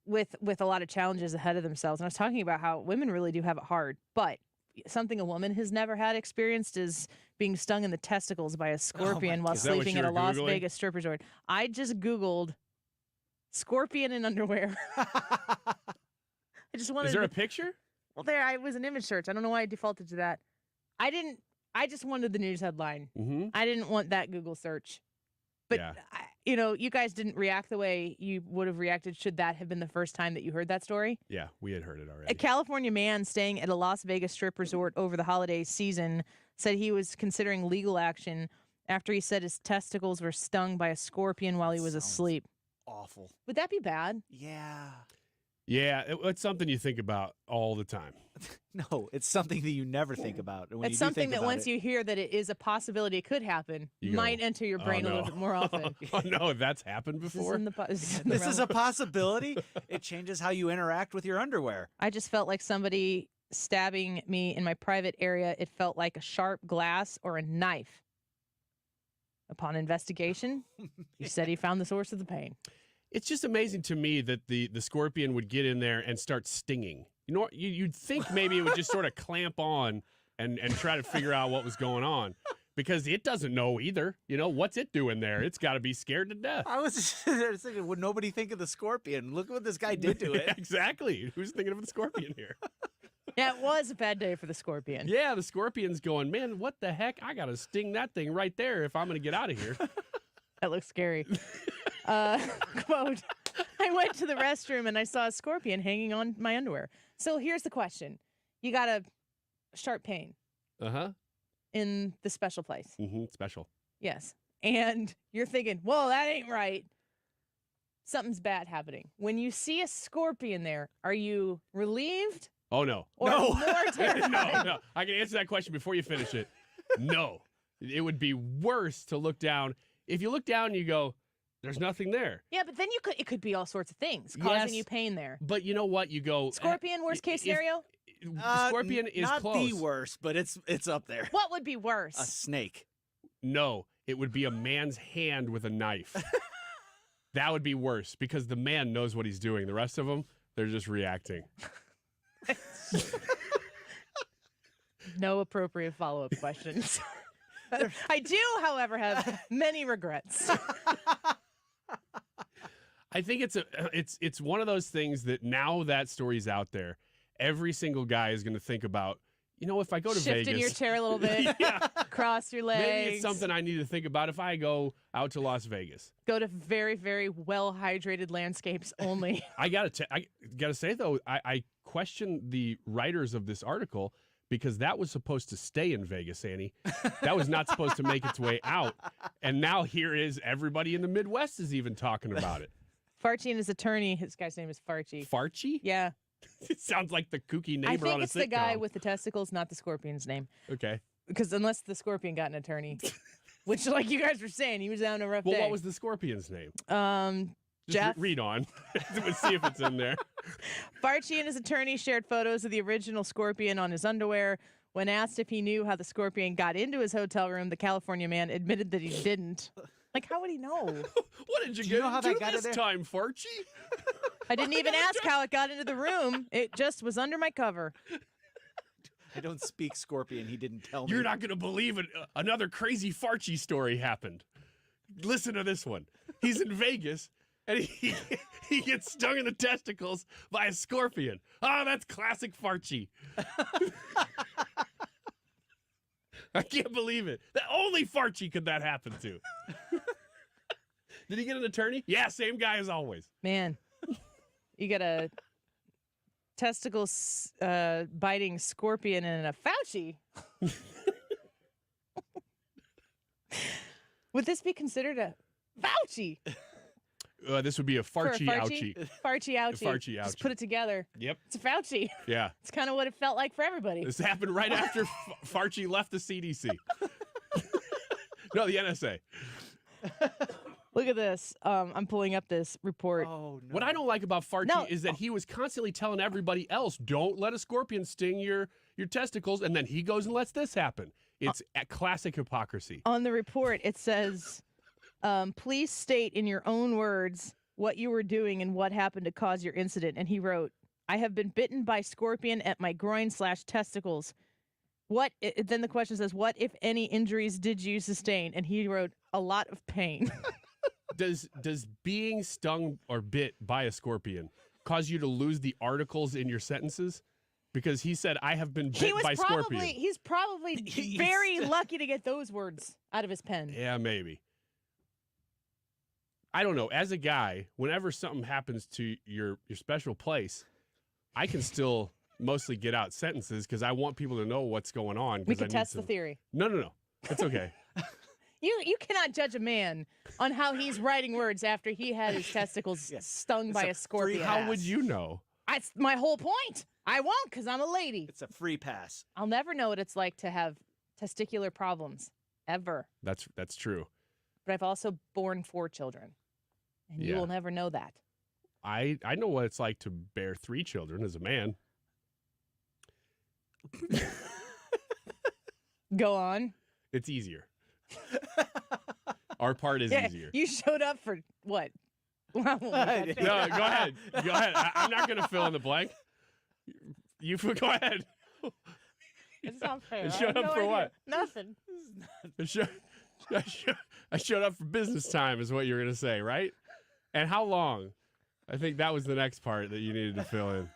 with a lot of challenges ahead of themselves. And I was talking about how women really do have it hard, but something a woman has never had experienced is being stung in the testicles by a scorpion while sleeping at a Las Vegas strip resort. I just Googled scorpion in underwear. I just wanted. Is there a picture? Well, I was an image search. I don't know why I defaulted to that. I just wanted the news headline. Mm-hmm. I didn't want that Google search. But, you guys didn't react the way you would have reacted should that have been the first time that you heard that story. Yeah, we had heard it already. A California man staying at a Las Vegas strip resort over the holiday season said he was considering legal action after he said his testicles were stung by a scorpion while he was asleep. Awful. Would that be bad? Yeah. Yeah, it's something you think about all the time. No, it's something that you never think about. When it's something that once you hear that it is a possibility it could happen, might enter your brain a little bit more often. Oh, no, that's happened before? This is a possibility. It changes how you interact with your underwear. I just felt like somebody stabbing me in my private area. It felt like a sharp glass or a knife. Upon investigation, he said he found the source of the pain. It's just amazing to me that the scorpion would get in there and start stinging. You know, you'd think maybe it would just sort of clamp on and try to figure out what was going on because it doesn't know either. You know, what's it doing there? It's got to be scared to death. I was just thinking, would nobody think of the scorpion? Look what this guy did to it. Exactly. Who's thinking of the scorpion here? Yeah, it was a bad day for the scorpion. Yeah, the scorpion's going, man, what the heck? I got to sting that thing right there if I'm going to get out of here. That looks scary. Quote, I went to the restroom and I saw a scorpion hanging on my underwear. So here's the question. You got a sharp pain. In the special place. Mm-hmm, special. Yes. And you're thinking, whoa, that ain't right. Something's bad happening. When you see a scorpion there, are you relieved? Oh, no. Or more terrified? No. I can answer that question before you finish it. No. It would be worse to look down. If you look down and you go, there's nothing there. Yeah, but then it could be all sorts of things causing you pain there. But you know what? You go scorpion, worst case scenario? Scorpion is not close. the worst, but it's up there. What would be worse? A snake. No, it would be a man's hand with a knife. That would be worse because the man knows what he's doing. The rest of them, they're just reacting. No appropriate follow-up questions. I do, however, have many regrets. I think it's one of those things that now that story's out there, every single guy is going to think about, you know, if I go to Vegas. Shift in your chair a little bit. Cross your legs. Maybe it's something I need to think about if I go out to Las Vegas. Go to very, very well-hydrated landscapes only. I gotta say, though, I question the writers of this article because that was supposed to stay in Vegas, Annie. That was not supposed to make its way out. And now here is everybody in the Midwest is even talking about it. Farchi and his attorney. His guy's name is Farchi. Farchi? Yeah. It sounds like the kooky neighbor I on think a it's sitcom. the guy with the testicles, not the scorpion's name. Okay. Because unless the scorpion got an attorney, which, like you guys were saying, he was having a rough day. Well, what was the scorpion's name? Just Jeff. read on. Let's see if it's in there. Farchi and his attorney shared photos of the original scorpion on his underwear. When asked if he knew how the scorpion got into his hotel room, the California man admitted that he didn't. Like, how would he know? What did you Do get you know how into that got in this there? time, Farchi? I didn't even ask how it got into the room. It just was under my cover. I don't speak scorpion. He didn't tell me. You're not going to believe it. Another crazy Farchi story happened. Listen to this one. He's in Vegas, and he gets stung in the testicles by a scorpion. Oh, that's classic Farchi. I can't believe it. That only Farchi could that happen to. Did he get an attorney? Yeah, same guy as always. Man, you got a testicle biting scorpion and a Fauci. Would this be considered a Fauci? This would be a Farchi ouchie. Farchi ouchie. Farchi Just ouchie. put it together. Yep. It's a Fauci. Yeah. It's kind of what it felt like for everybody. This happened right after Farchi left the CDC. No, the NSA. Look at this. I'm pulling up this report. Oh, no. What I don't like about Farchi is that he was constantly telling everybody else, don't let a scorpion sting your testicles, and then he goes and lets this happen. It's a classic hypocrisy. On the report, it says, please state in your own words what you were doing and what happened to cause your incident. And he wrote, I have been bitten by scorpion at my groin/testicles. Then the question says, what, if any, injuries did you sustain? And he wrote, a lot of pain. Does being stung or bit by a scorpion cause you to lose the articles in your sentences? Because he said, I have been bit by scorpion. He's probably very lucky to get those words out of his pen. Yeah, maybe. I don't know. As a guy, whenever something happens to your special place, I can still mostly get out sentences because I want people to know what's going on. We can test the theory. No. It's okay. You cannot judge a man on how he's writing words after he had his testicles stung by a scorpion. How would you know? That's my whole point. I won't because I'm a lady. It's a free pass. I'll never know what it's like to have testicular problems, ever. That's true. But I've also borne 4 children, and you will never know that. I know what it's like to bear 3 children as a man. Go on. It's easier. Our part is easier. You showed up for what? No, go ahead. Go ahead. I'm not going to fill in the blank. You go ahead. It's not fair. And showed up for what? Nothing. I showed up for business time is what you were going to say, right? And how long? I think that was the next part that you needed to fill in.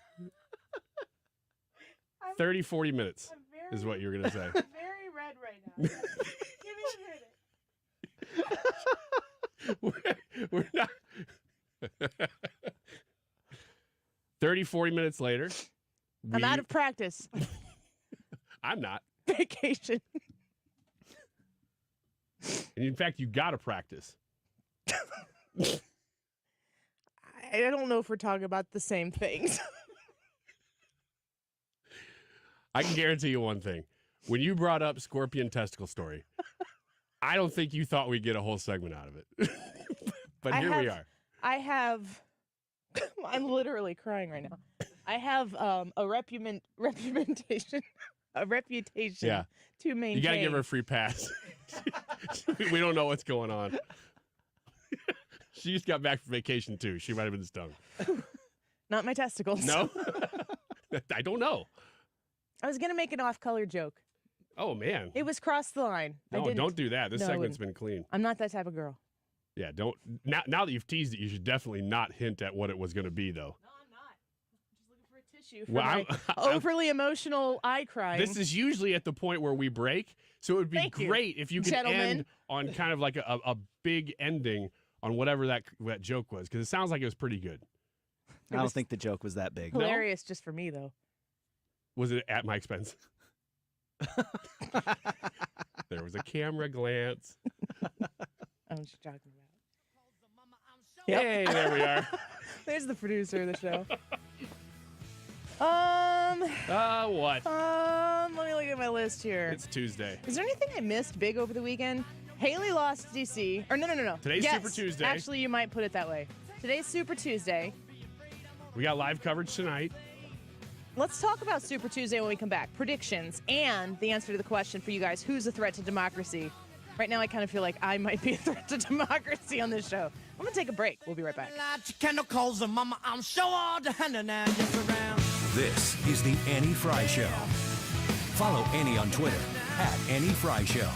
30, 40 minutes is what you were going to say. I'm very red right now. Give me a minute. We're not. 30, 40 minutes later. I'm out of practice. I'm not. Vacation. And in fact, you got to practice. I don't know if we're talking about the same things. I can guarantee you one thing. When you brought up scorpion testicle story, I don't think you thought we'd get a whole segment out of it. But we are. I'm literally crying right now. I have a reputation to maintain. You got to give her a free pass. We don't know what's going on. She just got back from vacation, too. She might have been stung. Not my testicles. No? I don't know. I was going to make an off-color joke. Oh, man. It was crossed the line. No, don't do that. This segment's been clean. I'm not that type of girl. Yeah, don't. Now that you've teased it, you should definitely not hint at what it was going to be, though. No, I'm not. I'm just looking for a tissue for my overly emotional eye crying. This is usually at the point where we break, so it would be great if you could end on kind of like a big ending on whatever that joke was, because it sounds like it was pretty good. I don't think the joke was that big. Hilarious just for me, though. Was it at my expense? There was a camera glance. I don't know what you're talking about. Hey, there we are. There's the producer of the show. What? Let me look at my list here. It's Tuesday. Is there anything I missed big over the weekend? Haley lost DC. Or no. Today's Yes, Super Tuesday. Actually, you might put it that way. Today's Super Tuesday. We got live coverage tonight. Let's talk about Super Tuesday when we come back. Predictions and the answer to the question for you guys. Who's a threat to democracy? Right now, I kind of feel like I might be a threat to democracy on this show. I'm going to take a break. We'll be right back. This is the Annie Fry Show. Follow Annie on Twitter @AnnieFryShow.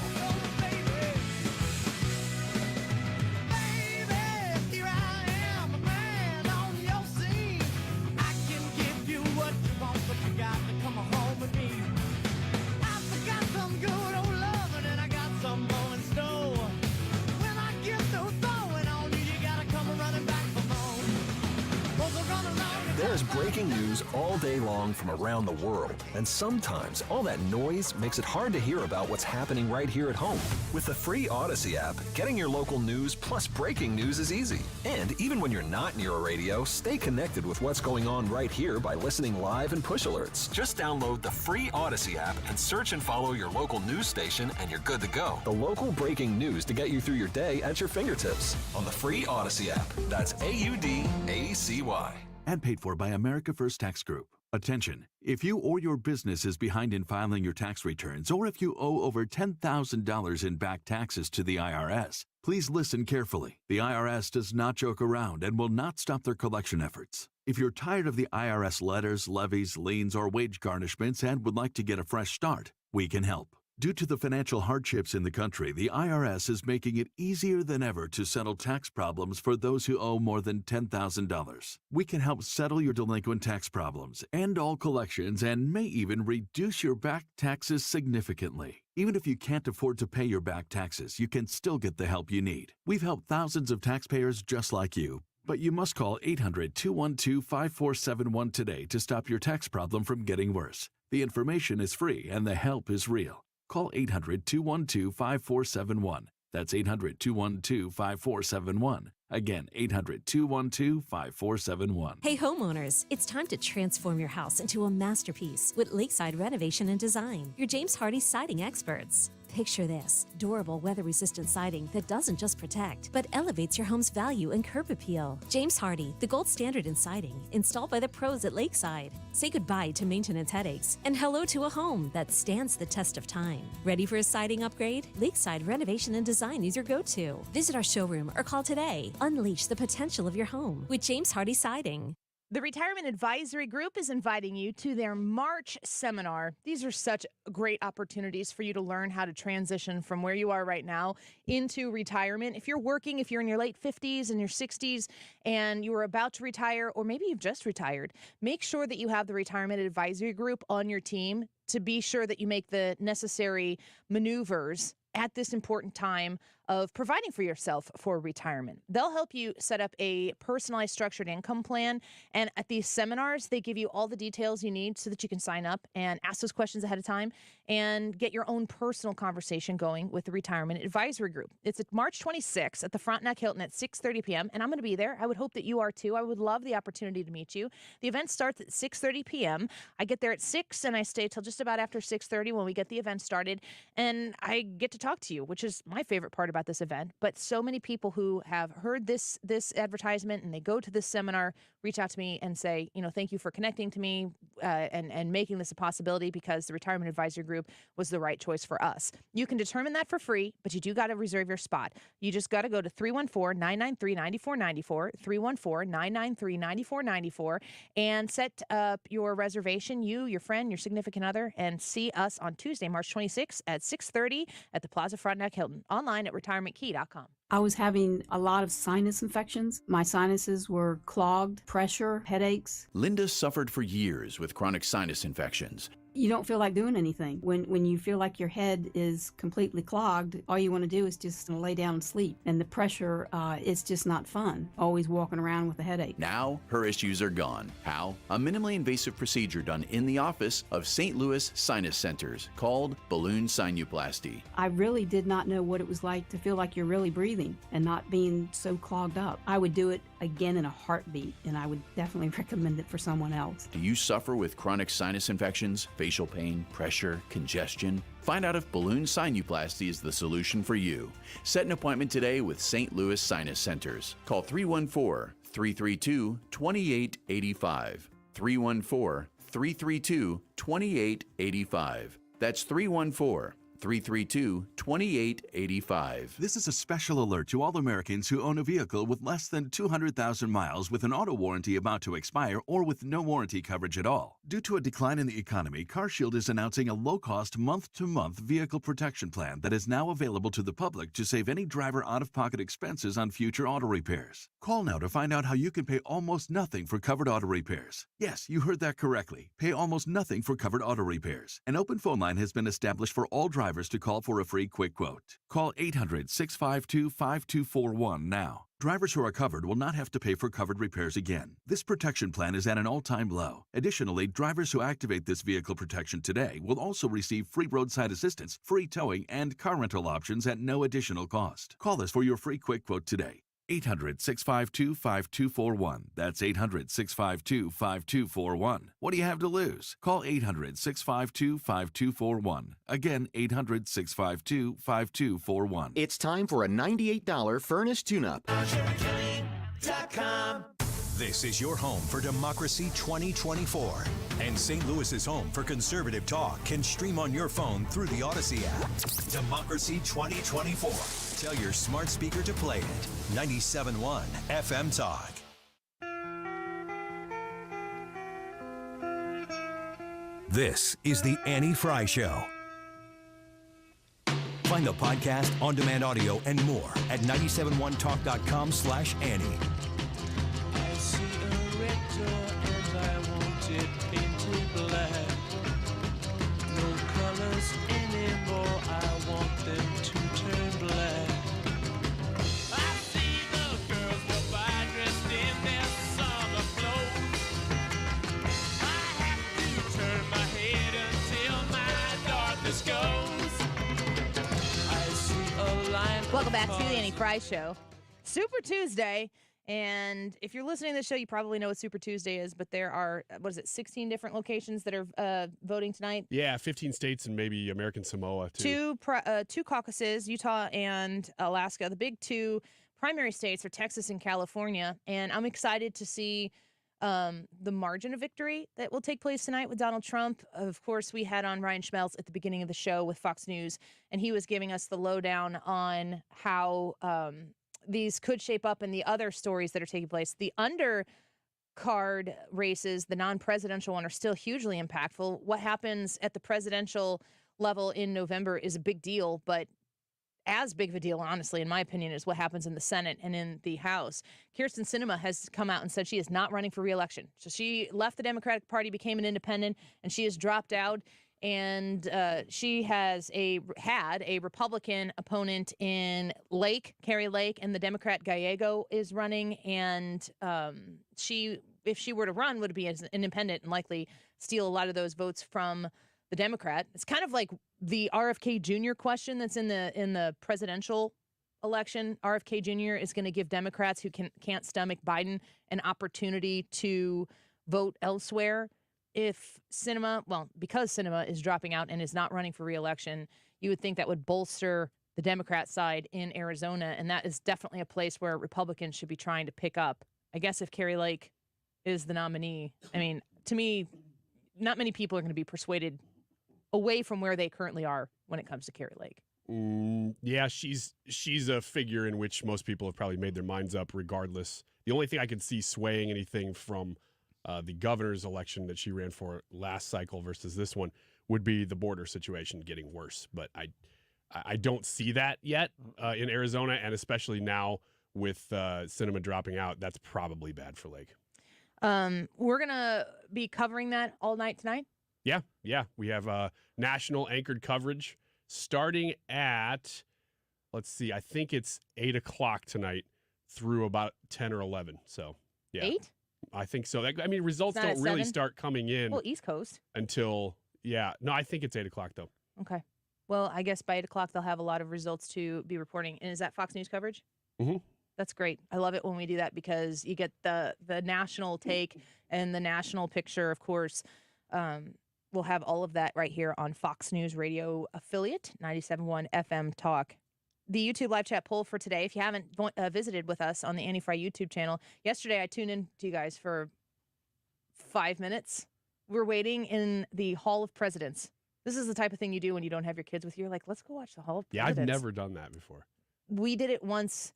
There's breaking news all day long from around the world, and sometimes all that noise makes it hard to hear about what's happening right here at home. With the free Odyssey app, getting your local news plus breaking news is easy. And even when you're not near a radio, stay connected with what's going on right here by listening live and push alerts. Just download the free Odyssey app and search and follow your local news station, and you're good to go. The local breaking news to get you through your day at your fingertips on the free Odyssey app. That's AUDACY. And paid for by America First Tax Group. Attention, if you or your business is behind in filing your tax returns, or if you owe over $10,000 in back taxes to the IRS, please listen carefully. The IRS does not joke around and will not stop their collection efforts. If you're tired of the IRS letters, levies, liens, or wage garnishments and would like to get a fresh start, we can help. Due to the financial hardships in the country, the IRS is making it easier than ever to settle tax problems for those who owe more than $10,000. We can help settle your delinquent tax problems, end all collections, and may even reduce your back taxes significantly. Even if you can't afford to pay your back taxes, you can still get the help you need. We've helped thousands of taxpayers just like you. But you must call 800-212-5471 today to stop your tax problem from getting worse. The information is free and the help is real. Call 800-212-5471. That's 800-212-5471. Again, 800-212-5471. Hey homeowners, it's time to transform your house into a masterpiece with Lakeside Renovation and Design, your James Hardie siding experts. Picture this, durable, weather-resistant siding that doesn't just protect, but elevates your home's value and curb appeal. James Hardie, the gold standard in siding, installed by the pros at Lakeside. Say goodbye to maintenance headaches and hello to a home that stands the test of time. Ready for a siding upgrade? Lakeside Renovation and Design is your go-to. Visit our showroom or call today. Unleash the potential of your home with James Hardie Siding. The Retirement Advisory Group is inviting you to their March seminar. These are such great opportunities for you to learn how to transition from where you are right now into retirement. If you're working, if you're in your late 50s and your 60s and you are about to retire, or maybe you've just retired, make sure that you have the Retirement Advisory Group on your team to be sure that you make the necessary maneuvers at this important time of providing for yourself for retirement. They'll help you set up a personalized structured income plan. And at these seminars, they give you all the details you need so that you can sign up and ask those questions ahead of time and get your own personal conversation going with the Retirement Advisory Group. It's at March 26th at the Frontenac Hilton at 6:30 p.m. And I'm going to be there. I would hope that you are too. I would love the opportunity to meet you. The event starts at 6:30 p.m. I get there at 6 and I stay till just about after 6:30 when we get the event started. And I get to talk to you, which is my favorite part about this event. But so many people who have heard this advertisement and they go to this seminar reach out to me and say, thank you for connecting to me and making this a possibility, because the Retirement Advisory Group was the right choice for us. You can determine that for free, but you do got to reserve your spot. You just got to go to 314-993-9494, 314-993-9494, and set up your reservation, you, your friend, your significant other, and see us on Tuesday, March 26th at 6:30 at the Plaza Frontenac Hilton, online at retirementkey.com. I was having a lot of sinus infections. My sinuses were clogged, pressure, headaches. Linda suffered for years with chronic sinus infections. You don't feel like doing anything. When you feel like your head is completely clogged, all you want to do is just lay down and sleep. And the pressure, it's just not fun, always walking around with a headache. Now, her issues are gone. How? A minimally invasive procedure done in the office of St. Louis Sinus Centers called balloon sinuplasty. I really did not know what it was like to feel like you're really breathing and not being so clogged up. I would do it again in a heartbeat, and I would definitely recommend it for someone else. Do you suffer with chronic sinus infections, facial pain, pressure, congestion? Find out if balloon sinuplasty is the solution for you. Set an appointment today with St. Louis Sinus Centers. Call 314-332-2885. 314-332-2885. That's 314-332-2885. This is a special alert to all Americans who own a vehicle with less than 200,000 miles with an auto warranty about to expire or with no warranty coverage at all. Due to a decline in the economy, CarShield is announcing a low-cost month-to-month vehicle protection plan that is now available to the public to save any driver out-of-pocket expenses on future auto repairs. Call now to find out how you can pay almost nothing for covered auto repairs. Yes, you heard that correctly. Pay almost nothing for covered auto repairs. An open phone line has been established for all drivers to call for a free quick quote. Call 800-652-5241 now. Drivers who are covered will not have to pay for covered repairs again. This protection plan is at an all-time low. Additionally, drivers who activate this vehicle protection today will also receive free roadside assistance, free towing, and car rental options at no additional cost. Call us for your free quick quote today. 800-652-5241. That's 800-652-5241. What do you have to lose? Call 800-652-5241. Again, 800-652-5241. It's time for a $98 furnace tune-up. This is your home for Democracy 2024. And St. Louis's home for conservative talk can stream on your phone through the Odyssey app. Democracy 2024. Tell your smart speaker to play it. 97.1 FM Talk. This is the Annie Fry Show. Find the podcast, on-demand audio, and more at 971talk.com/Annie. I see a red door and I want it painted black. No colors anymore, I want them to turn black. I see the girls go by dressed in their summer clothes. I have to turn my head until my darkness goes. I see a line. Welcome back to the Annie Fry Show. Super Tuesday. And if you're listening to this show, you probably know what Super Tuesday is, but there are, 16 different locations that are voting tonight? Yeah, 15 states and maybe American Samoa, too. Two caucuses, Utah and Alaska. The big two primary states are Texas and California. And I'm excited to see the margin of victory that will take place tonight with Donald Trump. Of course, we had on Ryan Schmelz at the beginning of the show with Fox News, and he was giving us the lowdown on how these could shape up in the other stories that are taking place. The undercard races, the non-presidential one, are still hugely impactful. What happens at the presidential level in November is a big deal, but as big of a deal, honestly, in my opinion, is what happens in the Senate and in the House. Kyrsten Sinema has come out and said she is not running for re-election. So she left the Democratic Party, became an independent, and she has dropped out. And she had a Republican opponent in Carrie Lake, and the Democrat Gallego is running. And if she were to run, would be as an independent and likely steal a lot of those votes from the Democrat. It's kind of like the RFK Jr. question that's in the presidential election. RFK Jr. is going to give Democrats who can't stomach Biden an opportunity to vote elsewhere. Because Sinema is dropping out and is not running for re-election, you would think that would bolster the Democrat side in Arizona, and that is definitely a place where Republicans should be trying to pick up. I guess if Carrie Lake is the nominee, I mean, to me, not many people are going to be persuaded away from where they currently are when it comes to Carrie Lake. Yeah, she's a figure in which most people have probably made their minds up regardless. The only thing I could see swaying anything from the governor's election that she ran for last cycle versus this one would be the border situation getting worse. But I don't see that yet in Arizona, and especially now with Sinema dropping out, that's probably bad for Lake. We're going to be covering that all night tonight Yeah. We have national anchored coverage starting at, let's see, I think it's 8 o'clock tonight through about 10 or 11. So, yeah. 8? I think so. Results It's not don't at really 7? start coming in Well, East Coast. until, no, I think it's 8 o'clock, though. Okay. Well, I guess by 8 o'clock, they'll have a lot of results to be reporting. And is that Fox News coverage? Mm-hmm. That's great. I love it when we do that because you get the national take and the national picture, of course. We'll have all of that right here on Fox News Radio affiliate, 97.1 FM Talk. The YouTube live chat poll for today, if you haven't visited with us on the Annie Fry YouTube channel, yesterday I tuned in to you guys for 5 minutes. We're waiting in the Hall of Presidents. This is the type of thing you do when you don't have your kids with you. You're like, let's go watch the Hall of Presidents. Yeah, I've never done that before. We did it once.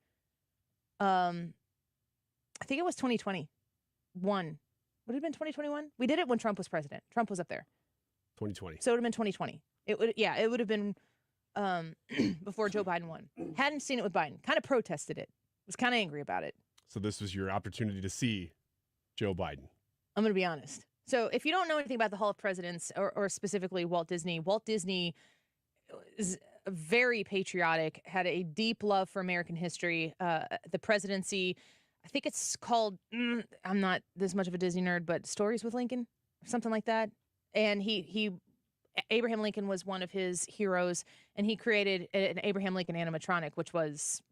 I think it was 2021. Would it have been 2021? We did it when Trump was president. Trump was up there. 2020. So it would have been 2020. It would have been before Joe Biden won. Hadn't seen it with Biden. Kind of protested it. Was kind of angry about it. So this was your opportunity to see Joe Biden. I'm going to be honest. So if you don't know anything about the Hall of Presidents or specifically Walt Disney is very patriotic, had a deep love for American history. The presidency, I think it's called, I'm not this much of a Disney nerd, but Stories with Lincoln or something like that. And Abraham Lincoln was one of his heroes, and he created an Abraham Lincoln animatronic, which was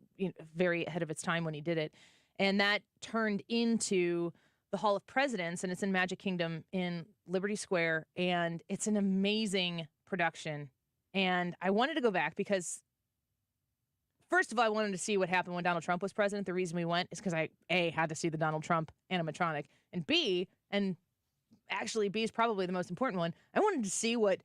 very ahead of its time when he did it. And that turned into the Hall of Presidents, and it's in Magic Kingdom in Liberty Square, and it's an amazing production. And I wanted to go back because, first of all, I wanted to see what happened when Donald Trump was president. The reason we went is because I, A, had to see the Donald Trump animatronic, and B, and actually B is probably the most important one, I wanted to see what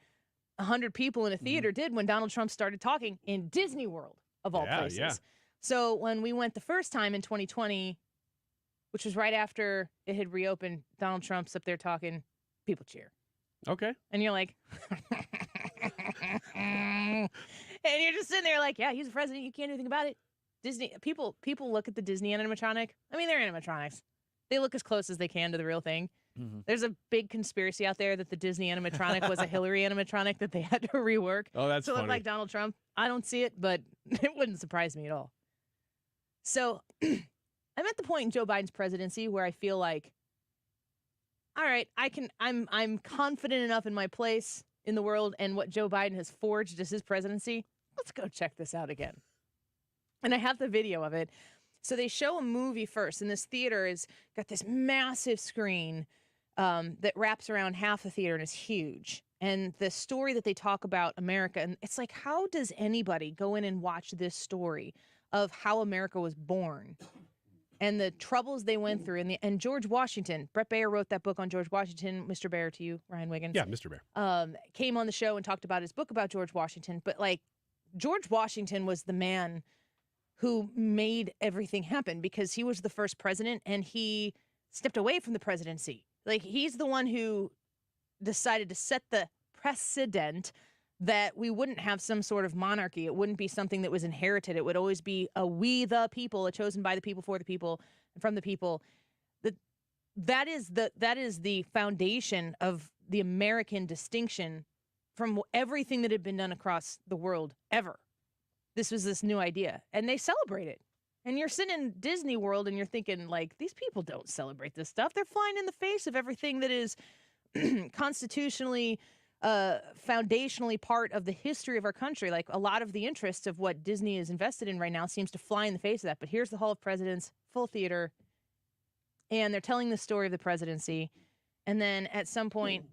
100 people in a theater did when Donald Trump started talking in Disney World, of all places. Yeah. So when we went the first time in 2020, which was right after it had reopened, Donald Trump's up there talking, people cheer. Okay. And you're like, and you're just sitting there like, yeah, he's the president. You can't do anything about it. Disney people look at the Disney animatronic. I mean, they're animatronics. They look as close as they can to the real thing. Mm-hmm. There's a big conspiracy out there that the Disney animatronic was a Hillary animatronic that they had to rework. Oh, that's to funny. look like Donald Trump. I don't see it, but it wouldn't surprise me at all. So I'm at the point in Joe Biden's presidency where I feel like, all right, I'm confident enough in my place in the world and what Joe Biden has forged as his presidency. Let's go check this out again. And I have the video of it. So they show a movie first, and this theater has got this massive screen that wraps around half the theater and is huge. And the story that they talk about America, and it's like, how does anybody go in and watch this story of how America was born and the troubles they went through? And George Washington, Brett Baer wrote that book on George Washington. Mr. Baer to you, Ryan Wiggins. Yeah, Mr. Baer. Came on the show and talked about his book about George Washington. But like, George Washington was the man who made everything happen because he was the first president and he stepped away from the presidency. Like, he's the one who decided to set the precedent that we wouldn't have some sort of monarchy. It wouldn't be something that was inherited. It would always be a we the people, a chosen by the people, for the people, and from the people. That is the foundation of the American distinction from everything that had been done across the world ever. This was this new idea, and they celebrate it. And you're sitting in Disney World and you're thinking, like, these people don't celebrate this stuff. They're flying in the face of everything that is constitutionally, foundationally part of the history of our country. Like, a lot of the interests of what Disney is invested in right now seems to fly in the face of that. But here's the Hall of Presidents, full theater, and they're telling the story of the presidency. And then at some point,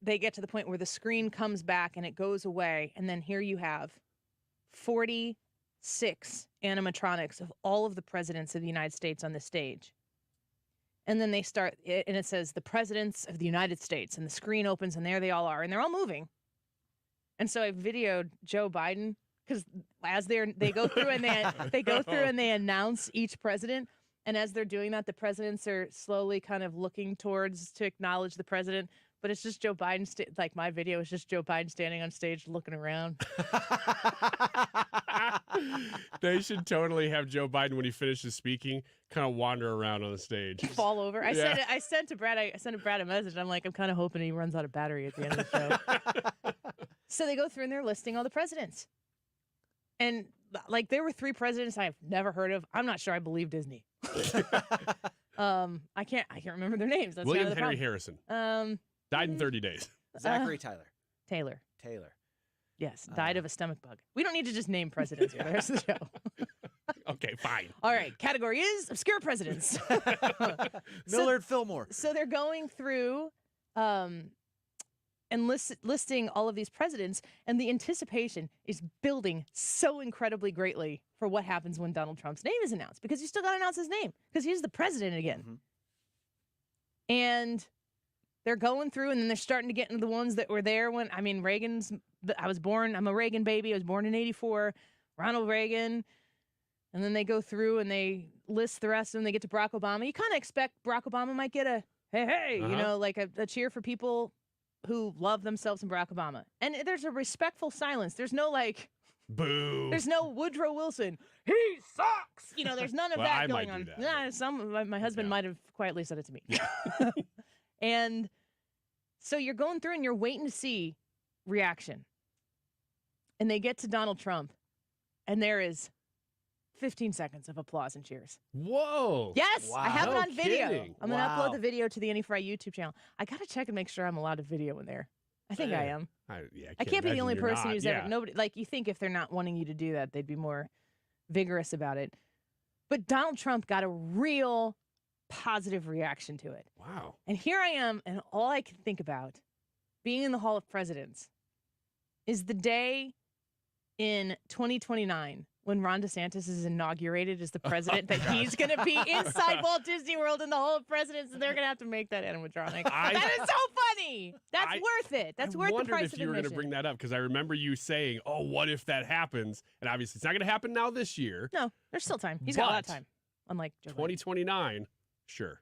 they get to the point where the screen comes back and it goes away. And then here you have 46 animatronics of all of the presidents of the United States on the stage. And then they start, and it says, the presidents of the United States, and the screen opens, and there they all are, and they're all moving. And so I videoed Joe Biden, because as they go through and they announce each president, and as they're doing that, the presidents are slowly kind of looking towards to acknowledge the president. But it's just Joe Biden, like my video is just Joe Biden standing on stage looking around. They should totally have Joe Biden, when he finishes speaking, kind of wander around on the stage. Fall over. I sent Brad a message. I'm like, I'm kind of hoping he runs out of battery at the end of the show. So they go through and they're listing all the presidents. And like there were 3 presidents I've never heard of. I'm not sure I believe Disney. I can't remember their names. That's William kind of the Henry problem. Harrison. Died in 30 days. Zachary Taylor. Taylor. Yes, died of a stomach bug. We don't need to just name presidents for the rest of the show. Okay, fine. All right, category is obscure presidents. Millard Fillmore. So they're going through and listing all of these presidents, and the anticipation is building so incredibly greatly for what happens when Donald Trump's name is announced, because you still got to announce his name because he's the president again. Mm-hmm. And they're going through, and then they're starting to get into the ones that were there when, I'm a Reagan baby. I was born in 84, Ronald Reagan. And then they go through and they list the rest of them. They get to Barack Obama. You kind of expect Barack Obama might get a, hey, like a cheer for people who love themselves in Barack Obama. And there's a respectful silence. There's no like, boo. There's no Woodrow Wilson. He sucks. There's none of that going on. My husband might have quietly said it to me. Yeah. And so you're going through and you're waiting to see reaction. And they get to Donald Trump, and there is 15 seconds of applause and cheers. Whoa. Yes, wow. I have it on video. Kidding. I'm going to upload the video to the Any Fry YouTube channel. I got to check and make sure I'm allowed to video in there. I think I am. I can't be the only person who's ever, nobody, like you think if they're not wanting you to do that, they'd be more vigorous about it. But Donald Trump got a real positive reaction to it. Wow. And here I am, and all I can think about being in the Hall of Presidents is the day in 2029 when Ron DeSantis is inaugurated as the president, that he's going to be inside Walt Disney World in the Hall of Presidents, and they're going to have to make that animatronic. That is so funny. That's worth it. That's worth the price of admission. I wondered if you were going to bring that up, because I remember you saying, oh, what if that happens? And obviously it's not going to happen now this year. No, there's still time. He's got a lot of time, unlike Joe 2029, sure.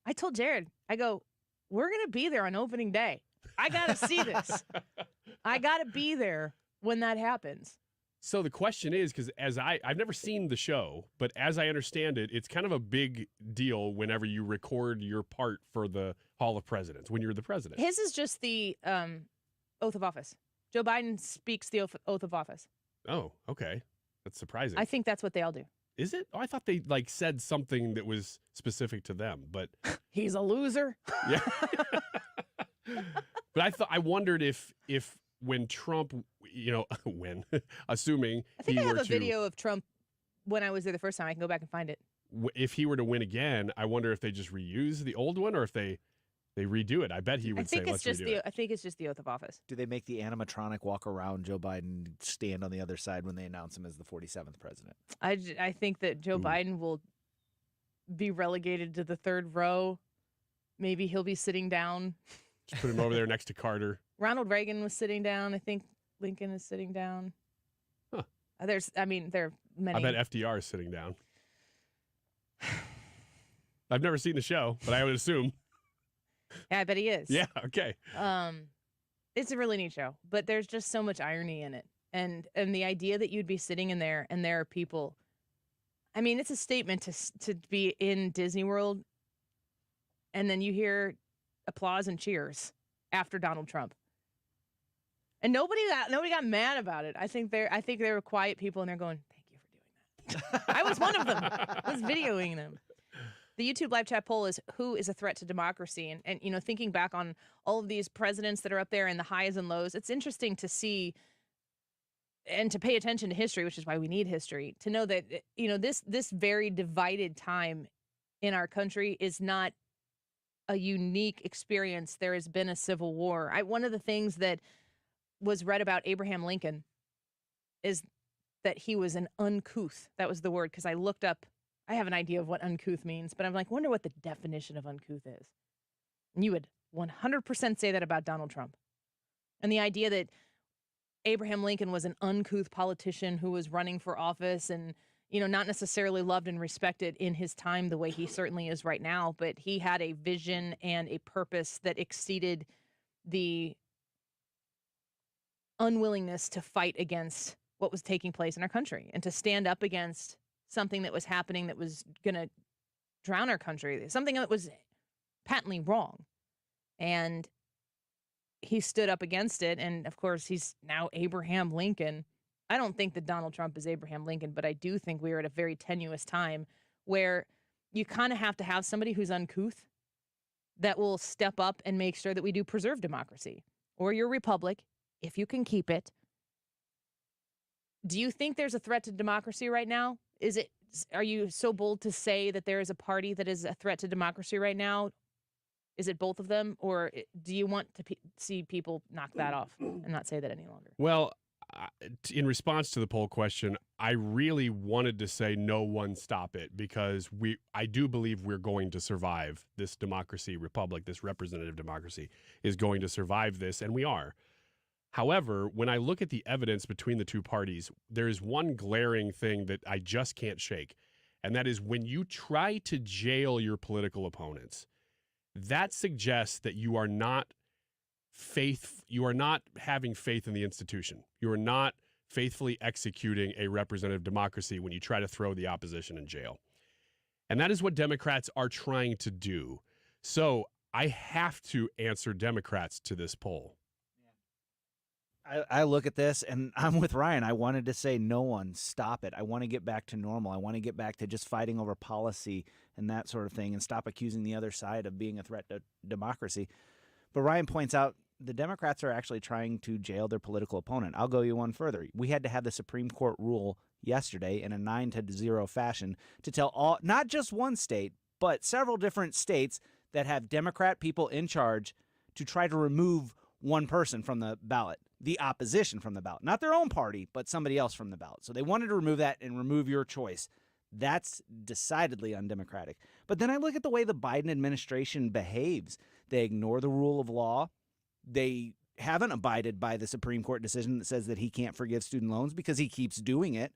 I told Jared, I go, we're going to be there on opening day. I got to see this. I got to be there when that happens. So the question is, because I've never seen the show, but as I understand it, it's kind of a big deal whenever you record your part for the Hall of Presidents, when you're the president. His is just the oath of office. Joe Biden speaks the oath of office. Oh, okay. That's surprising. I think that's what they all do. Is it? Oh, I thought they said something that was specific to them, but he's a loser. Yeah. But I wondered if when Trump, assuming I think I have a video of Trump when I was there the first time. I can go back and find it. If he were to win again, I wonder if they just reuse the old one or if they redo it. I bet he would say, let's redo it. I think it's just the oath of office. Do they make the animatronic walk around Joe Biden, stand on the other side when they announce him as the 47th president? I think that Joe Biden will be relegated to the third row. Maybe he'll be sitting down. Just put him over there next to Carter. Ronald Reagan was sitting down. I think Lincoln is sitting down. Huh. There are many. I bet FDR is sitting down. I've never seen the show, but I would assume. Yeah, I bet he is. Yeah, okay. It's a really neat show, but there's just so much irony in it. And the idea that you'd be sitting in there and there are people. I mean, it's a statement to be in Disney World, and then you hear applause and cheers after Donald Trump. And nobody got mad about it. I think they were quiet people, and they're going, "Thank you for doing that." I was one of them. I was videoing them. The YouTube live chat poll is, who is a threat to democracy? And thinking back on all of these presidents that are up there and the highs and lows, it's interesting to see and to pay attention to history, which is why we need history, to know that this very divided time in our country is not a unique experience. There has been a civil war. One of the things that was read about Abraham Lincoln is that he was an uncouth. That was the word, because I looked up. I have an idea of what uncouth means, but I'm like, wonder what the definition of uncouth is. And you would 100% say that about Donald Trump. And the idea that Abraham Lincoln was an uncouth politician who was running for office and, not necessarily loved and respected in his time the way he certainly is right now, but he had a vision and a purpose that exceeded the unwillingness to fight against what was taking place in our country and to stand up against something that was happening that was going to drown our country, something that was patently wrong. And he stood up against it. And of course, he's now Abraham Lincoln. I don't think that Donald Trump is Abraham Lincoln, but I do think we are at a very tenuous time where you kind of have to have somebody who's uncouth that will step up and make sure that we do preserve democracy or your republic, if you can keep it. Do you think there's a threat to democracy right now? Are you so bold to say that there is a party that is a threat to democracy right now? Is it both of them, or do you want to see people knock that off and not say that any longer? Well, in response to the poll question, I really wanted to say no one stop it because I do believe we're going to survive this democracy republic, this representative democracy is going to survive this, and we are. However, when I look at the evidence between the two parties, there is one glaring thing that I just can't shake, and that is when you try to jail your political opponents, that suggests that you are not having faith in the institution. You are not faithfully executing a representative democracy when you try to throw the opposition in jail. And that is what Democrats are trying to do. So I have to answer Democrats to this poll. I look at this, and I'm with Ryan. I wanted to say no one, stop it. I want to get back to normal. I want to get back to just fighting over policy and that sort of thing and stop accusing the other side of being a threat to democracy. But Ryan points out the Democrats are actually trying to jail their political opponent. I'll go you one further. We had to have the Supreme Court rule yesterday in a 9-0 fashion to tell not just one state, but several different states that have Democrat people in charge to try to remove one person from the ballot, the opposition from the ballot, not their own party, but somebody else from the ballot. So they wanted to remove that and remove your choice. That's decidedly undemocratic. But then I look at the way the Biden administration behaves. They ignore the rule of law. They haven't abided by the Supreme Court decision that says that he can't forgive student loans because he keeps doing it.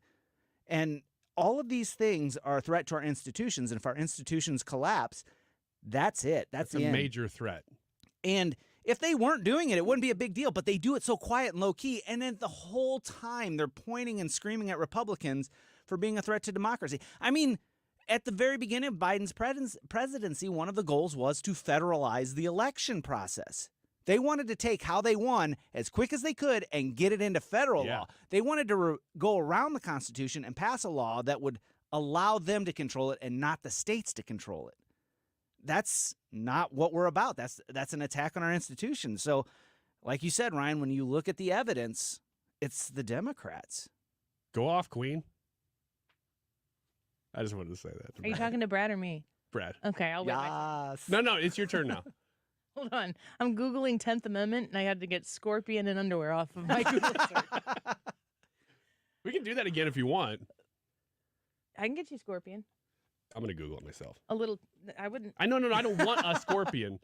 And all of these things are a threat to our institutions. And if our institutions collapse, that's it. That's a major threat. And if they weren't doing it, it wouldn't be a big deal, but they do it so quiet and low key. And then the whole time they're pointing and screaming at Republicans for being a threat to democracy. I mean, at the very beginning of Biden's presidency, one of the goals was to federalize the election process. They wanted to take how they won as quick as they could and get it into federal law. They wanted to go around the Constitution and pass a law that would allow them to control it and not the states to control it. That's not what we're about. That's an attack on our institutions. So, like you said, Ryan, when you look at the evidence, it's the Democrats. Go off, Queen. I just wanted to say that. Are you talking to Brad or me? Brad. Okay, I'll wait. No, it's your turn now. Hold on. I'm Googling 10th Amendment, and I had to get scorpion and underwear off of my Google search. We can do that again if you want. I can get you scorpion. I'm going to Google it myself. A little. I wouldn't. No, I don't want a scorpion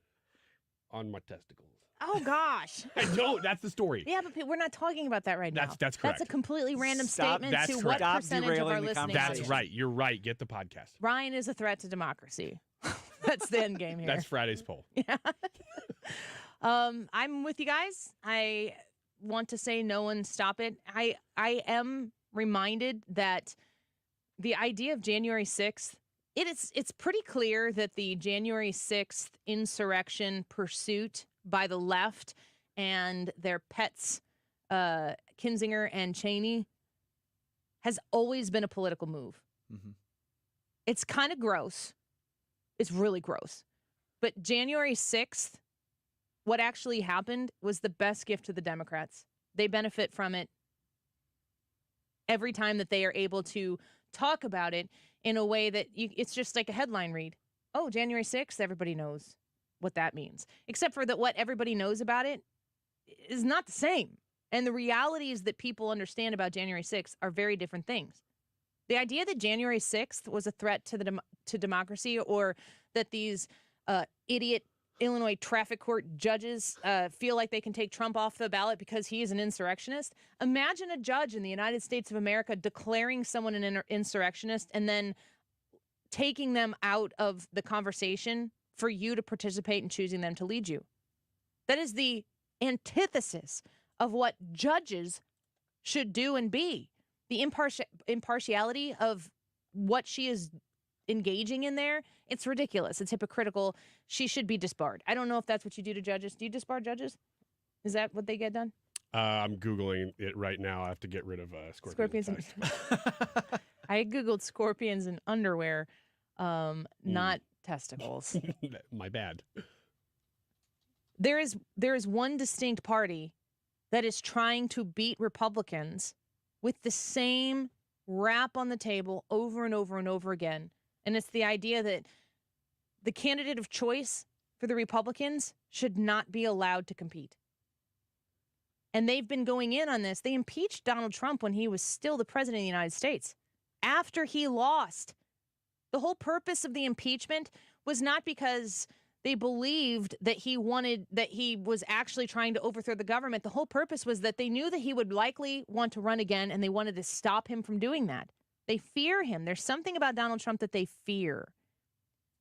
on my testicles. Oh, gosh. I don't. That's the story. Yeah, but we're not talking about that right now. That's correct. That's a completely random statement to correct. what percentage of our listening That's audience. right. You're right. Get the podcast. Ryan is a threat to democracy. That's the end game here. That's Friday's poll. Yeah. I'm with you guys. I want to say no one stop it. I am reminded that the idea of January 6th, it's pretty clear that the January 6th insurrection pursuit by the left and their pets, Kinzinger and Cheney, has always been a political move. Mm-hmm. It's kind of gross. It's really gross. But January 6th, what actually happened was the best gift to the Democrats. They benefit from it every time that they are able to talk about it in a way that it's just like a headline read. Oh, January 6th, everybody knows what that means. Except for that what everybody knows about it is not the same. And the realities that people understand about January 6th are very different things. The idea that January 6th was a threat to democracy, or that these idiot Illinois traffic court judges feel like they can take Trump off the ballot because he is an insurrectionist. Imagine a judge in the United States of America declaring someone an insurrectionist and then taking them out of the conversation for you to participate in choosing them to lead you. That is the antithesis of what judges should do and be. The impartiality of what she is engaging in there, it's ridiculous. It's hypocritical. She should be disbarred. I don't know if that's what you do to judges. Do you disbar judges? Is that what they get done? I'm Googling it right now. I have to get rid of scorpions. I Googled scorpions in underwear, not testicles. My bad. There is one distinct party that is trying to beat Republicans with the same rap on the table over and over and over again. And it's the idea that the candidate of choice for the Republicans should not be allowed to compete. And they've been going in on this. They impeached Donald Trump when he was still the president of the United States. After he lost, the whole purpose of the impeachment was not because they believed that he was actually trying to overthrow the government. The whole purpose was that they knew that he would likely want to run again, and they wanted to stop him from doing that. They fear him. There's something about Donald Trump that they fear.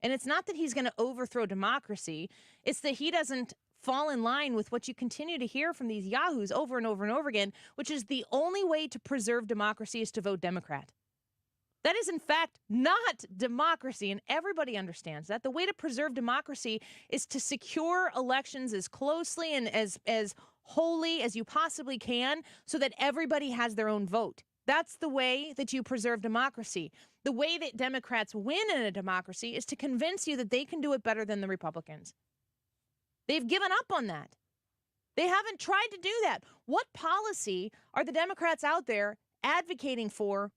And it's not that he's going to overthrow democracy. It's that he doesn't fall in line with what you continue to hear from these yahoos over and over and over again, which is the only way to preserve democracy is to vote Democrat. That is, in fact, not democracy, and everybody understands that. The way to preserve democracy is to secure elections as closely and as wholly as you possibly can so that everybody has their own vote. That's the way that you preserve democracy. The way that Democrats win in a democracy is to convince you that they can do it better than the Republicans. They've given up on that. They haven't tried to do that. What policy are the Democrats out there advocating for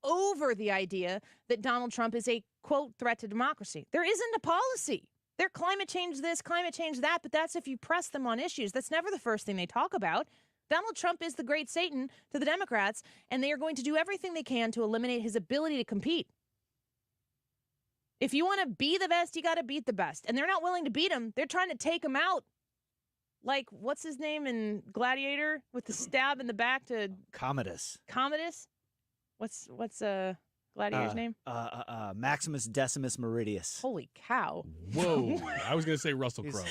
over the idea that Donald Trump is a, quote, threat to democracy? There isn't a policy. They're climate change this, climate change that, but that's if you press them on issues. That's never the first thing they talk about. Donald Trump is the great Satan to the Democrats, and they are going to do everything they can to eliminate his ability to compete. If you want to be the best, you got to beat the best. And they're not willing to beat him. They're trying to take him out. Like, what's his name in Gladiator with the stab in the back to Commodus. What's Gladiator's name? Maximus Decimus Meridius. Holy cow. Whoa. I was going to say Russell Crowe.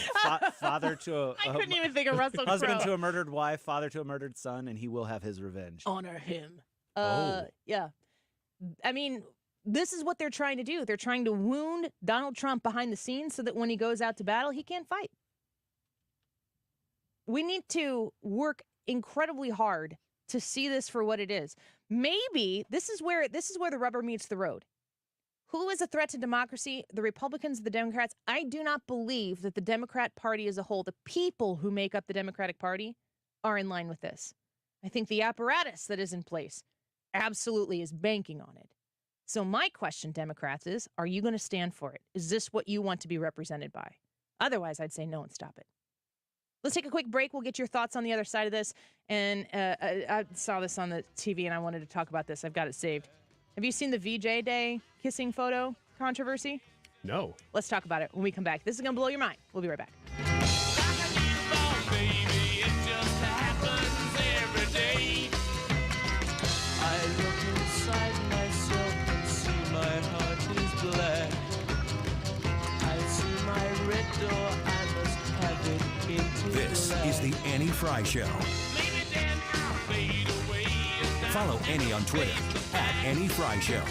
Father to a... I couldn't even think of Russell Crowe. Husband to a murdered wife, father to a murdered son, and he will have his revenge. Honor him. Yeah. I mean, this is what they're trying to do. They're trying to wound Donald Trump behind the scenes so that when he goes out to battle, he can't fight. We need to work incredibly hard to see this for what it is. Maybe this is where the rubber meets the road. Who is a threat to democracy? The Republicans, the Democrats? I do not believe that the Democrat Party as a whole, the people who make up the Democratic Party, are in line with this. I think the apparatus that is in place absolutely is banking on it. So my question, Democrats, is, are you going to stand for it? Is this what you want to be represented by? Otherwise, I'd say no and stop it. Let's take a quick break. We'll get your thoughts on the other side of this. And I saw this on the TV, and I wanted to talk about this. I've got it saved. Have you seen the VJ Day kissing photo controversy? No. Let's talk about it when we come back. This is going to blow your mind. We'll be right back. This is the Annie Fry Show. Follow Annie on Twitter @Annie Fry Show.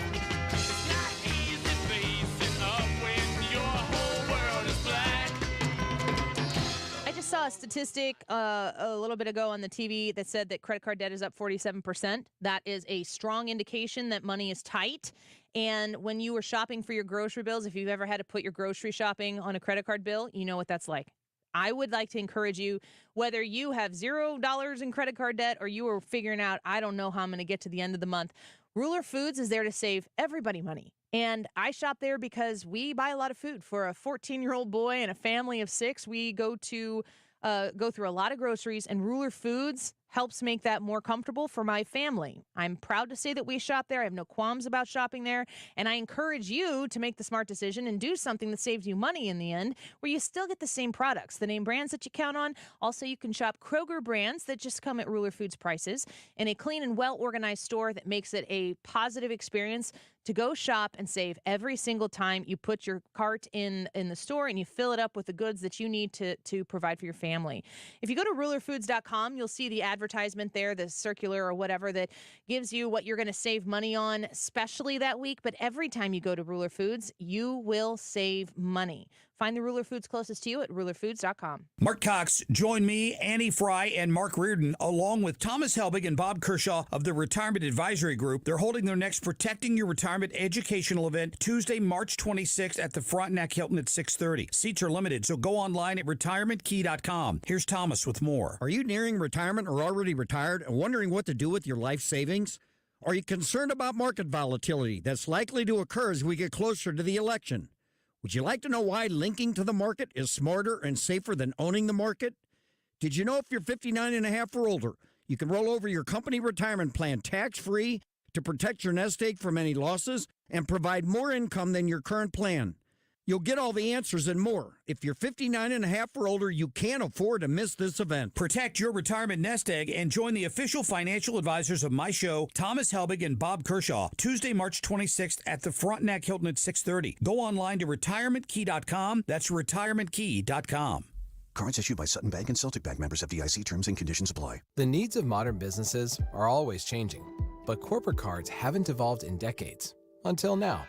I just saw a statistic a little bit ago on the TV that said that credit card debt is up 47%. That is a strong indication that money is tight. And when you were shopping for your grocery bills, if you've ever had to put your grocery shopping on a credit card bill, you know what that's like. I would like to encourage you, whether you have $0 in credit card debt or you are figuring out, I don't know how I'm going to get to the end of the month, Ruler Foods is there to save everybody money. And I shop there because we buy a lot of food. For a 14-year-old boy and a family of 6, we go through a lot of groceries, and Ruler Foods helps make that more comfortable for my family. I'm proud to say that we shop there. I have no qualms about shopping there. And I encourage you to make the smart decision and do something that saves you money in the end, where you still get the same products, the name brands that you count on. Also, you can shop Kroger brands that just come at Ruler Foods prices in a clean and well-organized store that makes it a positive experience to go shop and save every single time you put your cart in the store and you fill it up with the goods that you need to provide for your family. If you go to rulerfoods.com, you'll see the ad advertisement there, the circular or whatever that gives you what you're going to save money on, especially that week. But every time you go to Ruler Foods, you will save money. Find the Ruler Foods closest to you at rulerfoods.com. Mark Cox, join me, Annie Fry, and Mark Reardon, along with Thomas Helbig and Bob Kershaw of the Retirement Advisory Group. They're holding their next Protecting Your Retirement educational event Tuesday, March 26th at the Frontenac Hilton at 6:30. Seats are limited, so go online at retirementkey.com. Here's Thomas with more. Are you nearing retirement or already retired and wondering what to do with your life savings? Are you concerned about market volatility that's likely to occur as we get closer to the election? Would you like to know why linking to the market is smarter and safer than owning the market? Did you know if you're 59 and a half or older, you can roll over your company retirement plan tax-free to protect your nest egg from any losses and provide more income than your current plan? You'll get all the answers and more. If you're 59 and a half or older, you can't afford to miss this event. Protect your retirement nest egg and join the official financial advisors of my show, Thomas Helbig and Bob Kershaw, Tuesday, March 26th at the Frontenac Hilton at 6:30. Go online to retirementkey.com. That's retirementkey.com. Cards issued by Sutton Bank and Celtic Bank, members FDIC. Terms and conditions apply. The needs of modern businesses are always changing, but corporate cards haven't evolved in decades. Until now.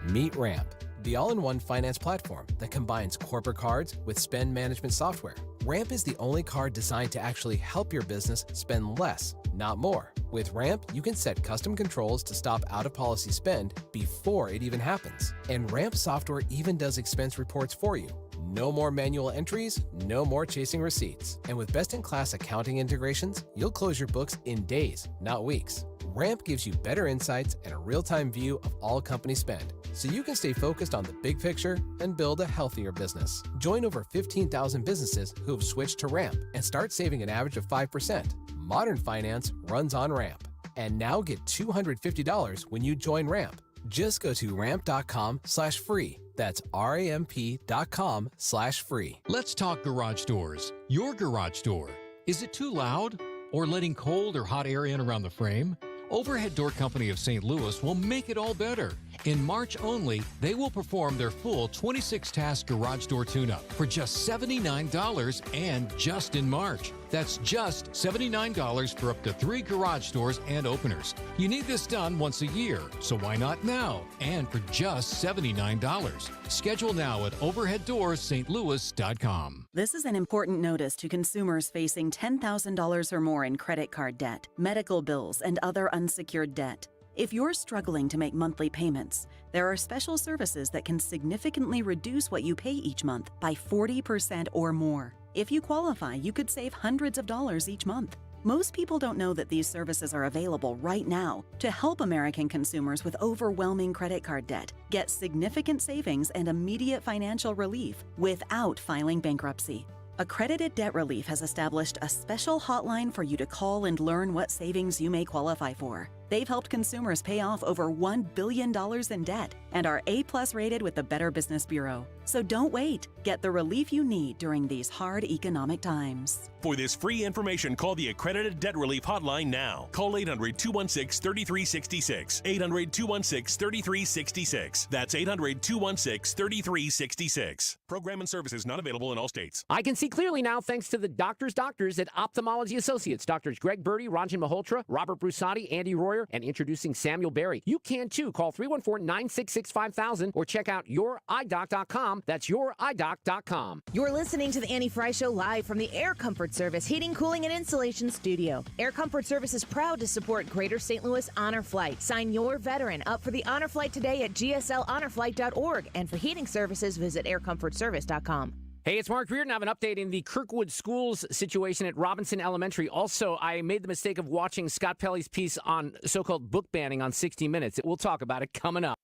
Meet Ramp, the all-in-one finance platform that combines corporate cards with spend management software. Ramp is the only card designed to actually help your business spend less, not more. With Ramp, you can set custom controls to stop out-of-policy spend before it even happens. And Ramp software even does expense reports for you. No more manual entries, no more chasing receipts. And with best-in-class accounting integrations, you'll close your books in days, not weeks. Ramp gives you better insights and a real-time view of all company spend, so you can stay focused on the big picture and build a healthier business. Join over 15,000 businesses who have switched to Ramp and start saving an average of 5%. Modern finance runs on Ramp. And now get $250 when you join Ramp. Just go to ramp.com/free. That's ramp.com/free. Let's talk garage doors. Your garage door. Is it too loud? Or letting cold or hot air in around the frame? Overhead Door Company of St. Louis will make it all better. In March only, they will perform their full 26-task garage door tune-up for just $79 and just in March. That's just $79 for up to 3 garage doors and openers. You need this done once a year, so why not now? And for just $79. Schedule now at overheaddoorsstlouis.com. This is an important notice to consumers facing $10,000 or more in credit card debt, medical bills, and other unsecured debt. If you're struggling to make monthly payments, there are special services that can significantly reduce what you pay each month by 40% or more. If you qualify, you could save hundreds of dollars each month. Most people don't know that these services are available right now to help American consumers with overwhelming credit card debt get significant savings and immediate financial relief without filing bankruptcy. Accredited Debt Relief has established a special hotline for you to call and learn what savings you may qualify for. They've helped consumers pay off over $1 billion in debt and are A+ rated with the Better Business Bureau. So don't wait. Get the relief you need during these hard economic times. For this free information, call the Accredited Debt Relief Hotline now. Call 800-216-3366. 800-216-3366. That's 800-216-3366. Program and services not available in all states. I can see clearly now thanks to the doctors at Ophthalmology Associates. Doctors Greg Birdie, Ranjan Malhotra, Robert Brusati, Andy Royer, and introducing Samuel Berry. You can too. Call 314-966-5000 or check out yourEyeDoc.com. That's yourEyeDoc.com. You're listening to the Annie Fry Show live from the Air Comfort Service Heating, Cooling, and Insulation Studio. Air Comfort Service is proud to support Greater St. Louis Honor Flight. Sign your veteran up for the Honor Flight today at gslhonorflight.org. And for heating services, visit aircomfortservice.com. Hey, it's Mark Reardon. I have an update in the Kirkwood Schools situation at Robinson Elementary. Also, I made the mistake of watching Scott Pelley's piece on so-called book banning on 60 Minutes. We'll talk about it coming up.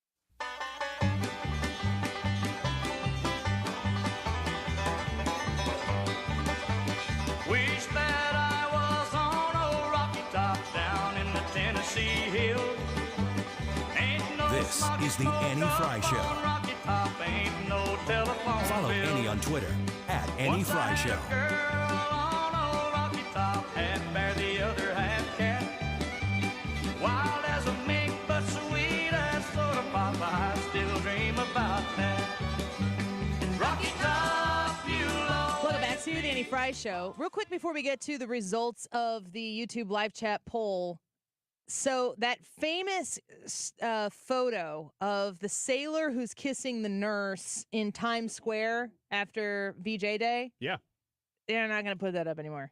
Wish that I was on a rocky top down in the Tennessee hills. This is the Annie Fry Show. Follow Annie on Twitter at Annie Fry Show. Wild as a mink, but sweet as soda pop. I still dream about that. Rocky Top, you Welcome back to the Annie Fry Fry Show. Real quick before we get to the results of the YouTube live chat poll. So that famous photo of the sailor who's kissing the nurse in Times Square after VJ Day. Yeah. They're not going to put that up anymore.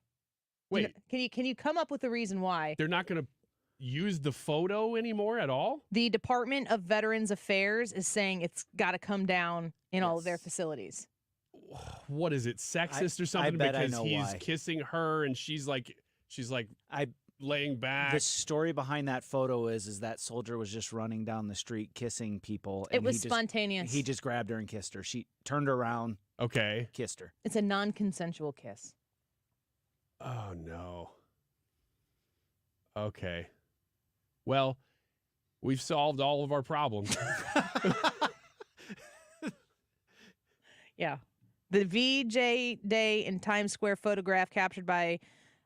Wait. Can you come up with a reason why? They're not going to use the photo anymore at all? The Department of Veterans Affairs is saying it's got to come down in all of their facilities. What is it, sexist or something? bet I because know he's why. kissing her and she's like laying back. The story behind that photo is that soldier was just running down the street kissing people. It was spontaneous. He just grabbed her and kissed her. She turned around. Okay. Kissed her. It's a non-consensual kiss. Oh, no. Okay. Well, we've solved all of our problems. Yeah. The VJ Day in Times Square photograph captured by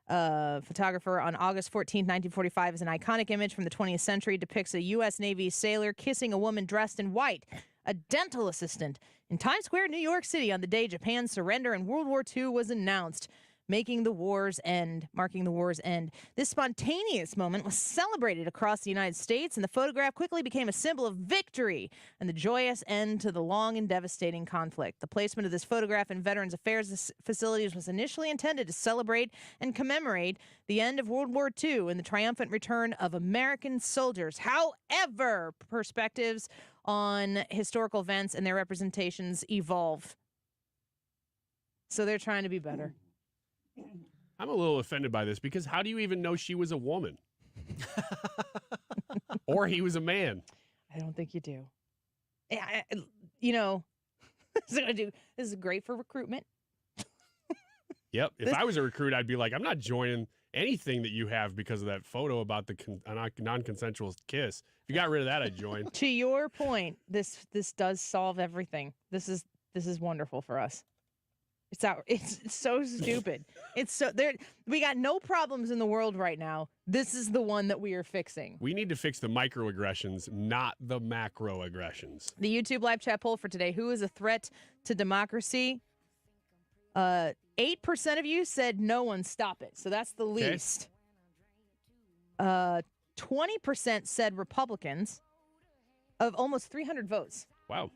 a photographer on August 14, 1945 is an iconic image from the 20th century. It depicts a U.S. Navy sailor kissing a woman dressed in white, a dental assistant, in Times Square, New York City on the day Japan's surrender in World War II was announced. Marking the war's end. This spontaneous moment was celebrated across the United States, and the photograph quickly became a symbol of victory and the joyous end to the long and devastating conflict. The placement of this photograph in Veterans Affairs facilities was initially intended to celebrate and commemorate the end of World War II and the triumphant return of American soldiers. However, perspectives on historical events and their representations evolve. So they're trying to be better. I'm a little offended by this because how do you even know she was a woman? Or he was a man? I don't think you do. This is great for recruitment. Yep. If I was a recruit, I'd be like, I'm not joining anything that you have because of that photo about the non-consensual kiss. If you got rid of that, I'd join. To your point, this does solve everything. This is wonderful for us. It's so stupid. It's so there. We got no problems in the world right now. This is the one that we are fixing. We need to fix the microaggressions, not the macroaggressions. The YouTube live chat poll for today: who is a threat to democracy? 8% of you said no one. Stop it. So that's the least. 20% said Republicans. Of almost 300 votes. Wow.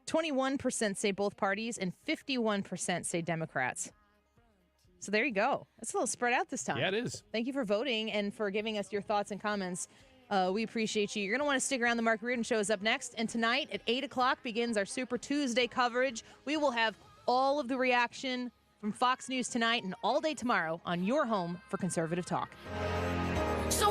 21% say both parties, and 51% say Democrats. So there you go. That's a little spread out this time. Yeah, it is. Thank you for voting and for giving us your thoughts and comments. We appreciate you. You're going to want to stick around. The Mark Reardon Show is up next. And tonight at 8 o'clock begins our Super Tuesday coverage. We will have all of the reaction from Fox News tonight and all day tomorrow on your home for conservative talk.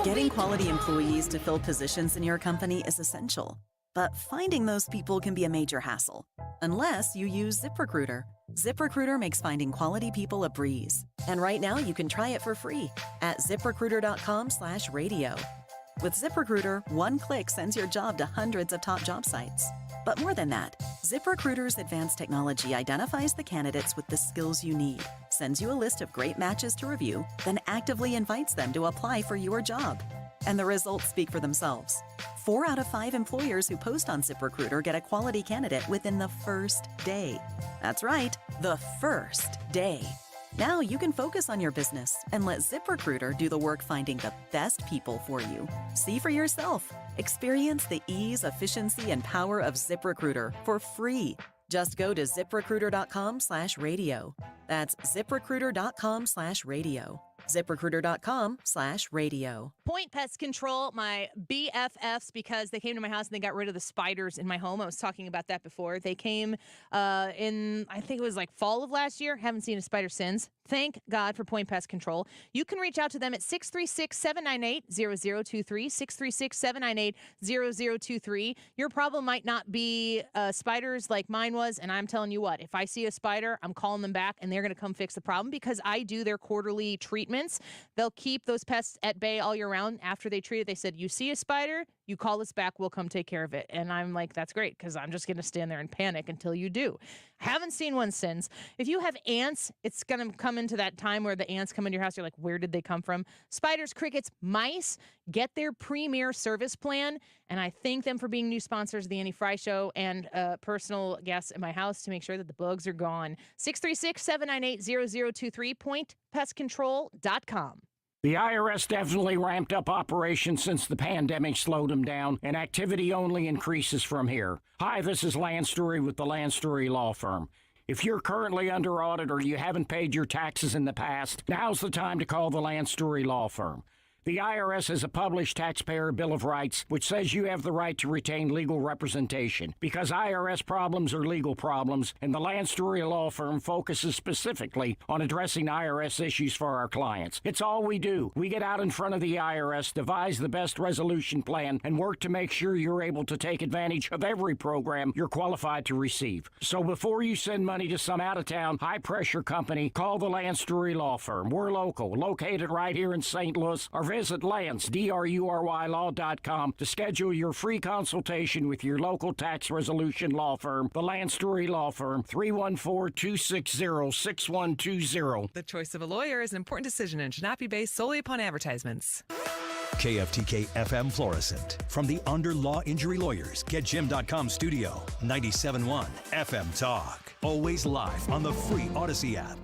Getting quality employees to fill positions in your company is essential. But finding those people can be a major hassle, unless you use ZipRecruiter. ZipRecruiter makes finding quality people a breeze. And right now you can try it for free at ZipRecruiter.com/radio. With ZipRecruiter, one click sends your job to hundreds of top job sites. But more than that, ZipRecruiter's advanced technology identifies the candidates with the skills you need, sends you a list of great matches to review, then actively invites them to apply for your job. And the results speak for themselves. 4 out of 5 employers who post on ZipRecruiter get a quality candidate within the first day. That's right, the first day. Now you can focus on your business and let ZipRecruiter do the work finding the best people for you. See for yourself. Experience the ease, efficiency, and power of ZipRecruiter for free. Just go to ZipRecruiter.com/radio. That's ZipRecruiter.com/radio. ZipRecruiter.com/radio. Point Pest Control, my BFFs, because they came to my house and they got rid of the spiders in my home. I was talking about that before. They came in, I think it was like fall of last year. Haven't seen a spider since. Thank God for Point Pest Control. You can reach out to them at 636-798-0023, 636-798-0023. Your problem might not be spiders like mine was, and I'm telling you what, if I see a spider, I'm calling them back, and they're going to come fix the problem because I do their quarterly treatments. They'll keep those pests at bay all year round. After they treat it, they said, you see a spider, you call us back, we'll come take care of it. And I'm like, that's great, because I'm just going to stand there and panic until you do. Haven't seen one since. If you have ants, it's going to come come into that time where the ants come into your house, you're like, where did they come from? Spiders, crickets, mice, get their premier service plan. And I thank them for being new sponsors of the Annie Fry Show and personal guests at my house to make sure that the bugs are gone. 636-798-0023, pointpestcontrol.com. The IRS definitely ramped up operations since the pandemic slowed them down, and activity only increases from here. Hi, this is Lance Story with the Lance Story Law Firm. If you're currently under audit or you haven't paid your taxes in the past, now's the time to call the Lance Story Law Firm. The IRS has a published Taxpayer Bill of Rights, which says you have the right to retain legal representation. Because IRS problems are legal problems, and the Lance Story Law Firm focuses specifically on addressing IRS issues for our clients. It's all we do. We get out in front of the IRS, devise the best resolution plan, and work to make sure you're able to take advantage of every program you're qualified to receive. So before you send money to some out-of-town, high-pressure company, call the Lance Story Law Firm. We're local, located right here in St. Louis, or visit LanceDRURYLaw.com to schedule your free consultation with your local tax resolution law firm, the Lance Story Law Firm, 314-260-6120. The choice of a lawyer is an important decision and should not be based solely upon advertisements. KFTK FM Florissant. From the Under Law Injury Lawyers, GetJim.com studio, 97.1 FM Talk. Always live on the free Odyssey app.